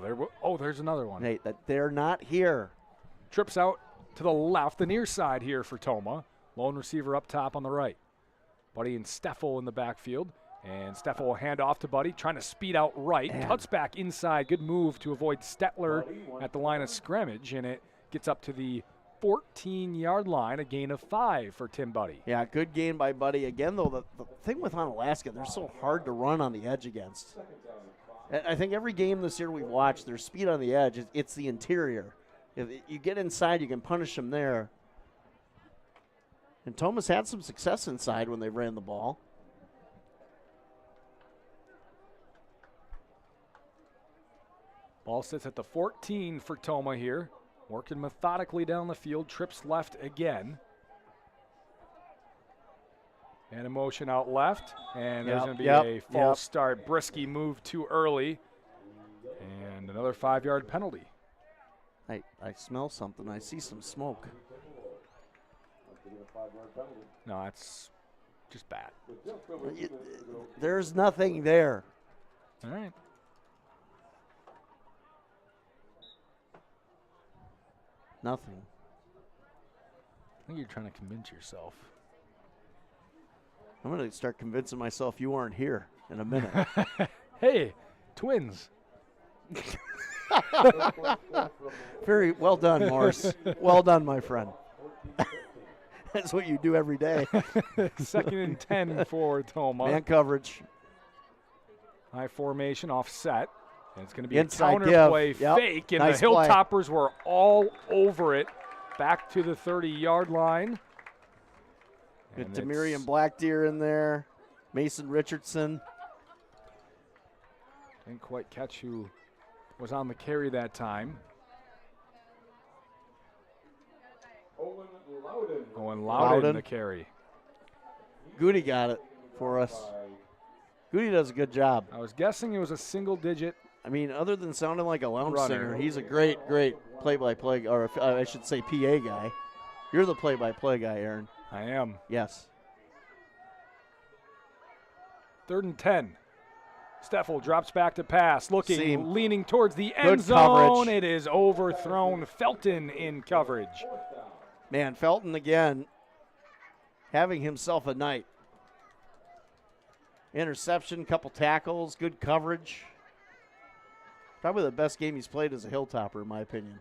Speaker 1: There's another one.
Speaker 7: Nate, they're not here.
Speaker 1: Trips out to the left, the near side here for Tomah. Lone receiver up top on the right. Buddy and Steffel in the backfield. And Steffel will hand off to Buddy, trying to speed out right. Cuts back inside. Good move to avoid Stetler at the line of scrimmage. And it gets up to the 14-yard line, a gain of 5 for Tim Buddy.
Speaker 7: Yeah, good gain by Buddy. Again, though, the thing with Onalaska, they're so hard to run on the edge against. I think every game this year we've watched, their speed on the edge, it's the interior. If you get inside, you can punish them there. And Tomah's had some success inside when they ran the ball.
Speaker 1: Ball sits at the 14 for Tomah here. Working methodically down the field, trips left again. And a motion out left. And there's going to be a false start. Brisky moved too early. And another 5-yard penalty.
Speaker 7: I smell something. I see some smoke.
Speaker 1: No, that's just bad.
Speaker 7: There's nothing there.
Speaker 1: All right.
Speaker 7: Nothing.
Speaker 1: I think you're trying to convince yourself.
Speaker 7: I'm going to start convincing myself you aren't here in a minute.
Speaker 1: Hey, twins.
Speaker 7: Very well done, Morris. Well done, my friend. That's what you do every day.
Speaker 1: 2nd and 10 for Tomah.
Speaker 7: Man coverage.
Speaker 1: High formation offset. And it's going to be
Speaker 7: Inside
Speaker 1: a counter play
Speaker 7: Yep.
Speaker 1: fake, and
Speaker 7: Nice
Speaker 1: the Hilltoppers were all over it. Back to the 30-yard line.
Speaker 7: With Demirian Blackdeer in there. Mason Richardson.
Speaker 1: Didn't quite catch who was on the carry that time. Owen Loudon the carry.
Speaker 7: Goody got it for us. Goody does a good job.
Speaker 1: I was guessing it was a single-digit.
Speaker 7: I mean, other than sounding like a lounge
Speaker 1: runner.
Speaker 7: singer, he's a great play-by-play, or I should say PA guy. You're the play-by-play guy, Aaron.
Speaker 1: I am.
Speaker 7: Yes.
Speaker 1: 3rd and 10. Steffel drops back to pass, looking, leaning towards the end
Speaker 7: Good
Speaker 1: zone.
Speaker 7: coverage.
Speaker 1: It is overthrown. Felton in coverage.
Speaker 7: Man, Felton again having himself a night. Interception, couple tackles, good coverage. Probably the best game he's played as a Hilltopper, in my opinion.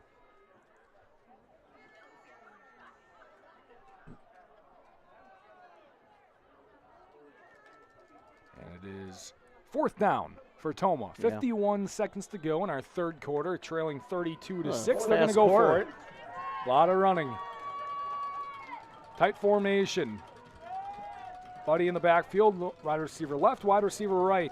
Speaker 1: And it is 4th down for Tomah.
Speaker 7: Yeah.
Speaker 1: 51 seconds to go in our third quarter, trailing 32-6. They're
Speaker 7: fast
Speaker 1: going to go
Speaker 7: quarter.
Speaker 1: for it. A lot of running. Tight formation. Buddy in the backfield, wide receiver left, wide receiver right.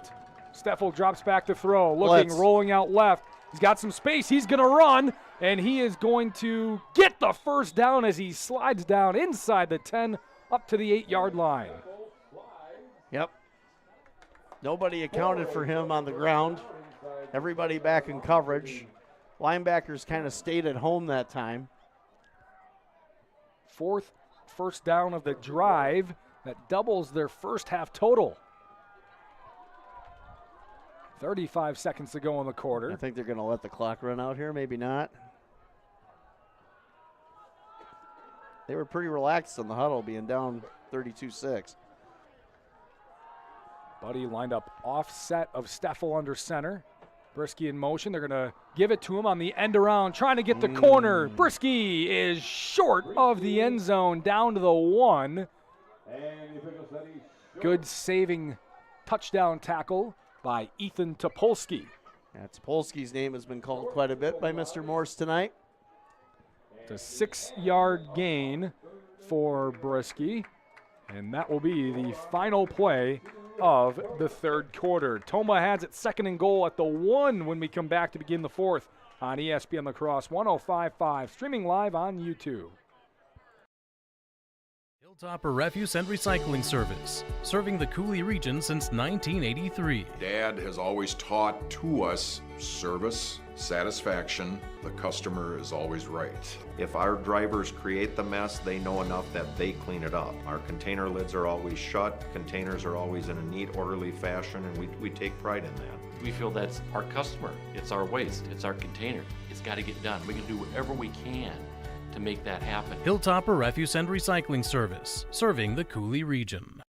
Speaker 1: Steffel drops back to throw, looking,
Speaker 7: Blitz.
Speaker 1: rolling out left. He's got some space. He's going to run, and he is going to get the first down as he slides down inside the 10 up to the 8-yard line.
Speaker 7: Yep. Nobody accounted for him on the ground. Everybody back in coverage. Linebackers kind of stayed at home that time.
Speaker 1: Fourth first down of the drive. That doubles their first half total. 35 seconds to go in the quarter.
Speaker 7: I think they're going to let the clock run out here. Maybe not. They were pretty relaxed in the huddle, being down 32-6.
Speaker 1: Buddy lined up offset of Steffel under center. Brisky in motion. They're going to give it to him on the end around, trying to get the corner. Brisky is short of the end zone, down to the 1. Good saving touchdown tackle by Ethan Topolsky.
Speaker 7: Yeah, Topolsky's name has been called quite a bit by Mr. Morse tonight.
Speaker 1: It's a 6-yard gain for Brisky, and that will be the final play of the third quarter. Tomah has it 2nd and goal at the 1 when we come back to begin the fourth on ESPN La Crosse 105.5, streaming live on YouTube.
Speaker 11: Hilltopper Refuse and Recycling Service, serving the Cooley region since 1983.
Speaker 10: Dad has always taught to us service, satisfaction, the customer is always right.
Speaker 12: If our drivers create the mess, they know enough that they clean it up. Our container lids are always shut, containers are always in a neat, orderly fashion, and we take pride in that.
Speaker 13: We feel that's our customer, it's our waste, it's our container. It's got to get done. We can do whatever we can to make that happen.
Speaker 11: Hilltopper Refuse and Recycling Service, serving the Cooley region.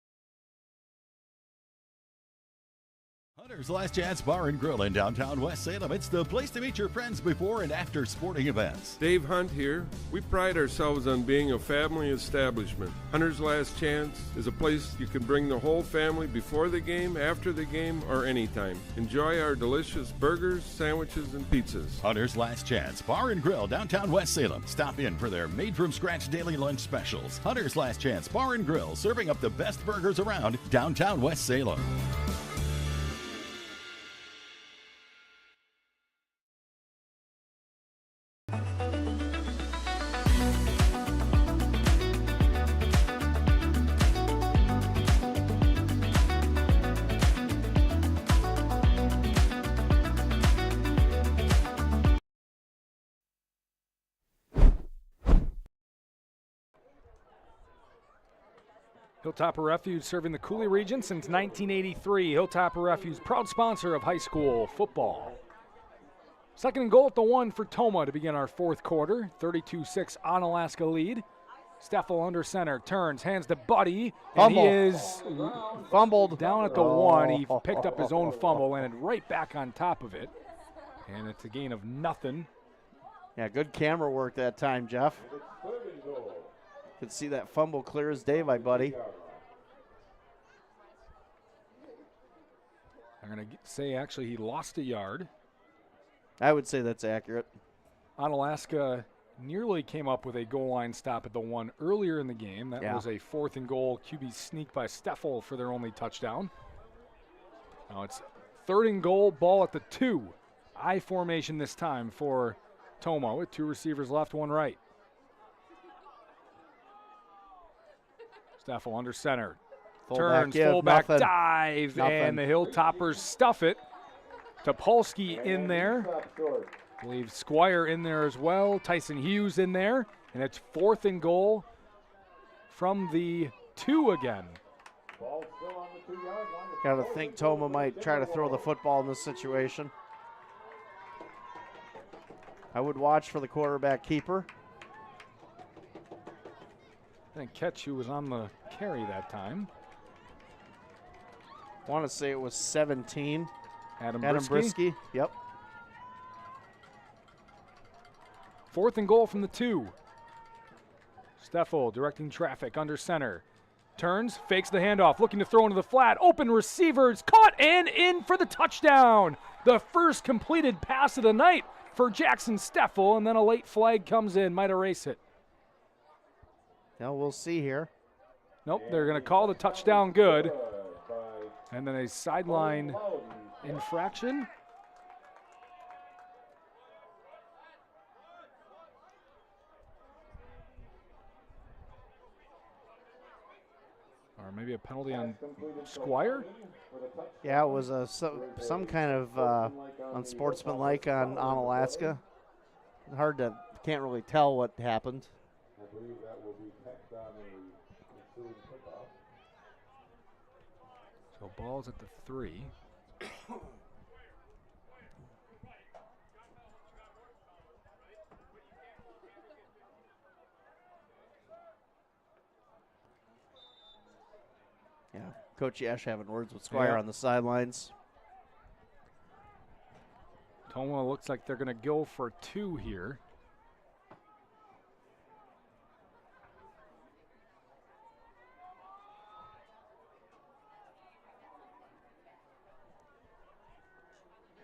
Speaker 16: Hunter's Last Chance Bar and Grill in downtown West Salem. It's the place to meet your friends before and after sporting events.
Speaker 18: Dave Hunt here. We pride ourselves on being a family establishment. Hunter's Last Chance is a place you can bring the whole family before the game, after the game, or anytime. Enjoy our delicious burgers, sandwiches, and pizzas.
Speaker 16: Hunter's Last Chance Bar and Grill, downtown West Salem. Stop in for their made-from-scratch daily lunch specials. Hunter's Last Chance Bar and Grill, serving up the best burgers around downtown West Salem.
Speaker 1: Hilltopper Refuge serving the Cooley region since 1983. Hilltopper Refuge, proud sponsor of high school football. 2nd and goal at the 1 for Tomah to begin our fourth quarter. 32-6 Onalaska lead. Steffel under center, turns, hands to Buddy, and he is
Speaker 7: fumbled
Speaker 1: down at the 1. He picked up his own fumble, landed right back on top of it, and it's a gain of nothing.
Speaker 7: Yeah, good camera work that time, Jeff. Could see that fumble clear as day by Buddy.
Speaker 1: I'm going to say actually he lost a yard.
Speaker 7: I would say that's accurate.
Speaker 1: Onalaska nearly came up with a goal line stop at the 1 earlier in the game. That was a 4th and goal QB sneak by Steffel for their only touchdown. Now it's 3rd and goal, ball at the 2. I formation this time for Tomah with 2 receivers left, 1 right. Steffel under center. Turns, fullback dive, and the Hilltoppers stuff it. Topolsky in there. I believe Squire in there as well. Tyson Hughes in there. And it's 4th and goal from the 2 again.
Speaker 7: Got to think Tomah might try to throw the football in this situation. I would watch for the quarterback keeper.
Speaker 1: I think Ketch, who was on the carry that time.
Speaker 7: I want to say it was 17.
Speaker 1: Adam
Speaker 7: Brisky. Yep.
Speaker 1: 4th and goal from the 2. Steffel directing traffic under center. Turns, fakes the handoff, looking to throw into the flat. Open receivers, caught and in for the touchdown. The first completed pass of the night for Jackson Steffel, and then a late flag comes in, might erase it.
Speaker 7: Now we'll see here.
Speaker 1: Nope, they're going to call the touchdown good. And then a sideline infraction. Our maybe a penalty on Squire?
Speaker 7: Yeah, it was some kind of unsportsmanlike on Onalaska. Can't really tell what happened.
Speaker 1: So ball's at the 3.
Speaker 7: Yeah, Coach Yash having words with Squire on the sidelines.
Speaker 1: Tomah looks like they're going to go for 2 here.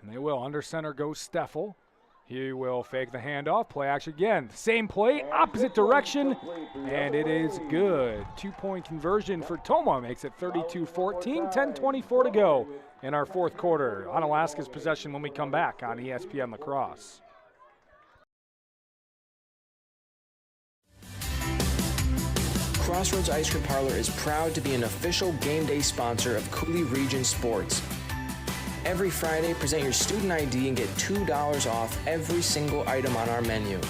Speaker 1: And they will. Under center goes Steffel. He will fake the handoff. Play action again. Same play, opposite direction, and it is good. 2-point conversion for Tomah makes it 32-14, 10:24 to go in our fourth quarter. Onalaska's possession when we come back on ESPN La Crosse.
Speaker 6: Crossroads Ice Cream Parlor is proud to be an official game day sponsor of Coulee Region Sports. Every Friday, present your student ID and get $2 off every single item on our menu.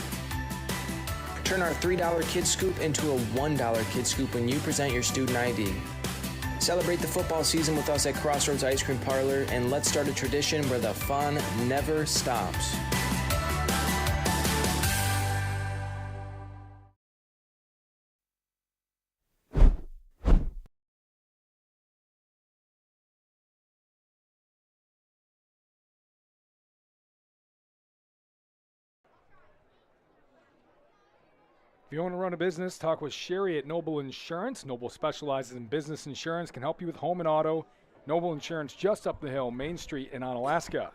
Speaker 6: Turn our $3 Kid Scoop into a $1 Kid Scoop when you present your student ID. Celebrate the football season with us at Crossroads Ice Cream Parlor, and let's start a tradition where the fun never stops.
Speaker 1: If you want to run a business, talk with Sherry at Noble Insurance. Noble specializes in business insurance, can help you with home and auto. Noble Insurance just up the hill, Main Street in Onalaska.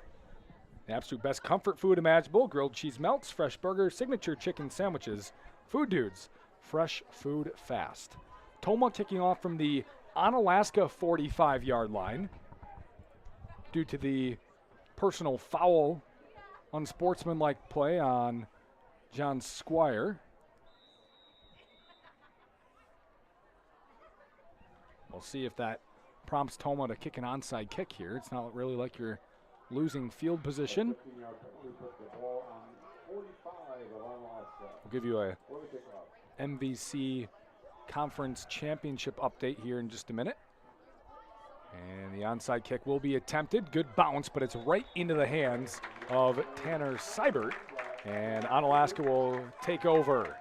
Speaker 1: The absolute best comfort food imaginable, grilled cheese melts, fresh burgers, signature chicken sandwiches. Food Dudes, fresh food fast. Tomah kicking off from the Onalaska 45-yard line due to the personal foul, unsportsmanlike play on John Squire. We'll see if that prompts Tomah to kick an onside kick here. It's not really like you're losing field position. We'll give you a MVC Conference Championship update here in just a minute. And the onside kick will be attempted. Good bounce, but it's right into the hands of Tanner Seibert. And Onalaska will take over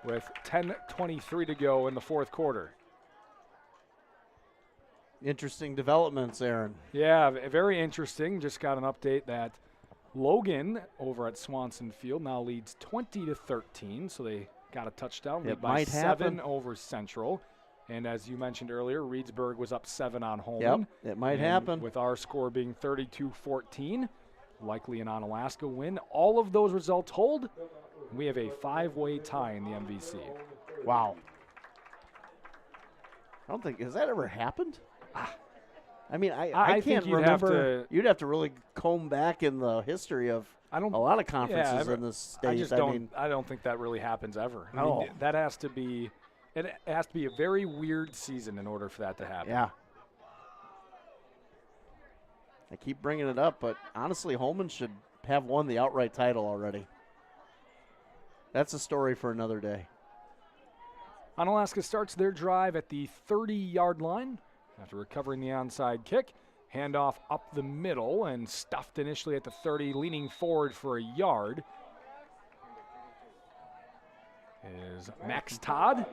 Speaker 1: with 10:23 to go in the fourth quarter.
Speaker 7: Interesting developments, Aaron.
Speaker 1: Yeah, very interesting. Just got an update that Logan over at Swanson Field now leads 20-13, so they got a touchdown. Lead by 7 over Central. And as you mentioned earlier, Reedsburg was up 7 on Holman.
Speaker 7: Yep, it might happen.
Speaker 1: With our score being 32-14, likely an Onalaska win. All of those results hold. We have a 5-way tie in the MVC.
Speaker 7: Wow. I don't think, has that ever happened? I mean, I can't remember. You'd have to really comb back in the history of a lot of conferences in this state.
Speaker 1: I don't think that really happens ever.
Speaker 7: No.
Speaker 1: I mean, that has to be, it has to be a very weird season in order for that to happen.
Speaker 7: Yeah. I keep bringing it up, but honestly, Holman should have won the outright title already. That's a story for another day.
Speaker 1: Onalaska starts their drive at the 30-yard line. After recovering the onside kick, handoff up the middle and stuffed initially at the 30, leaning forward for a yard is Max Todd.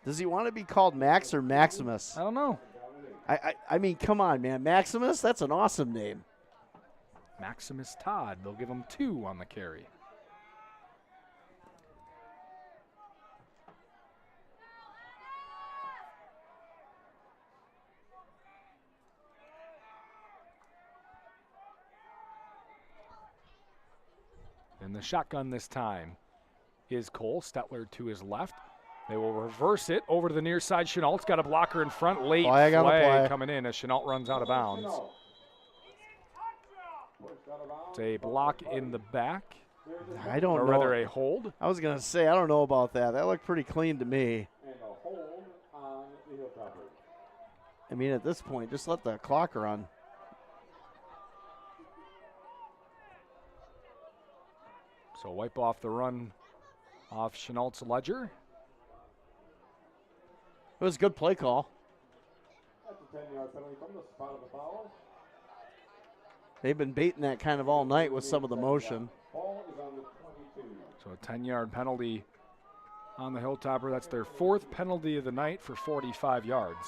Speaker 7: Does he want to be called Max or Maximus?
Speaker 1: I don't know.
Speaker 7: I mean, come on, man. Maximus, that's an awesome name.
Speaker 1: Maximus Todd. They'll give him 2 on the carry. And the shotgun this time is Cole. Stetler to his left. They will reverse it over to the near side. Chenault's got a blocker in front. Late flag coming in as Chenault runs out of bounds. It's a block in the back.
Speaker 7: I don't know.
Speaker 1: Or rather a hold.
Speaker 7: I was going to say, I don't know about that. That looked pretty clean to me.
Speaker 20: And a hold on the
Speaker 7: I mean, at this point, just let the clock run.
Speaker 1: So wipe off the run off Chenault's ledger.
Speaker 7: It was a good play call. They've been baiting that kind of all night with some of the motion.
Speaker 1: So a 10-yard penalty on the Hilltopper. That's their 4th penalty of the night for 45 yards.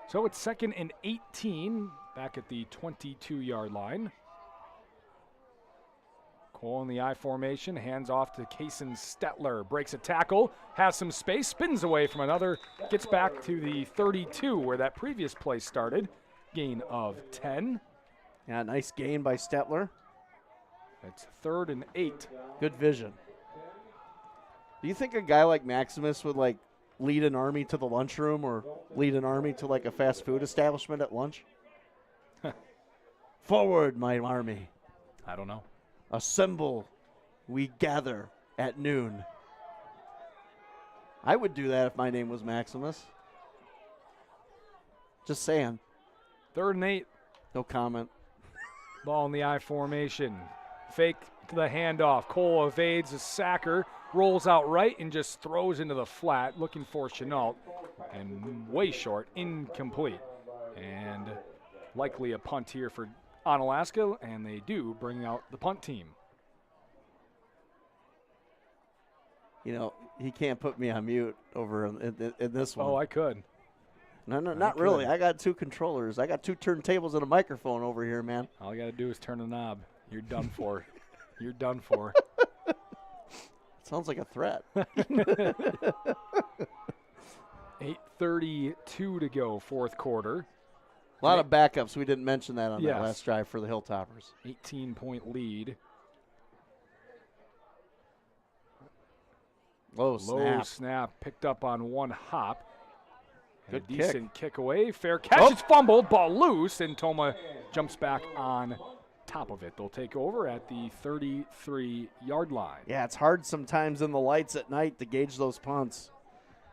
Speaker 1: So it's 2nd and 18 back at the 22-yard line. Cole in the I formation, hands off to Kaysen Stetler, breaks a tackle, has some space, spins away from another, gets back to the 32 where that previous play started. Gain of 10.
Speaker 7: Yeah, nice gain by Stetler.
Speaker 1: It's 3rd and 8.
Speaker 7: Good vision. Do you think a guy like Maximus would like lead an army to the lunchroom or lead an army to like a fast food establishment at lunch? Forward, my army.
Speaker 1: I don't know.
Speaker 7: Assemble, we gather at noon. I would do that if my name was Maximus. Just saying.
Speaker 1: 3rd and 8.
Speaker 7: No comment.
Speaker 1: Ball in the I formation. Fake to the handoff. Cole evades a sacker, rolls out right and just throws into the flat, looking for Chenault. And way short, incomplete. And likely a punt here for Onalaska, and they do bring out the punt team.
Speaker 7: You know, he can't put me on mute over in this one.
Speaker 1: Oh, I could.
Speaker 7: No, not really. I got 2 controllers. I got 2 turntables and a microphone over here, man.
Speaker 1: All you got to do is turn the knob. You're done for. You're done for.
Speaker 7: Sounds like a threat.
Speaker 1: 8:32 to go, 4th quarter.
Speaker 7: A lot of backups. We didn't mention that on
Speaker 1: Yes.
Speaker 7: that last drive for the Hilltoppers.
Speaker 1: 18-point lead.
Speaker 7: Low
Speaker 1: snap. Picked up on one hop. And
Speaker 7: Good
Speaker 1: a decent
Speaker 7: kick.
Speaker 1: kick away. Fair catch. It's fumbled. Ball loose. And Tomah jumps back on top of it. They'll take over at the 33-yard line.
Speaker 7: Yeah, it's hard sometimes in the lights at night to gauge those punts.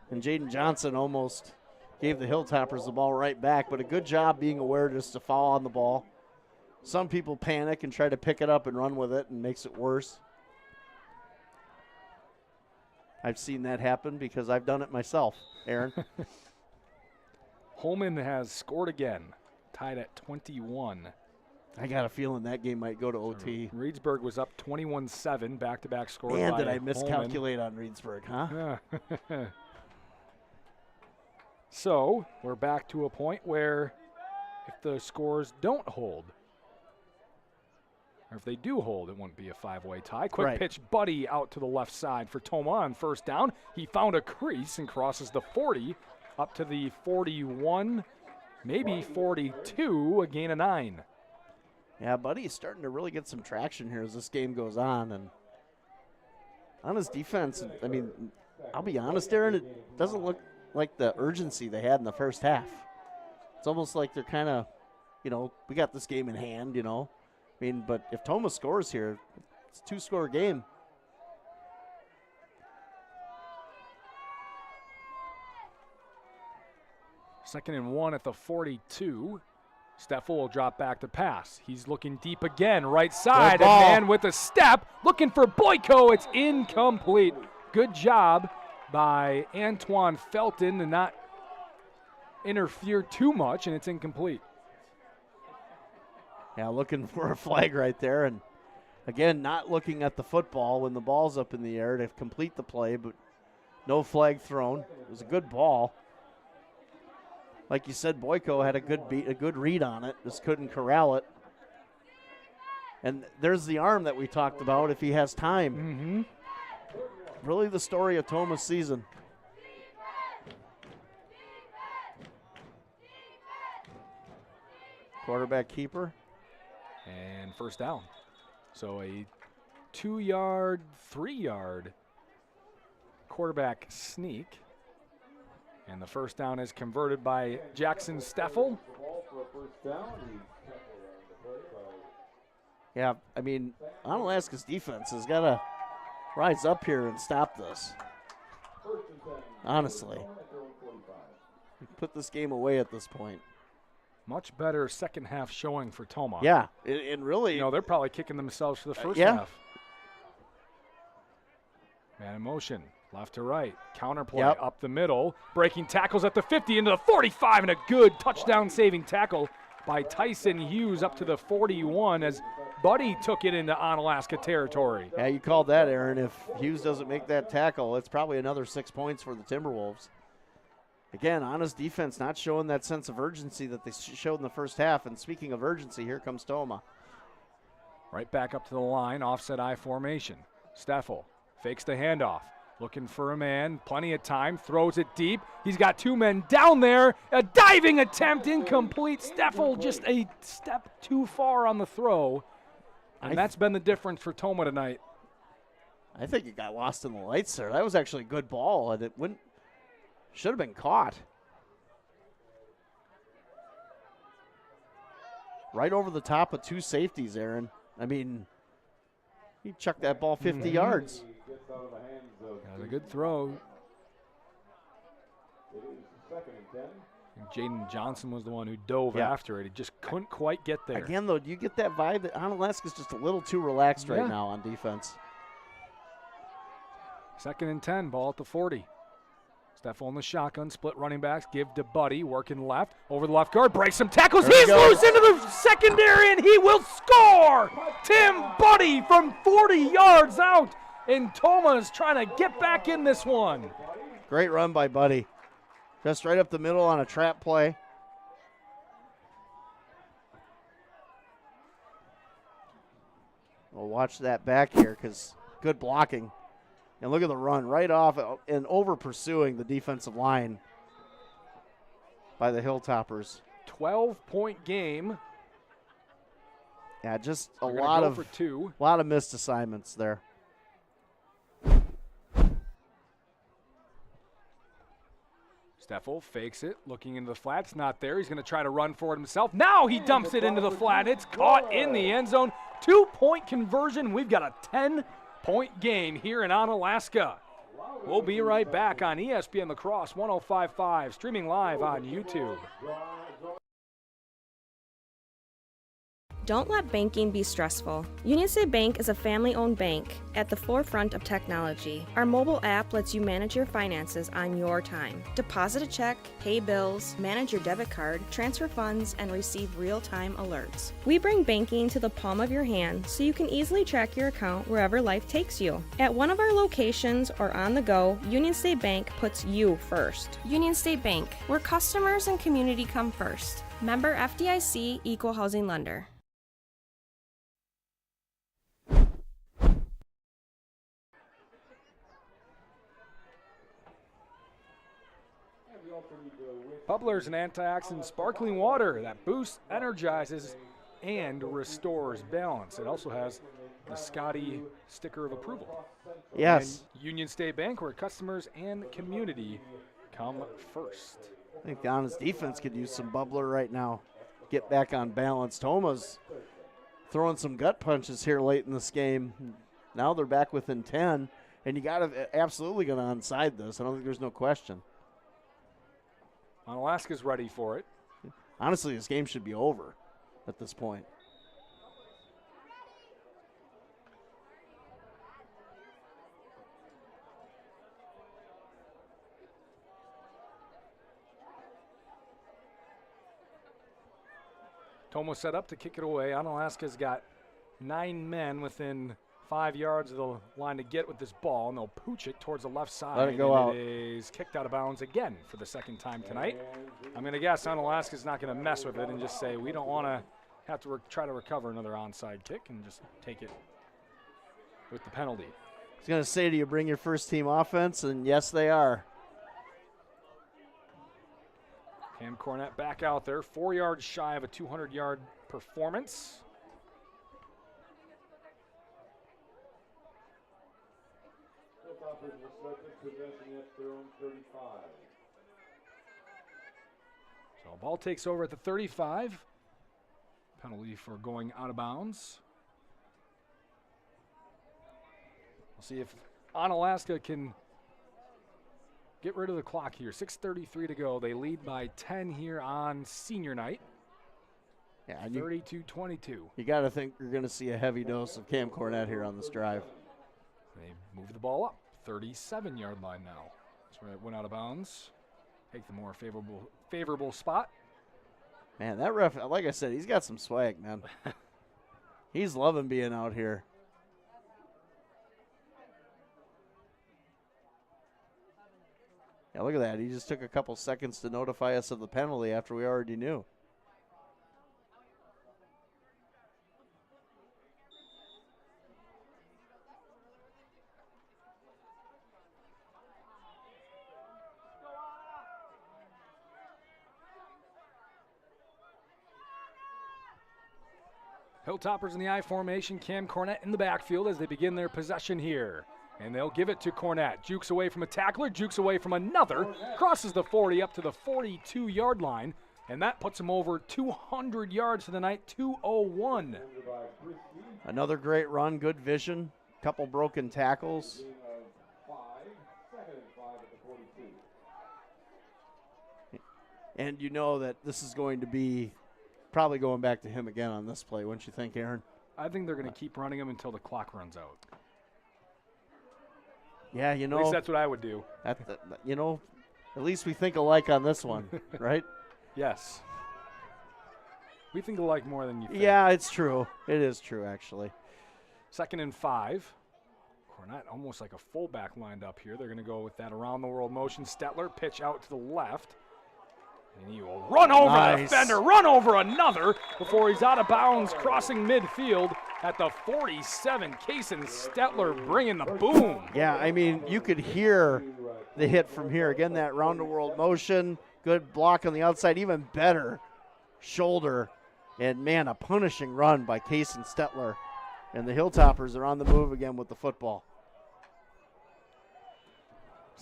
Speaker 7: And Jaden Johnson almost gave the Hilltoppers the ball right back, but a good job being aware just to fall on the ball. Some people panic and try to pick it up and run with it and makes it worse. I've seen that happen because I've done it myself, Aaron.
Speaker 1: Holman has scored again, tied at 21.
Speaker 7: I got a feeling that game might go to OT.
Speaker 1: Reedsburg was up 21-7, back-to-back scores.
Speaker 7: Man,
Speaker 1: by
Speaker 7: did I
Speaker 1: Holman.
Speaker 7: miscalculate on Reedsburg, huh?
Speaker 1: Yeah. So we're back to a point where if the scores don't hold, or if they do hold, it wouldn't be a 5-way tie. Quick pitch, Buddy out to the left side for Tomah on 1st down. He found a crease and crosses the 40 up to the 41, maybe 42, a gain of 9.
Speaker 7: Yeah, Buddy's starting to really get some traction here as this game goes on. And on his defense, I mean, I'll be honest, Aaron, it doesn't look like the urgency they had in the first half. It's almost like they're kind of, we got this game in hand, I mean, but if Tomah scores here, it's a 2-score game.
Speaker 1: Second and 1 at the 42. Steffel will drop back to pass. He's looking deep again, right side. A man with a step, looking for Boyko. It's incomplete. Good job by Antoine Felton to not interfere too much, and it's incomplete.
Speaker 7: Yeah, looking for a flag right there. And, again, not looking at the football when the ball's up in the air to complete the play, but no flag thrown. It was a good ball. Like you said, Boyko had a good read on it, just couldn't corral it. And there's the arm that we talked about if he has time.
Speaker 1: Mm-hmm.
Speaker 7: Really the story of Tomah's season. Quarterback keeper.
Speaker 1: And 1st down. So a 2-yard, 3-yard quarterback sneak. And the 1st down is converted by Jackson Steffel.
Speaker 7: Yeah, I mean, Onalaska's defense has got to rise up here and stop this. honestly. Put this game away at this point.
Speaker 1: Much better second half showing for Tomah.
Speaker 7: Yeah, and really.
Speaker 1: They're probably kicking themselves for the first
Speaker 7: yeah.
Speaker 1: half. Man in motion, left to right. Counterplay up the middle. Breaking tackles at the 50 into the 45, and a good touchdown-saving tackle by Tyson Hughes up to the 41 as Buddy took it into Onalaska territory.
Speaker 7: Yeah, you called that, Aaron. If Hughes doesn't make that tackle, it's probably another 6 points for the Timberwolves. Again, honest defense not showing that sense of urgency that they showed in the first half. And speaking of urgency, here comes Tomah.
Speaker 1: Right back up to the line, offset I formation. Steffel fakes the handoff. Looking for a man, plenty of time, throws it deep. He's got 2 men down there. A diving attempt, incomplete. Steffel just a step too far on the throw. And that's been the difference for Tomah tonight.
Speaker 7: I think it got lost in the lights there. That was actually a good ball, and it should have been caught. Right over the top of 2 safeties, Aaron. I mean, he chucked that ball 50 yards.
Speaker 1: Got a good throw. Jaden Johnson was the one who dove after it. He just couldn't quite get there.
Speaker 7: Again, though, do you get that vibe that Onalaska's just a little too relaxed right now on defense?
Speaker 1: 2nd and 10, ball at the 40. Steffel in the shotgun, split running backs, give to Buddy, working left, over the left guard, breaks some tackles. He's loose into the secondary, and he will score! Tim Buddy from 40 yards out, and Tomah is trying to get back in this one.
Speaker 7: Great run by Buddy. Just right up the middle on a trap play. We'll watch that back here because good blocking. And look at the run right off and over pursuing the defensive line by the Hilltoppers.
Speaker 1: 12-point game.
Speaker 7: Yeah, just a lot of missed assignments there.
Speaker 1: Steffel fakes it, looking into the flat. It's not there. He's going to try to run for it himself. Now he dumps it into the flat. It's caught in the end zone. 2-point conversion. We've got a 10-point game here in Onalaska. We'll be right back on ESPN La Crosse 105.5, streaming live on YouTube.
Speaker 3: Don't let banking be stressful. Union State Bank is a family-owned bank at the forefront of technology. Our mobile app lets you manage your finances on your time. Deposit a check, pay bills, manage your debit card, transfer funds, and receive real-time alerts. We bring banking to the palm of your hand so you can easily track your account wherever life takes you. At one of our locations or on the go, Union State Bank puts you first.
Speaker 4: Union State Bank, where customers and community come first. Member FDIC, Equal Housing Lender.
Speaker 1: Bubblers and antioxidant sparkling water that boosts, energizes, and restores balance. It also has the Scotty sticker of approval.
Speaker 7: Yes.
Speaker 1: And Union State Bank, where customers and community come first.
Speaker 7: I think the honest defense could use some bubbler right now. Get back on balance. Tomah's throwing some gut punches here late in this game. Now they're back within 10, and you got to absolutely going to onside this. I don't think there's no question.
Speaker 1: Onalaska's ready for it.
Speaker 7: Honestly, this game should be over at this point.
Speaker 1: Tomah set up to kick it away. Onalaska's got 9 men within 5 yards of the line to get with this ball, and they'll pooch it towards the left side.
Speaker 7: Let it go out.
Speaker 1: It is kicked out of bounds again for the second time tonight. I'm going to guess Onalaska's not going to mess with it and just say we don't want to have to try to recover another onside kick and just take it with the penalty.
Speaker 7: I was going to say to you, bring your first team offense, and yes, they are.
Speaker 1: Cam Cornett back out there, 4 yards shy of a 200-yard performance. So ball takes over at the 35. Penalty for going out of bounds. We'll see if Onalaska can get rid of the clock here. 6:33 to go. They lead by 10 here on senior night.
Speaker 7: Yeah,
Speaker 1: 32-22.
Speaker 7: You got to think you're going to see a heavy dose of Cam Cornette here on this drive.
Speaker 1: They move the ball up. 37-yard line now. That's where it went out of bounds. Take the more favorable spot.
Speaker 7: Man, that ref, like I said, he's got some swag, man. He's loving being out here. Yeah, look at that. He just took a couple seconds to notify us of the penalty after we already knew.
Speaker 1: Hilltoppers in the I formation. Cam Cornette in the backfield as they begin their possession here. And they'll give it to Cornette. Jukes away from a tackler, jukes away from another, crosses the 40 up to the 42-yard line, and that puts him over 200 yards for the night, 201.
Speaker 7: Another great run, good vision, couple broken tackles. And you know that this is going to be probably going back to him again on this play, wouldn't you think, Aaron?
Speaker 1: I think they're going to keep running him until the clock runs out.
Speaker 7: Yeah, you know.
Speaker 1: At least that's what I would do.
Speaker 7: At least we think alike on this one, right?
Speaker 1: Yes. We think alike more than you think.
Speaker 7: Yeah, it's true. It is true, actually.
Speaker 1: 2nd and 5. Cornette almost like a fullback lined up here. They're going to go with that around-the-world motion. Stetler, pitch out to the left. And he will run over the defender, run over another before he's out of bounds, crossing midfield at the 47. Kason Stetler bringing the boom.
Speaker 7: Yeah, I mean, you could hear the hit from here. Again, that round-the-world motion, good block on the outside, even better shoulder. And, man, a punishing run by Kason Stetler. And the Hilltoppers are on the move again with the football.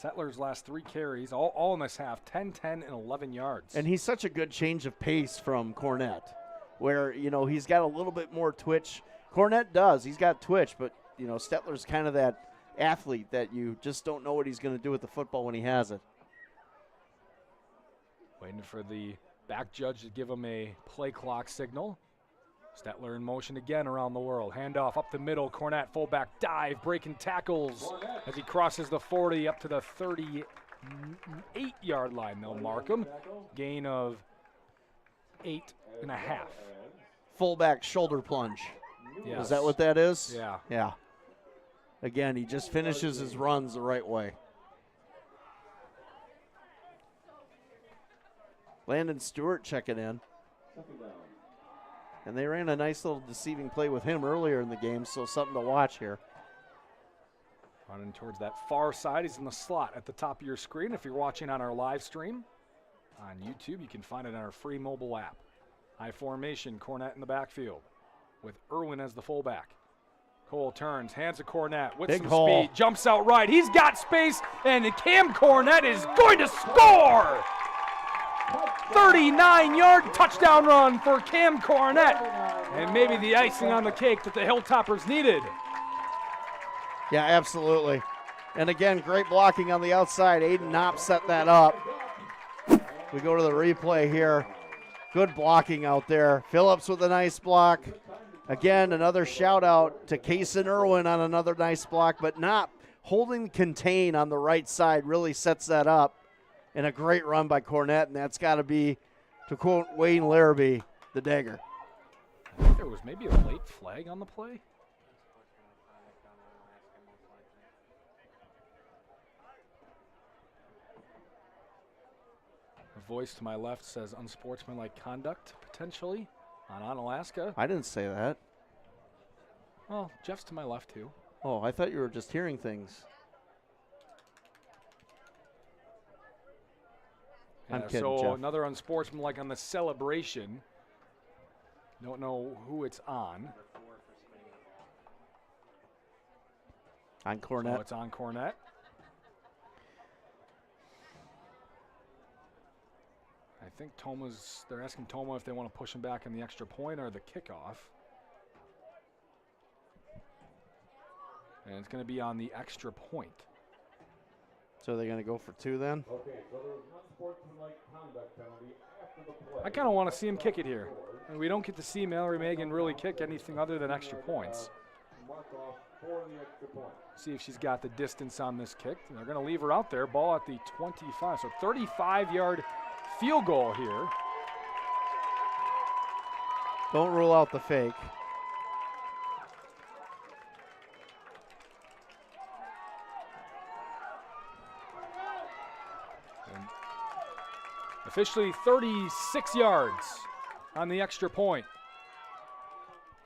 Speaker 1: Settler's last 3 carries, all in this half, 10, 10, and 11 yards.
Speaker 7: And he's such a good change of pace from Cornette, where, you know, he's got a little bit more twitch. Cornette does. He's got twitch, but, you know, Stetler's kind of that athlete that you just don't know what he's going to do with the football when he has it.
Speaker 1: Waiting for the back judge to give him a play clock signal. Stetler in motion again around the world. Handoff up the middle. Cornette fullback dive, breaking tackles as he crosses the 40 up to the 38-yard line. They'll mark him. Gain of 8.5.
Speaker 7: Fullback shoulder plunge.
Speaker 1: Yes.
Speaker 7: Is that what that is?
Speaker 1: Yeah.
Speaker 7: Yeah. Again, he just finishes his runs the right way. Landon Stewart checking in. And they ran a nice little deceiving play with him earlier in the game, so something to watch here.
Speaker 1: Running towards that far side. He's in the slot at the top of your screen. If you're watching on our live stream on YouTube, you can find it on our free mobile app. High formation, Cornette in the backfield with Irwin as the fullback. Cole turns, hands to Cornette with
Speaker 7: Big
Speaker 1: some
Speaker 7: hole.
Speaker 1: speed, jumps out right. He's got space, and Cam Cornette is going to score! 39-yard touchdown run for Cam Cornette. And maybe the icing on the cake that the Hilltoppers needed.
Speaker 7: Yeah, absolutely. And again, great blocking on the outside. Aiden Knopp set that up. We go to the replay here. Good blocking out there. Phillips with a nice block. Again, another shout out to Kason Irwin on another nice block, but Knopp holding contain on the right side really sets that up. And a great run by Cornette, and that's got to be, to quote Wayne Larrabee, the dagger.
Speaker 1: I think there was maybe a late flag on the play. A voice to my left says unsportsmanlike conduct, potentially, on Onalaska.
Speaker 7: I didn't say that.
Speaker 1: Well, Jeff's to my left, too.
Speaker 7: Oh, I thought you were just hearing things. I'm kidding,
Speaker 1: so
Speaker 7: Jeff.
Speaker 1: another unsportsmanlike on the celebration. Don't know who it's on.
Speaker 7: On Cornette.
Speaker 1: So it's on Cornette. I think they're asking Tomah if they want to push him back in the extra point or the kickoff. And it's going to be on the extra point.
Speaker 7: So they're going to go for 2 then?
Speaker 1: I kind of want to see him kick it here. And we don't get to see Mallory Megan really kick anything other than extra points. See if she's got the distance on this kick. They're going to leave her out there. Ball at the 25. So 35-yard field goal here.
Speaker 7: Don't rule out the fake.
Speaker 1: Officially 36 yards on the extra point.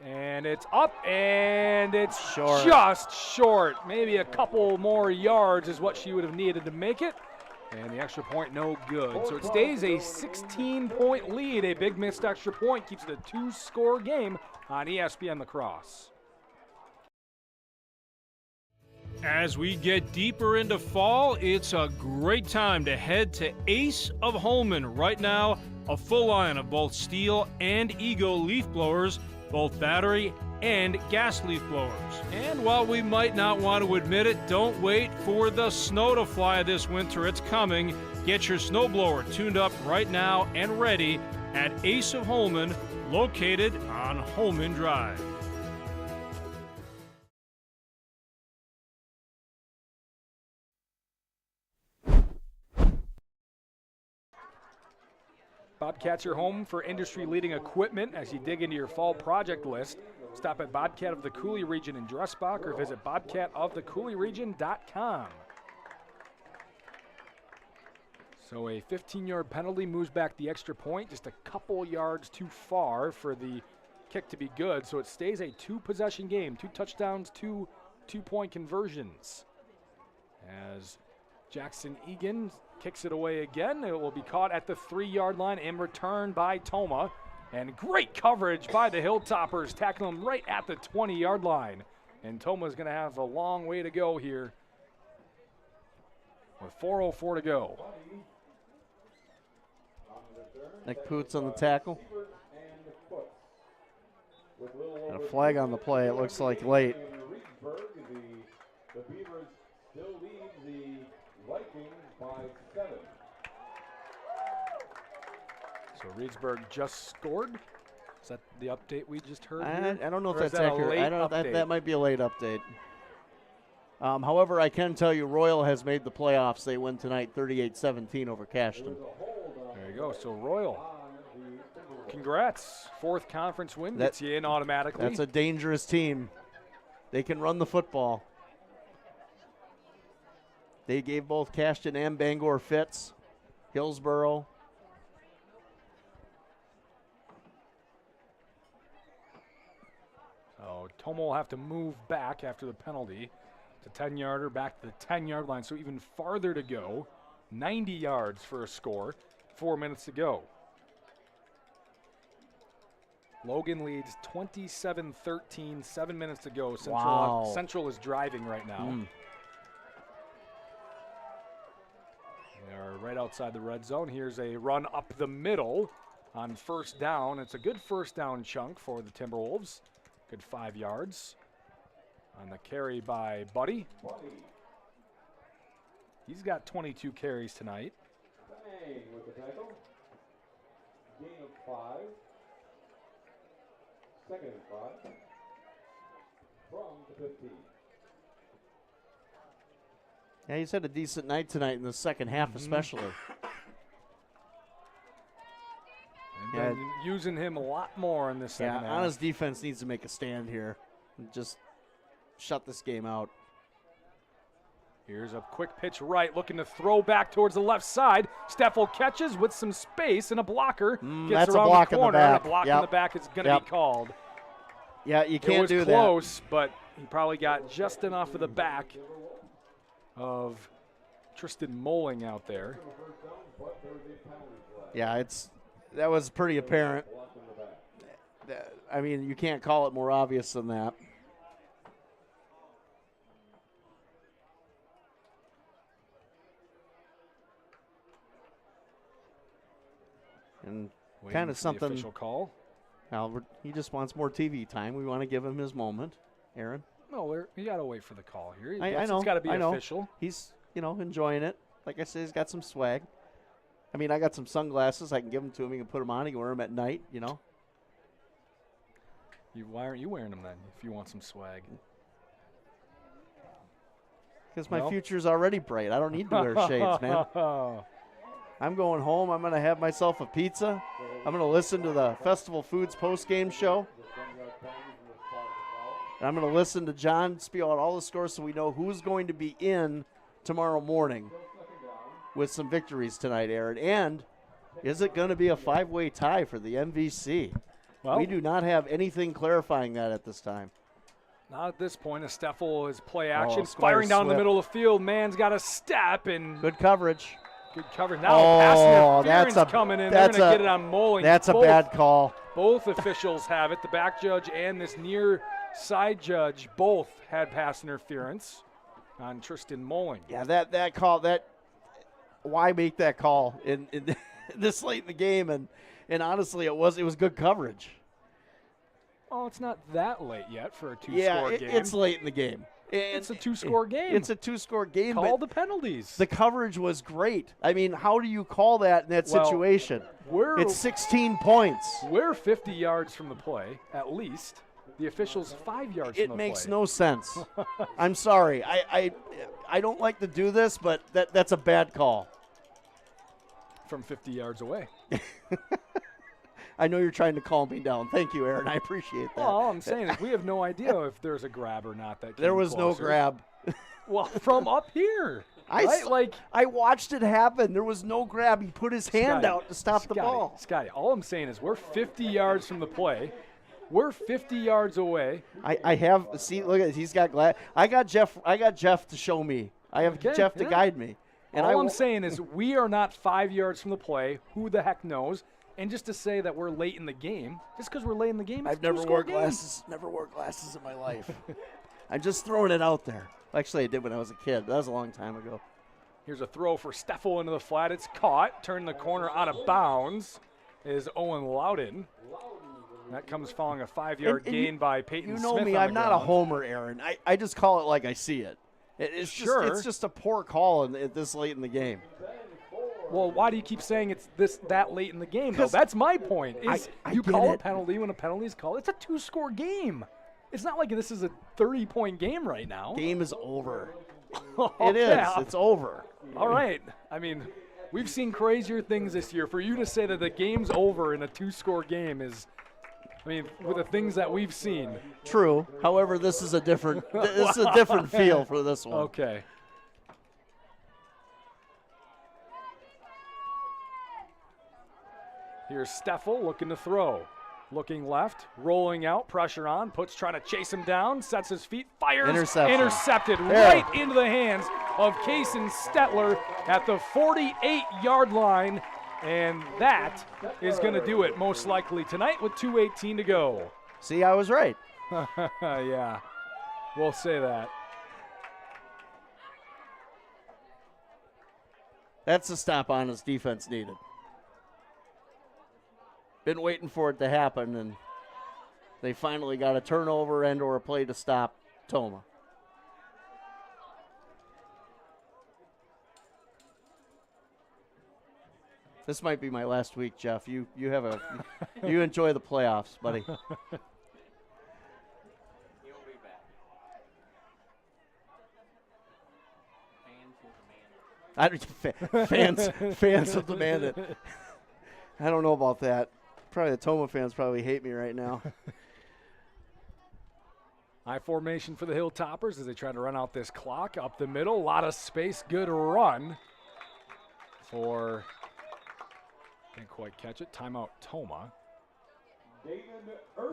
Speaker 1: And it's up, and it's
Speaker 7: short.
Speaker 1: Just short. Maybe a couple more yards is what she would have needed to make it. And the extra point, no good. So it stays a 16-point lead. A big missed extra point keeps it a 2-score game on ESPN La Crosse.
Speaker 19: As we get deeper into fall, it's a great time to head to Ace of Holman. Right now, a full line of both steel and Ego leaf blowers, both battery and gas leaf blowers. And while we might not want to admit it, don't wait for the snow to fly this winter. It's coming. Get your snowblower tuned up right now and ready at Ace of Holman, located on Holman Drive.
Speaker 1: Bobcats are home for industry-leading equipment. As you dig into your fall project list, stop at Bobcat of the Coulee Region in Dressbach or visit bobcatofthecouleeregion.com. So a 15-yard penalty moves back the extra point, just a couple yards too far for the kick to be good. So it stays a 2-possession game, 2 touchdowns, 2 two-point conversions. As Jackson Egan kicks it away again. It will be caught at the 3-yard line and returned by Tomah. And great coverage by the Hilltoppers, tackling him right at the 20-yard line. And Tomah's going to have a long way to go here with 4:04 to go.
Speaker 7: Nick Poots on the tackle. And a flag on the play, it looks like late.
Speaker 8: The Beavers still lead the Vikings by 7.
Speaker 1: So Reedsburg just scored. Is that the update we just heard?
Speaker 7: I don't know if
Speaker 1: Or is
Speaker 7: that's
Speaker 1: that a
Speaker 7: accurate.
Speaker 1: late
Speaker 7: I don't.
Speaker 1: update?
Speaker 7: That might be a late update. However, I can tell you Royal has made the playoffs. They win tonight 38-17 over Cashton.
Speaker 1: There you go. So Royal, congrats. 4th conference win gets you in automatically.
Speaker 7: That's a dangerous team. They can run the football. They gave both Cashton and Bangor fits. Hillsboro.
Speaker 1: So Tomah will have to move back after the penalty. It's a 10-yarder back to the 10-yard line, so even farther to go. 90 yards for a score. 4 minutes to go. Logan leads 27-13, 7 minutes to go. Central is driving right now. They are right outside the red zone. Here's a run up the middle on 1st down. It's a good 1st down chunk for the Timberwolves. Good 5 yards on the carry by Buddy. He's got 22 carries tonight.
Speaker 8: Bang with the tackle. Gain of 5. 2nd and 5. From the 15.
Speaker 7: Yeah, he's had a decent night tonight in the second half especially.
Speaker 1: And been using him a lot more in this second half.
Speaker 7: Anna's defense needs to make a stand here and just shut this game out.
Speaker 1: Here's a quick pitch right, looking to throw back towards the left side. Steffel catches with some space and a blocker. Gets
Speaker 7: that's
Speaker 1: around
Speaker 7: a block
Speaker 1: the
Speaker 7: in the
Speaker 1: corner,
Speaker 7: back.
Speaker 1: and a block in the back is going to be called.
Speaker 7: Yeah, you can't do that.
Speaker 1: It was close, but he probably got just enough of the back of Tristan Moling out there.
Speaker 7: Yeah, that was pretty apparent. I mean, you can't call it more obvious than that. And kind of something.
Speaker 1: Official call.
Speaker 7: Albert, he just wants more TV time. We want to give him his moment. Aaron?
Speaker 1: No, you got to wait for the call here.
Speaker 7: I know.
Speaker 1: It's got to be
Speaker 7: I know.
Speaker 1: official.
Speaker 7: He's enjoying it. Like I said, he's got some swag. I mean, I got some sunglasses. I can give them to him. He can put them on. He can wear them at night,
Speaker 1: Why aren't you wearing them then if you want some swag?
Speaker 7: Because my future's already bright. I don't need to wear shades, man. I'm going home. I'm going to have myself a pizza. I'm going to listen to the Festival Foods post-game show. And I'm going to listen to John spiel out all the scores so we know who's going to be in tomorrow morning with some victories tonight, Aaron. And is it going to be a 5-way tie for the MVC?
Speaker 1: Well,
Speaker 7: we do not have anything clarifying that at this time.
Speaker 1: Not at this point. Steffel is play action, firing down the middle of the field. Man's got a step and
Speaker 7: good coverage.
Speaker 1: Good coverage. Now pass interference coming in. They're going to get it on Moling.
Speaker 7: That's a bad call.
Speaker 1: Both officials have it. The back judge and this near side judge both had pass interference on Tristan Moling.
Speaker 7: Yeah, that call. Why make that call in this late in the game? And honestly, it was good coverage.
Speaker 1: Oh, it's not that late yet for a two-score game.
Speaker 7: It's late in the game.
Speaker 1: It's a two-score game.
Speaker 7: It's a two-score game.
Speaker 1: Call the penalties.
Speaker 7: The coverage was great. I mean, how do you call that in that situation? It's 16 points.
Speaker 1: We're 50 yards from the play, at least. The official's 5 yards from the play.
Speaker 7: It makes no sense. I'm sorry. I don't like to do this, but that's a bad call.
Speaker 1: From 50 yards away.
Speaker 7: I know you're trying to calm me down. Thank you, Aaron. I appreciate that.
Speaker 1: Well, all I'm saying is we have no idea if there's a grab or not.
Speaker 7: There was no grab.
Speaker 1: Well, from up here.
Speaker 7: I watched it happen. There was no grab. He put his hand out to stop the ball.
Speaker 1: Scotty, all I'm saying is we're 50 yards from the play. We're 50 yards away.
Speaker 7: Look at it. He's got I got Jeff to show me. I have Jeff to guide me.
Speaker 1: And all I'm saying is we are not 5 yards from the play. Who the heck knows? And just to say that we're late in the game, just because we're late in the game,
Speaker 7: I've never wore glasses. Never wore glasses in my life. I'm just throwing it out there. Actually, I did when I was a kid. That was a long time ago.
Speaker 1: Here's a throw for Steffel into the flat. It's caught. Turned the corner out of bounds is Owen Loudon. That comes following a 5-yard gain by Peyton Smith.
Speaker 7: You know me. I'm not a homer, Aaron. I just call it like I see it. It's just a poor call this late in the game.
Speaker 1: Well, why do you keep saying it's that late in the game, though? That's my point. You call a penalty when a penalty is called. It's a two-score game. It's not like this is a 30-point game right now.
Speaker 7: Game is over. It is. It's over.
Speaker 1: All right. I mean, we've seen crazier things this year. For you to say that the game's over in a two-score game is, with the things that we've seen.
Speaker 7: True. However, this is a different feel for this one.
Speaker 1: Okay. Here's Steffel looking to throw. Looking left, rolling out, pressure on, trying to chase him down, sets his feet, fires, intercepted right into the hands of Kason Stetler at the 48-yard line, and that is going to do it most likely tonight with 2:18 to go.
Speaker 7: See, I was right.
Speaker 1: Yeah, we'll say that.
Speaker 7: That's the stop on his defense needed. Been waiting for it to happen, and they finally got a turnover and or a play to stop Tomah. This might be my last week, Jeff. You enjoy the playoffs, buddy. Fans have demanded. I don't know about that. Probably the Tomah fans probably hate me right now.
Speaker 1: High formation for the Hilltoppers as they try to run out this clock up the middle. A lot of space. Good run for, can't quite catch it. Timeout Tomah.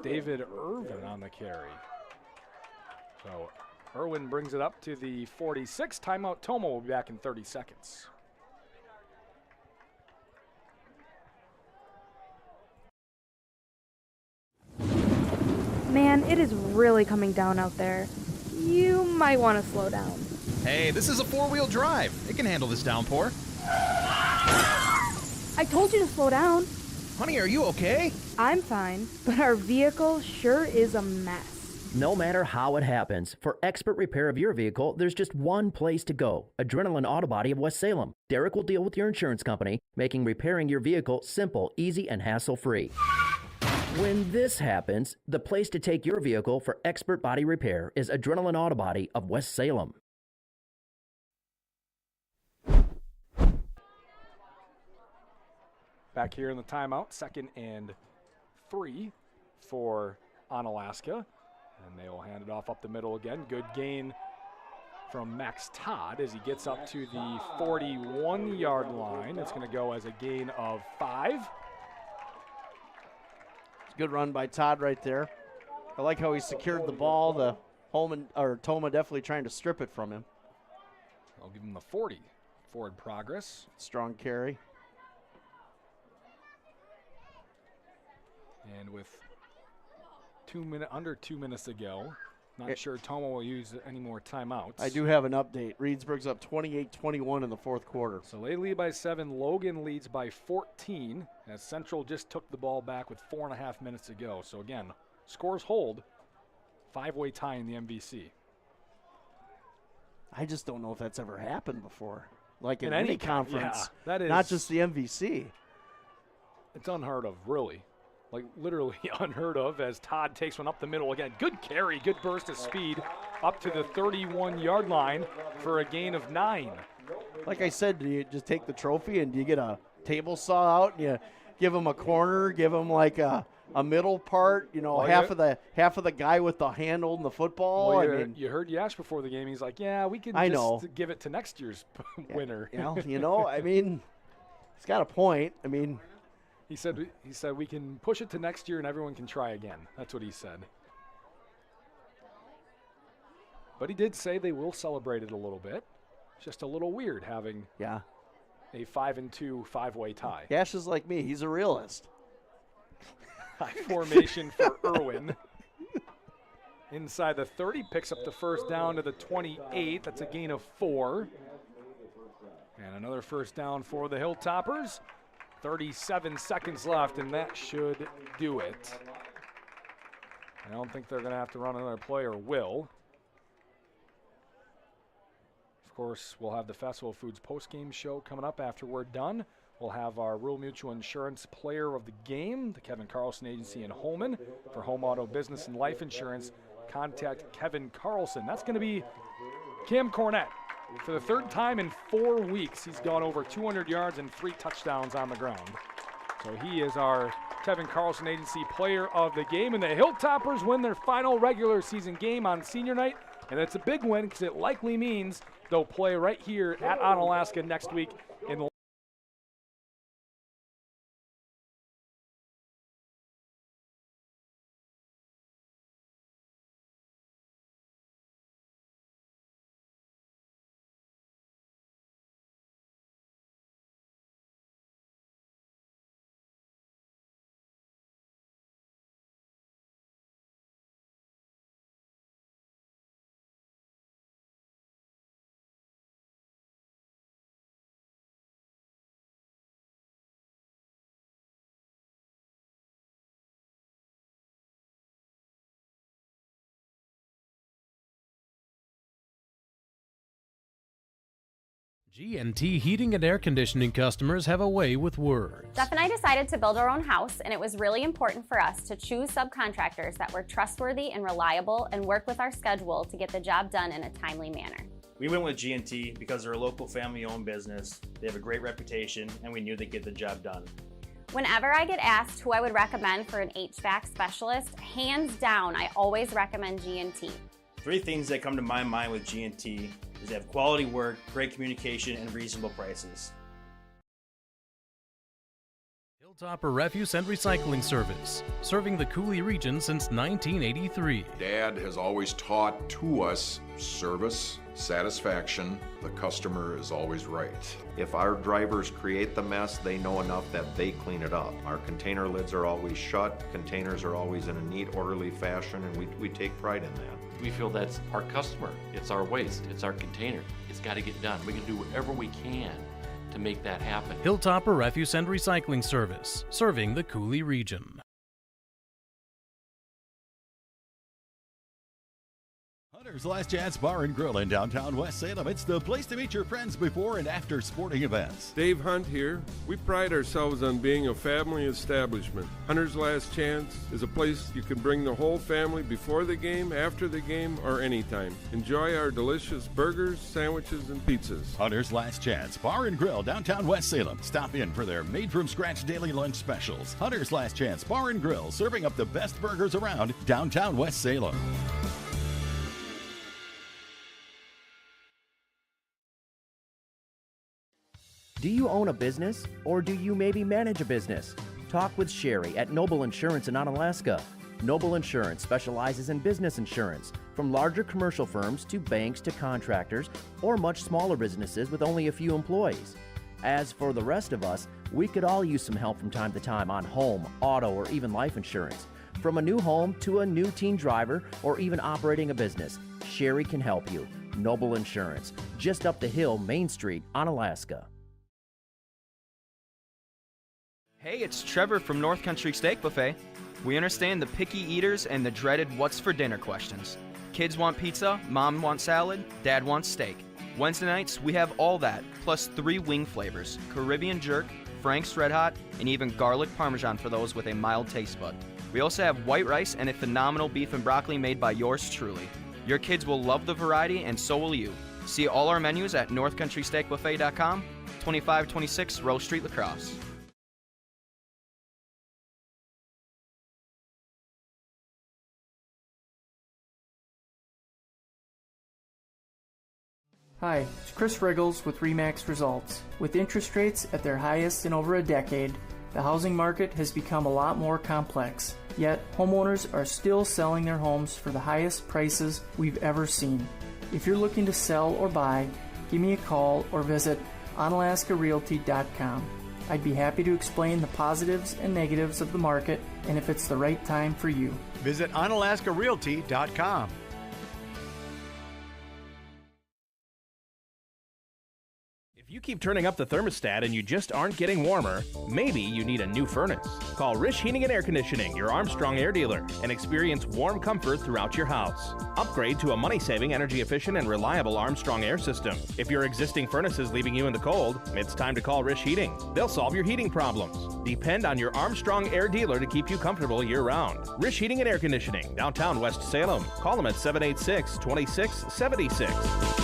Speaker 1: David Irvin on the carry. So Irwin brings it up to the 46. Timeout Tomah will be back in 30 seconds.
Speaker 4: Man, it is really coming down out there. You might want to slow down.
Speaker 23: Hey, this is a four-wheel drive. It can handle this downpour.
Speaker 4: I told you to slow down.
Speaker 23: Honey, are you okay?
Speaker 4: I'm fine, but our vehicle sure is a mess.
Speaker 5: No matter how it happens, for expert repair of your vehicle, there's just one place to go. Adrenaline Auto Body of West Salem. Derek will deal with your insurance company, making repairing your vehicle simple, easy, and hassle-free. When this happens, the place to take your vehicle for expert body repair is Adrenaline Auto Body of West Salem.
Speaker 1: Back here in the timeout, 2nd and 3 for Onalaska. And they will hand it off up the middle again. Good gain from Max Todd as he gets up to the 41-yard line. It's going to go as a gain of 5.
Speaker 7: It's a good run by Todd right there. I like how he secured the ball. The Tomah definitely trying to strip it from him.
Speaker 1: I'll give him the 40. Forward progress.
Speaker 7: Strong carry.
Speaker 1: And with under 2 minutes to go, not sure Tomah will use any more timeouts.
Speaker 7: I do have an update. Reedsburg's up 28-21 in the fourth quarter.
Speaker 1: So they lead by 7. Logan leads by 14 as Central just took the ball back with 4.5 minutes to go. So again, scores hold. 5-way tie in the MVC.
Speaker 7: I just don't know if that's ever happened before. Like in
Speaker 1: any
Speaker 7: any conference.
Speaker 1: Yeah, that is,
Speaker 7: not just the MVC.
Speaker 1: It's unheard of, really. Like literally unheard of as Todd takes one up the middle again. Good carry, good burst of speed up to the 31-yard line for a gain of 9.
Speaker 7: Like I said, do you just take the trophy and do you get a table saw out and you give him a corner, give him like a middle part, well, half of the guy with the hand holding the football?
Speaker 1: Well, you heard Yash before the game. He's like, yeah, we can just give it to next year's winner.
Speaker 7: He's got a point.
Speaker 1: He said we can push it to next year and everyone can try again. That's what he said. But he did say they will celebrate it a little bit. It's just a little weird having a 5-2 5-way tie.
Speaker 7: Yash is like me. He's a realist.
Speaker 1: High formation for Irwin. Inside the 30, picks up the first down to the 28. That's a gain of 4. And another first down for the Hilltoppers. 37 seconds left, and that should do it. I don't think they're going to have to run another play, or will. Of course, we'll have the Festival Foods postgame show coming up after we're done. We'll have our Rural Mutual Insurance Player of the Game, the Kevin Carlson Agency in Holman. For home, auto, business, and life insurance, contact Kevin Carlson. That's going to be Cam Cornett. For the 3rd time in 4 weeks, he's gone over 200 yards and 3 touchdowns on the ground. So he is our Kevin Carlson Agency Player of the Game. And the Hilltoppers win their final regular season game on senior night. And it's a big win because it likely means they'll play right here at Onalaska next week in the
Speaker 11: G&T Heating and Air Conditioning customers have a way with words.
Speaker 9: Jeff and I decided to build our own house, and it was really important for us to choose subcontractors that were trustworthy and reliable and work with our schedule to get the job done in a timely manner.
Speaker 20: We went with G&T because they're a local family-owned business, they have a great reputation, and we knew they'd get the job done.
Speaker 9: Whenever I get asked who I would recommend for an HVAC specialist, hands down, I always recommend G&T.
Speaker 20: 3 things that come to my mind with G&T is they have quality work, great communication, and reasonable prices.
Speaker 11: Hilltopper Refuse and Recycling Service, serving the Cooley region since 1983.
Speaker 10: Dad has always taught to us service, satisfaction, the customer is always right.
Speaker 12: If our drivers create the mess, they know enough that they clean it up. Our container lids are always shut, containers are always in a neat, orderly fashion, and we take pride in that.
Speaker 13: We feel that's our customer. It's our waste. It's our container. It's got to get done. We can do whatever we can to make that happen.
Speaker 11: Hilltopper Refuse and Recycling Service, serving the Cooley region.
Speaker 16: Hunter's Last Chance Bar and Grill in downtown West Salem. It's the place to meet your friends before and after sporting events.
Speaker 18: Dave Hunt here. We pride ourselves on being a family establishment. Hunter's Last Chance is a place you can bring the whole family before the game, after the game, or anytime. Enjoy our delicious burgers, sandwiches, and pizzas.
Speaker 16: Hunter's Last Chance Bar and Grill, downtown West Salem. Stop in for their made-from-scratch daily lunch specials. Hunter's Last Chance Bar and Grill, serving up the best burgers around downtown West Salem.
Speaker 5: Do you own a business, or do you maybe manage a business? Talk with Sherry at Noble Insurance in Onalaska. Noble Insurance specializes in business insurance, from larger commercial firms to banks to contractors, or much smaller businesses with only a few employees. As for the rest of us, we could all use some help from time to time on home, auto, or even life insurance. From a new home to a new teen driver, or even operating a business, Sherry can help you. Noble Insurance, just up the hill, Main Street, Onalaska.
Speaker 14: Hey, it's Trevor from North Country Steak Buffet. We understand the picky eaters and the dreaded what's for dinner questions. Kids want pizza, mom wants salad, dad wants steak. Wednesday nights, we have all that, plus 3 wing flavors, Caribbean jerk, Frank's Red Hot, and even garlic parmesan for those with a mild taste bud. We also have white rice and a phenomenal beef and broccoli made by yours truly. Your kids will love the variety, and so will you. See all our menus at northcountrysteakbuffet.com, 2526 Rose Street, La Crosse.
Speaker 21: Hi, it's Chris Riggles with RE/MAX Results. With interest rates at their highest in over a decade, the housing market has become a lot more complex. Yet, homeowners are still selling their homes for the highest prices we've ever seen. If you're looking to sell or buy, give me a call or visit onalaskarealty.com. I'd be happy to explain the positives and negatives of the market and if it's the right time for you.
Speaker 15: Visit onalaskarealty.com.
Speaker 23: If you keep turning up the thermostat and you just aren't getting warmer, maybe you need a new furnace. Call Rish Heating and Air Conditioning, your Armstrong air dealer, and experience warm comfort throughout your house. Upgrade to a money-saving, energy-efficient, and reliable Armstrong air system. If your existing furnace is leaving you in the cold, it's time to call Rish Heating. They'll solve your heating problems. Depend on your Armstrong air dealer to keep you comfortable year-round. Rish Heating and Air Conditioning, downtown West Salem. Call them at 786-2676.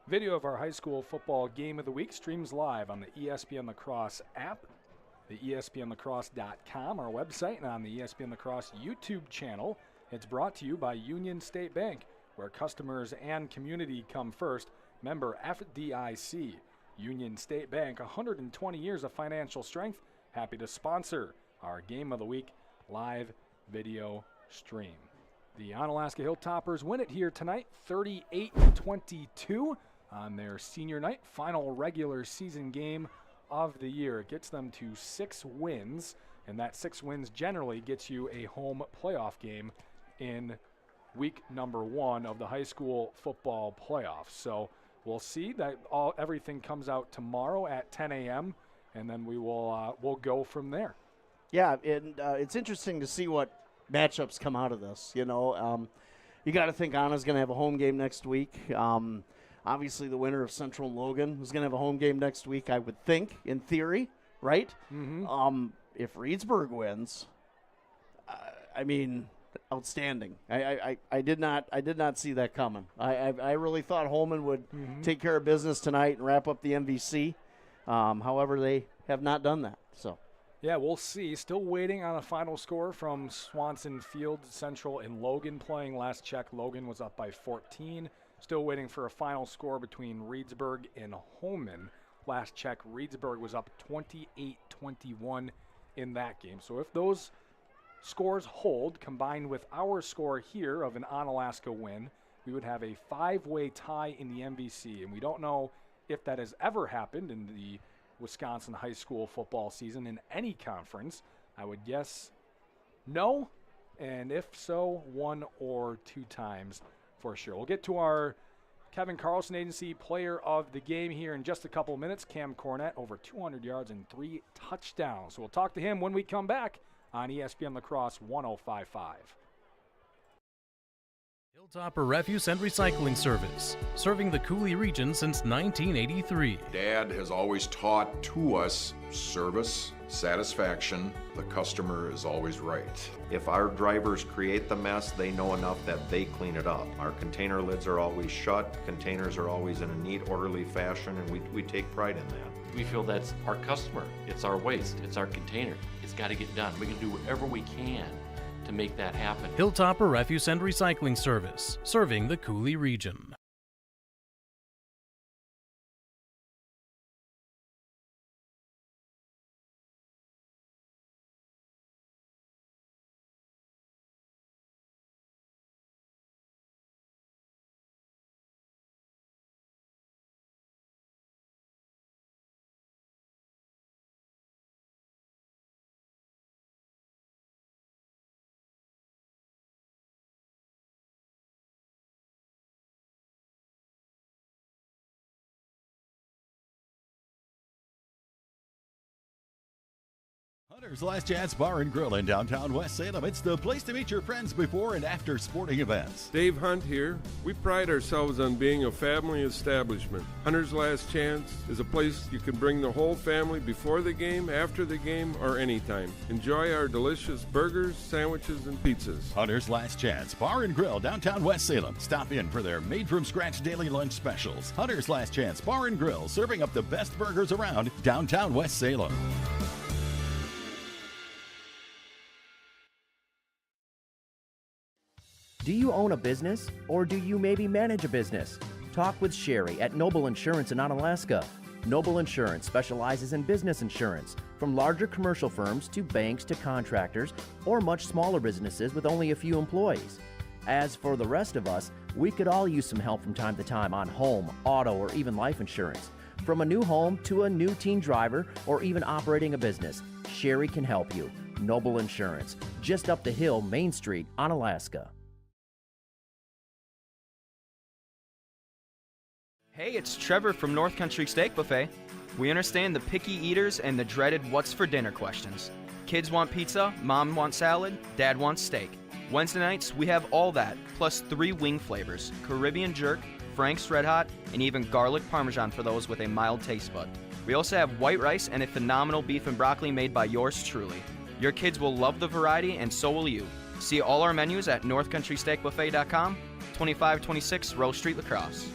Speaker 1: Video of our high school football game of the week streams live on the ESPN La Crosse app, the ESPNLacrosse.com, our website, and on the ESPN La Crosse YouTube channel. It's brought to you by Union State Bank, where customers and community come first. Member FDIC. Union State Bank, 120 years of financial strength. Happy to sponsor our game of the week live video stream. The Onalaska Hilltoppers win it here tonight, 38-22. On their senior night, final regular season game of the year. It gets them to 6 wins, and that 6 wins generally gets you a home playoff game in week number 1 of the high school football playoffs. So we'll see that everything comes out tomorrow at 10 a.m., and then we'll go from there.
Speaker 7: Yeah, and it's interesting to see what matchups come out of this. You know, you got to think Anna's going to have a home game next week. Obviously, the winner of Central and Logan is going to have a home game next week, I would think, in theory, right?
Speaker 1: Mm-hmm.
Speaker 7: If Reedsburg wins, I mean, outstanding. I did not see that coming. I really thought Holman would take care of business tonight and wrap up the MVC. However, they have not done that. So.
Speaker 1: Yeah, we'll see. Still waiting on a final score from Swanson Field. Central and Logan playing. Last check, Logan was up by 14. Still waiting for a final score between Reedsburg and Holman. Last check, Reedsburg was up 28-21 in that game. So if those scores hold, combined with our score here of an Onalaska win, we would have a 5-way tie in the MVC. And we don't know if that has ever happened in the Wisconsin high school football season in any conference. I would guess no? And if so, 1 or 2 times for sure. We'll get to our Kevin Carlson Agency player of the game here in just a couple of minutes. Cam Cornett, over 200 yards and 3 touchdowns. So we'll talk to him when we come back on ESPN La Crosse 105.5.
Speaker 11: Hilltopper Refuse and Recycling Service, serving the Cooley region since 1983.
Speaker 10: Dad has always taught to us service, satisfaction, the customer is always right.
Speaker 12: If our drivers create the mess, they know enough that they clean it up. Our container lids are always shut, containers are always in a neat, orderly fashion, and we take pride in that.
Speaker 13: We feel that's our customer. It's our waste. It's our container. It's got to get done. We can do whatever we can to make that happen.
Speaker 11: Hilltopper Refuse and Recycling Service, serving the Cooley region.
Speaker 16: Hunter's Last Chance Bar and Grill in downtown West Salem. It's the place to meet your friends before and after sporting events.
Speaker 18: Dave Hunt here. We pride ourselves on being a family establishment. Hunter's Last Chance is a place you can bring the whole family before the game, after the game, or anytime. Enjoy our delicious burgers, sandwiches, and pizzas.
Speaker 16: Hunter's Last Chance Bar and Grill, downtown West Salem. Stop in for their made-from-scratch daily lunch specials. Hunter's Last Chance Bar and Grill, serving up the best burgers around downtown West Salem.
Speaker 5: Do you own a business, or do you maybe manage a business? Talk with Sherry at Noble Insurance in Onalaska. Noble Insurance specializes in business insurance, from larger commercial firms to banks to contractors, or much smaller businesses with only a few employees. As for the rest of us, we could all use some help from time to time on home, auto, or even life insurance. From a new home to a new teen driver, or even operating a business, Sherry can help you. Noble Insurance, just up the hill, Main Street, Onalaska.
Speaker 14: Hey, it's Trevor from North Country Steak Buffet. We understand the picky eaters and the dreaded what's for dinner questions. Kids want pizza, mom wants salad, dad wants steak. Wednesday nights, we have all that, plus 3 wing flavors, Caribbean jerk, Frank's Red Hot, and even garlic parmesan for those with a mild taste bud. We also have white rice and a phenomenal beef and broccoli made by yours truly. Your kids will love the variety, and so will you. See all our menus at northcountrysteakbuffet.com, 2526 Rose Street, La Crosse.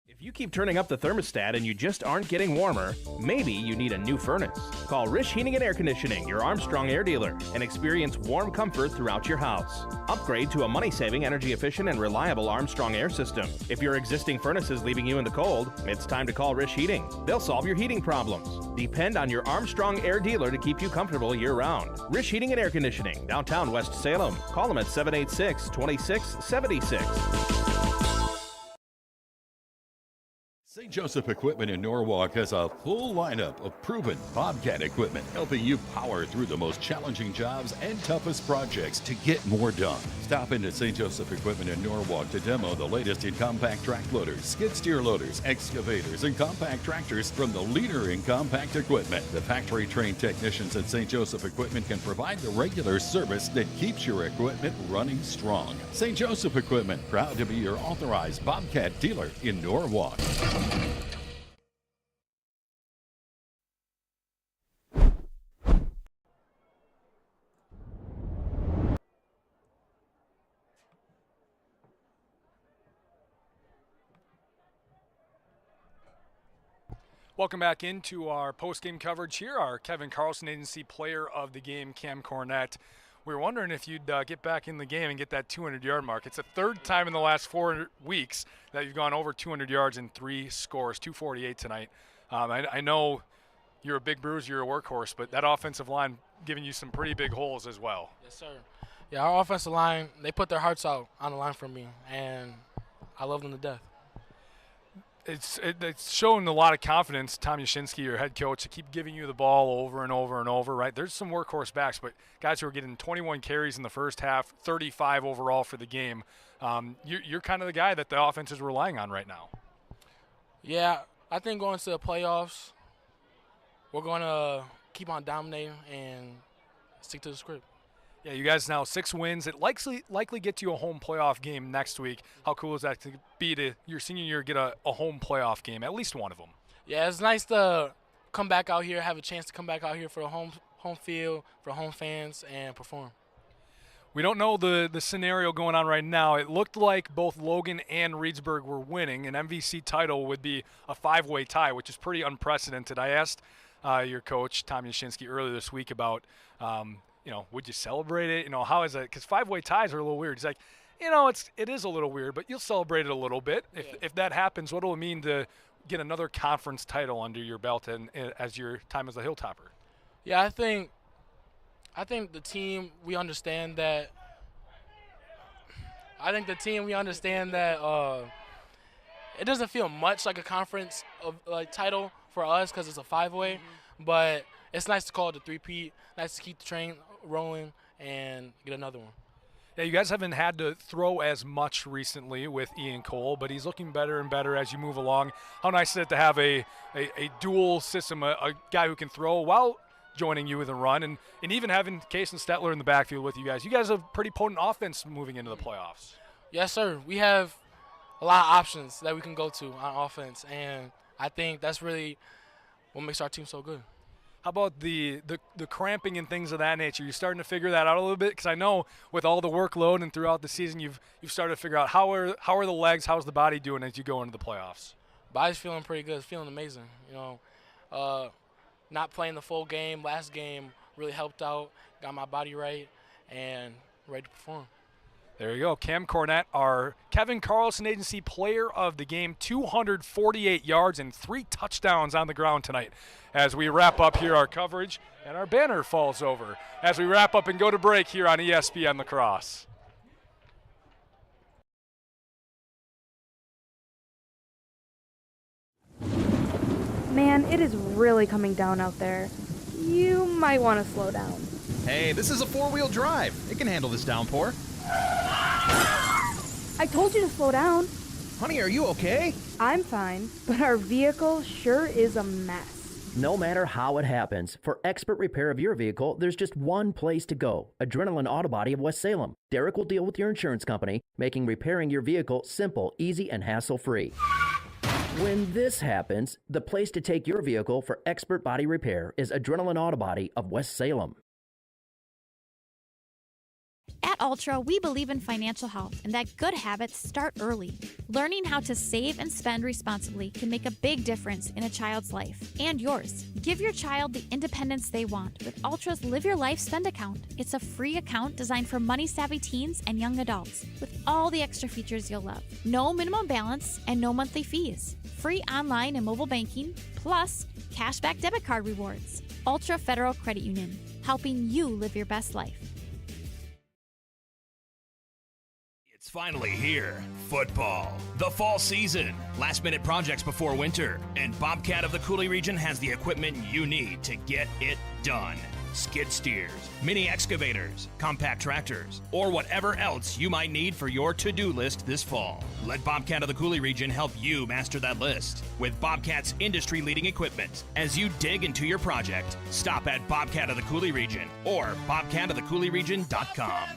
Speaker 23: If you keep turning up the thermostat and you just aren't getting warmer, maybe you need a new furnace. Call Rish Heating and Air Conditioning, your Armstrong air dealer, and experience warm comfort throughout your house. Upgrade to a money-saving, energy-efficient, and reliable Armstrong air system. If your existing furnace is leaving you in the cold, it's time to call Rish Heating. They'll solve your heating problems. Depend on your Armstrong air dealer to keep you comfortable year-round. Rish Heating and Air Conditioning, downtown West Salem. Call them at 786-2676.
Speaker 16: St. Joseph Equipment in Norwalk has a full lineup of proven Bobcat equipment, helping you power through the most challenging jobs and toughest projects to get more done. Stop into St. Joseph Equipment in Norwalk to demo the latest in compact track loaders, skid steer loaders, excavators, and compact tractors from the leader in compact equipment. The factory-trained technicians at St. Joseph Equipment can provide the regular service that keeps your equipment running strong. St. Joseph Equipment, proud to be your authorized Bobcat dealer in Norwalk.
Speaker 1: Welcome back into our post-game coverage here. Our Kevin Carlson Agency player of the game, Cam Cornett. We were wondering if you'd get back in the game and get that 200-yard mark. It's the third time in the last 4 weeks that you've gone over 200 yards in 3 scores, 248 tonight. I know you're a big bruiser, you're a workhorse, but that offensive line giving you some pretty big holes as well.
Speaker 2: Yes, sir. Yeah, our offensive line, they put their hearts out on the line for me, and I love them to death.
Speaker 1: it's showing a lot of confidence, Tom Yashinsky, your head coach, to keep giving you the ball over and over and over, right? There's some workhorse backs, but guys who are getting 21 carries in the first half, 35 overall for the game. You're kind of the guy that the offense is relying on right now.
Speaker 2: Yeah, I think going to the playoffs, we're going to keep on dominating and stick to the script.
Speaker 1: Yeah, you guys now 6 wins. It likely gets you a home playoff game next week. How cool is that to be to your senior year get a home playoff game, at least one of them?
Speaker 2: Yeah, it's nice to come back out here, have a chance to come back out here for a home field, for home fans, and perform.
Speaker 1: We don't know the scenario going on right now. It looked like both Logan and Reedsburg were winning. An MVC title would be a 5-way tie, which is pretty unprecedented. I asked your coach, Tom Yashinsky, earlier this week about would you celebrate it? How is it? Because 5-way ties are a little weird. He's like, it is a little weird, but you'll celebrate it a little bit. If that happens, what will it mean to get another conference title under your belt and as your time as a Hilltopper?
Speaker 2: Yeah, I think the team, we understand that. It doesn't feel much like a conference title for us because it's a 5-way, but it's nice to call it a 3-peat. Nice to keep the train rolling and get another one.
Speaker 1: Yeah, you guys haven't had to throw as much recently with Ian Cole, but he's looking better and better as you move along. How nice is it to have a dual system, a guy who can throw while joining you with a run, and even having Case and Stetler in the backfield with you guys. You guys have pretty potent offense moving into the playoffs.
Speaker 2: Yes, sir. We have a lot of options that we can go to on offense, and I think that's really what makes our team so good.
Speaker 1: How about the cramping and things of that nature? You're starting to figure that out a little bit, because I know with all the workload and throughout the season, you've started to figure out how are the legs, how's the body doing as you go into the playoffs?
Speaker 2: Body's feeling pretty good. It's feeling amazing. Not playing the full game last game really helped out. Got my body right and ready to perform.
Speaker 1: There you go. Cam Cornett, our Kevin Carlson Agency Player of the Game, 248 yards and 3 touchdowns on the ground tonight. As we wrap up here our coverage, and our banner falls over as we wrap up and go to break here on ESPN La Crosse.
Speaker 3: Man, it is really coming down out there. You might want to slow down.
Speaker 23: Hey, this is a 4-wheel drive. It can handle this downpour.
Speaker 3: I told you to slow down.
Speaker 23: Honey, are you okay?
Speaker 3: I'm fine, but our vehicle sure is a mess.
Speaker 5: No matter how it happens, for expert repair of your vehicle, there's just one place to go. Adrenaline Auto Body of West Salem. Derek will deal with your insurance company, making repairing your vehicle simple, easy, and hassle-free. When this happens, the place to take your vehicle for expert body repair is Adrenaline Auto Body of West Salem.
Speaker 6: At Ultra, we believe in financial health and that good habits start early. Learning how to save and spend responsibly can make a big difference in a child's life and yours. Give your child the independence they want with Ultra's Live Your Life Spend account. It's a free account designed for money-savvy teens and young adults with all the extra features you'll love. No minimum balance and no monthly fees. Free online and mobile banking, plus cashback debit card rewards. Ultra Federal Credit Union, helping you live your best life.
Speaker 17: It's finally here. Football. The fall season. Last-minute projects before winter. And Bobcat of the Coulee region has the equipment you need to get it done. Skid steers, mini excavators, compact tractors, or whatever else you might need for your to-do list this fall. Let Bobcat of the Coulee region help you master that list with Bobcat's industry-leading equipment. As you dig into your project, stop at Bobcat of the Coulee region or bobcatofthecouleeregion.com.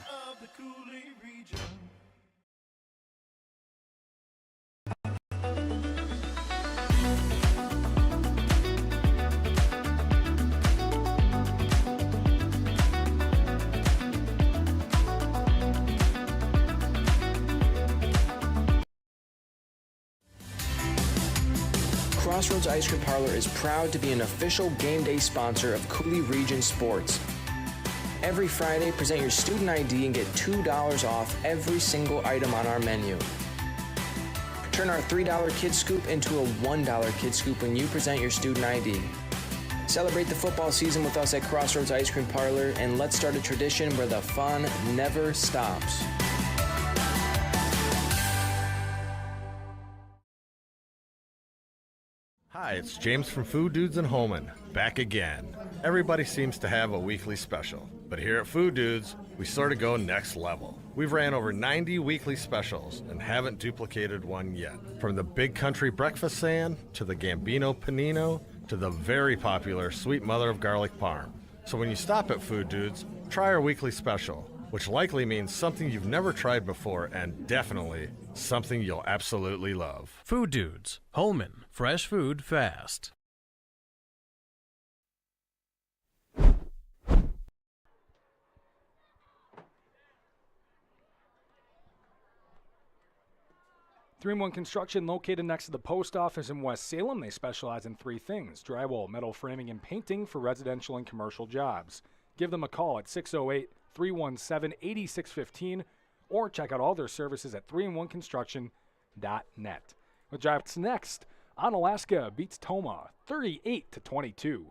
Speaker 22: Crossroads Ice Cream Parlor is proud to be an official game day sponsor of Coulee Region Sports. Every Friday, present your student ID and get $2 off every single item on our menu. Turn our $3 Kid Scoop into a $1 Kid Scoop when you present your student ID. Celebrate the football season with us at Crossroads Ice Cream Parlor, and let's start a tradition where the fun never stops.
Speaker 4: Hi, it's James from Food Dudes in Holman, back again. Everybody seems to have a weekly special, but here at Food Dudes, we sort of go next level. We've ran over 90 weekly specials and haven't duplicated one yet. From the Big Country Breakfast Sand, to the Gambino Panino, to the very popular Sweet Mother of Garlic Parm. So when you stop at Food Dudes, try our weekly special, which likely means something you've never tried before and definitely something you'll absolutely love.
Speaker 11: Food Dudes, Holman, fresh food fast.
Speaker 1: Three in One Construction, located next to the post office in West Salem. They specialize in three things: drywall, metal framing, and painting for residential and commercial jobs. Give them a call at 608-317-8615 or check out all their services at 3in1construction.net. What drops next? Onalaska beats Tomah 38-22.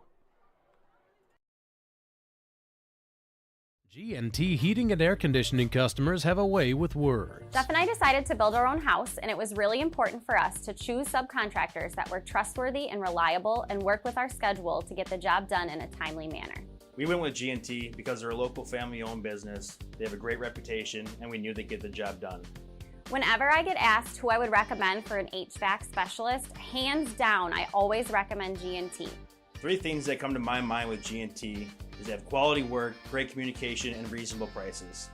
Speaker 11: G&T Heating and Air Conditioning customers have a way with words.
Speaker 9: Jeff and I decided to build our own house, and it was really important for us to choose subcontractors that were trustworthy and reliable and work with our schedule to get the job done in a timely manner.
Speaker 20: We went with G&T because they're a local family-owned business, they have a great reputation, and we knew they'd get the job done.
Speaker 9: Whenever I get asked who I would recommend for an HVAC specialist, hands down, I always recommend G&T.
Speaker 20: Three things that come to my mind with G&T is they have quality work, great communication, and reasonable prices.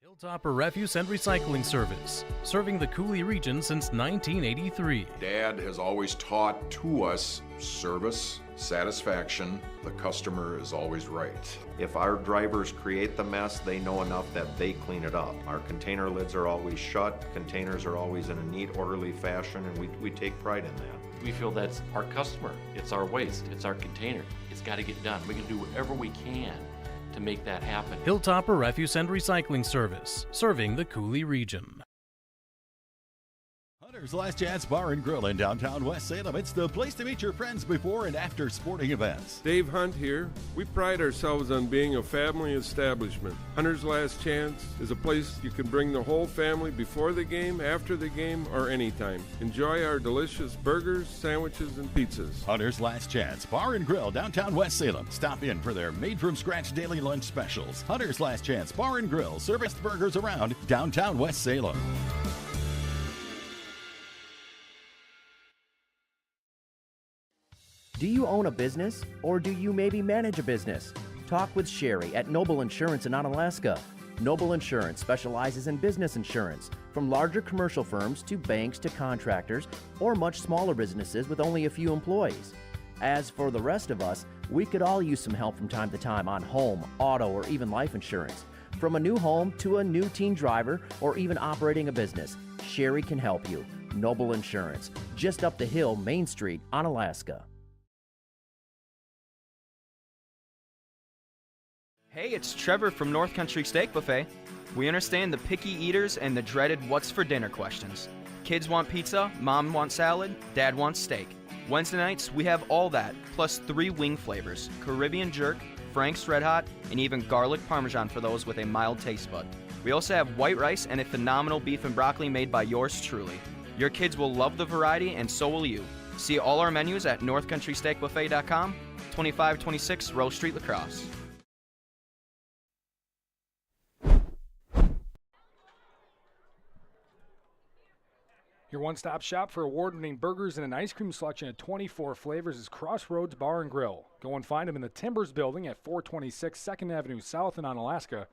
Speaker 11: Hilltopper Refuse and Recycling Service, serving the Cooley region since 1983.
Speaker 10: Dad has always taught to us service, satisfaction, the customer is always right.
Speaker 12: If our drivers create the mess, they know enough that they clean it up. Our container lids are always shut, containers are always in a neat, orderly fashion, and we take pride in that.
Speaker 13: We feel that's our customer, it's our waste, it's our container. It's got to get done. We can do whatever we can to make that happen.
Speaker 11: Hilltopper Refuse and Recycling Service, serving the Cooley region.
Speaker 16: Hunter's Last Chance Bar and Grill in downtown West Salem. It's the place to meet your friends before and after sporting events.
Speaker 18: Dave Hunt here. We pride ourselves on being a family establishment. Hunter's Last Chance is a place you can bring the whole family before the game, after the game, or anytime. Enjoy our delicious burgers, sandwiches, and pizzas.
Speaker 16: Hunter's Last Chance Bar and Grill, downtown West Salem. Stop in for their made-from-scratch daily lunch specials. Hunter's Last Chance Bar and Grill, serviced burgers around downtown West Salem.
Speaker 5: Do you own a business, or do you maybe manage a business? Talk with Sherry at Noble Insurance in Onalaska. Noble Insurance specializes in business insurance, from larger commercial firms to banks to contractors, or much smaller businesses with only a few employees. As for the rest of us, we could all use some help from time to time on home, auto, or even life insurance. From a new home to a new teen driver, or even operating a business, Sherry can help you. Noble Insurance, just up the hill, Main Street, Onalaska.
Speaker 14: Hey, it's Trevor from North Country Steak Buffet. We understand the picky eaters and the dreaded what's for dinner questions. Kids want pizza, mom wants salad, dad wants steak. Wednesday nights, we have all that, plus 3 wing flavors, Caribbean jerk, Frank's Red Hot, and even garlic parmesan for those with a mild taste bud. We also have white rice and a phenomenal beef and broccoli made by yours truly. Your kids will love the variety, and so will you. See all our menus at northcountrysteakbuffet.com, 2526 Rose Street, La Crosse.
Speaker 1: Your one-stop shop for award-winning burgers and an ice cream selection of 24 flavors is Crossroads Bar and Grill. Go and find them in the Timbers building at 426 2nd Avenue South in Onalaska.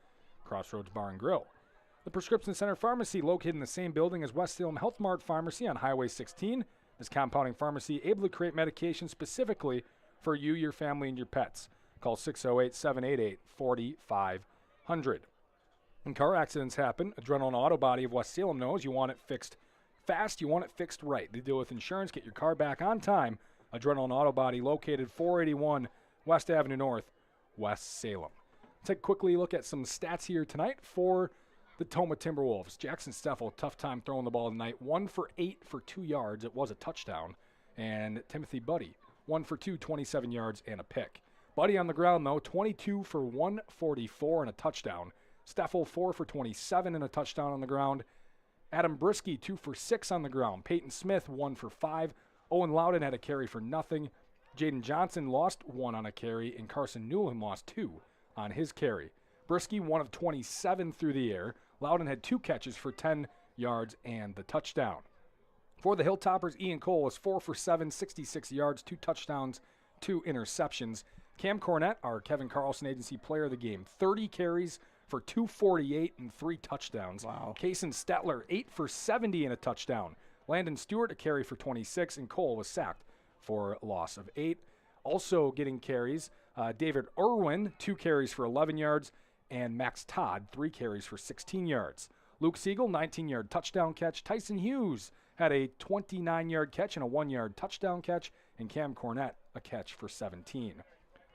Speaker 1: Crossroads Bar and Grill. The Prescription Center Pharmacy, located in the same building as West Salem Health Mart Pharmacy on Highway 16. This compounding pharmacy able to create medication specifically for you, your family, and your pets. Call 608-788-4500. When car accidents happen, Adrenaline Auto Body of West Salem knows you want it fixed fast, you want it fixed right. They deal with insurance, get your car back on time. Adrenaline Auto Body, located 481 West Avenue North, West Salem. Take a quickly look at some stats here tonight for the Tomah Timberwolves. Jackson Steffel, tough time throwing the ball tonight. 1 for 8 for 2 yards. It was a touchdown. And Timothy Buddy, 1 for 2, 27 yards and a pick. Buddy on the ground, though, 22 for 144 and a touchdown. Steffel, 4 for 27 and a touchdown on the ground. Adam Brisky, 2 for 6 on the ground. Peyton Smith, 1 for 5. Owen Loudon had a carry for nothing. Jaden Johnson lost 1 on a carry, and Carson Newland lost 2 on his carry. Brisky, 1 of 27 through the air. Loudon had 2 catches for 10 yards and the touchdown. For the Hilltoppers, Ian Cole was 4 for 7, 66 yards, 2 touchdowns, 2 interceptions. Cam Cornett, our Kevin Carlson Agency Player of the Game, 30 carries for 248 and 3 touchdowns.
Speaker 7: Wow.
Speaker 1: Kason Stetler, 8 for 70 and a touchdown. Landon Stewart, a carry for 26, and Cole was sacked for a loss of 8. Also getting carries, David Irwin, 2 carries for 11 yards, and Max Todd, 3 carries for 16 yards. Luke Siegel, 19-yard touchdown catch. Tyson Hughes had a 29-yard catch and a 1-yard touchdown catch, and Cam Cornett, a catch for 17.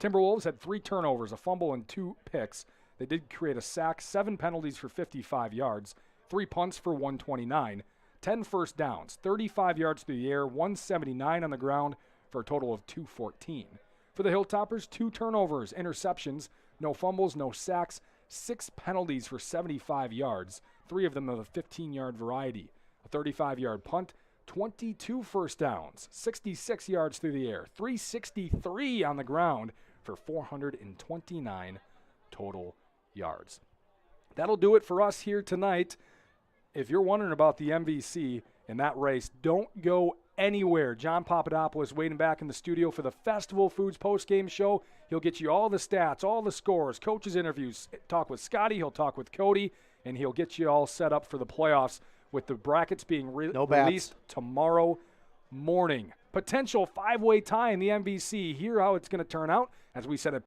Speaker 1: Timberwolves had 3 turnovers, a fumble, and 2 picks. They did create a sack, 7 penalties for 55 yards, 3 punts for 129, 10 first downs, 35 yards through the air, 179 on the ground for a total of 214. For the Hilltoppers, 2 turnovers, interceptions, no fumbles, no sacks, 6 penalties for 75 yards, 3 of them of the 15-yard variety, a 35-yard punt, 22 first downs, 66 yards through the air, 363 on the ground for 429 total yards. That'll do it for us here tonight. If you're wondering about the MVC in that race, don't go anywhere. John Papadopoulos waiting back in the studio for the Festival Foods postgame show. He'll get you all the stats, all the scores, coaches' interviews, talk with Scotty, he'll talk with Cody, and he'll get you all set up for the playoffs with the brackets being released tomorrow morning. Potential 5-way tie in the MVC. Hear how it's going to turn out as we send a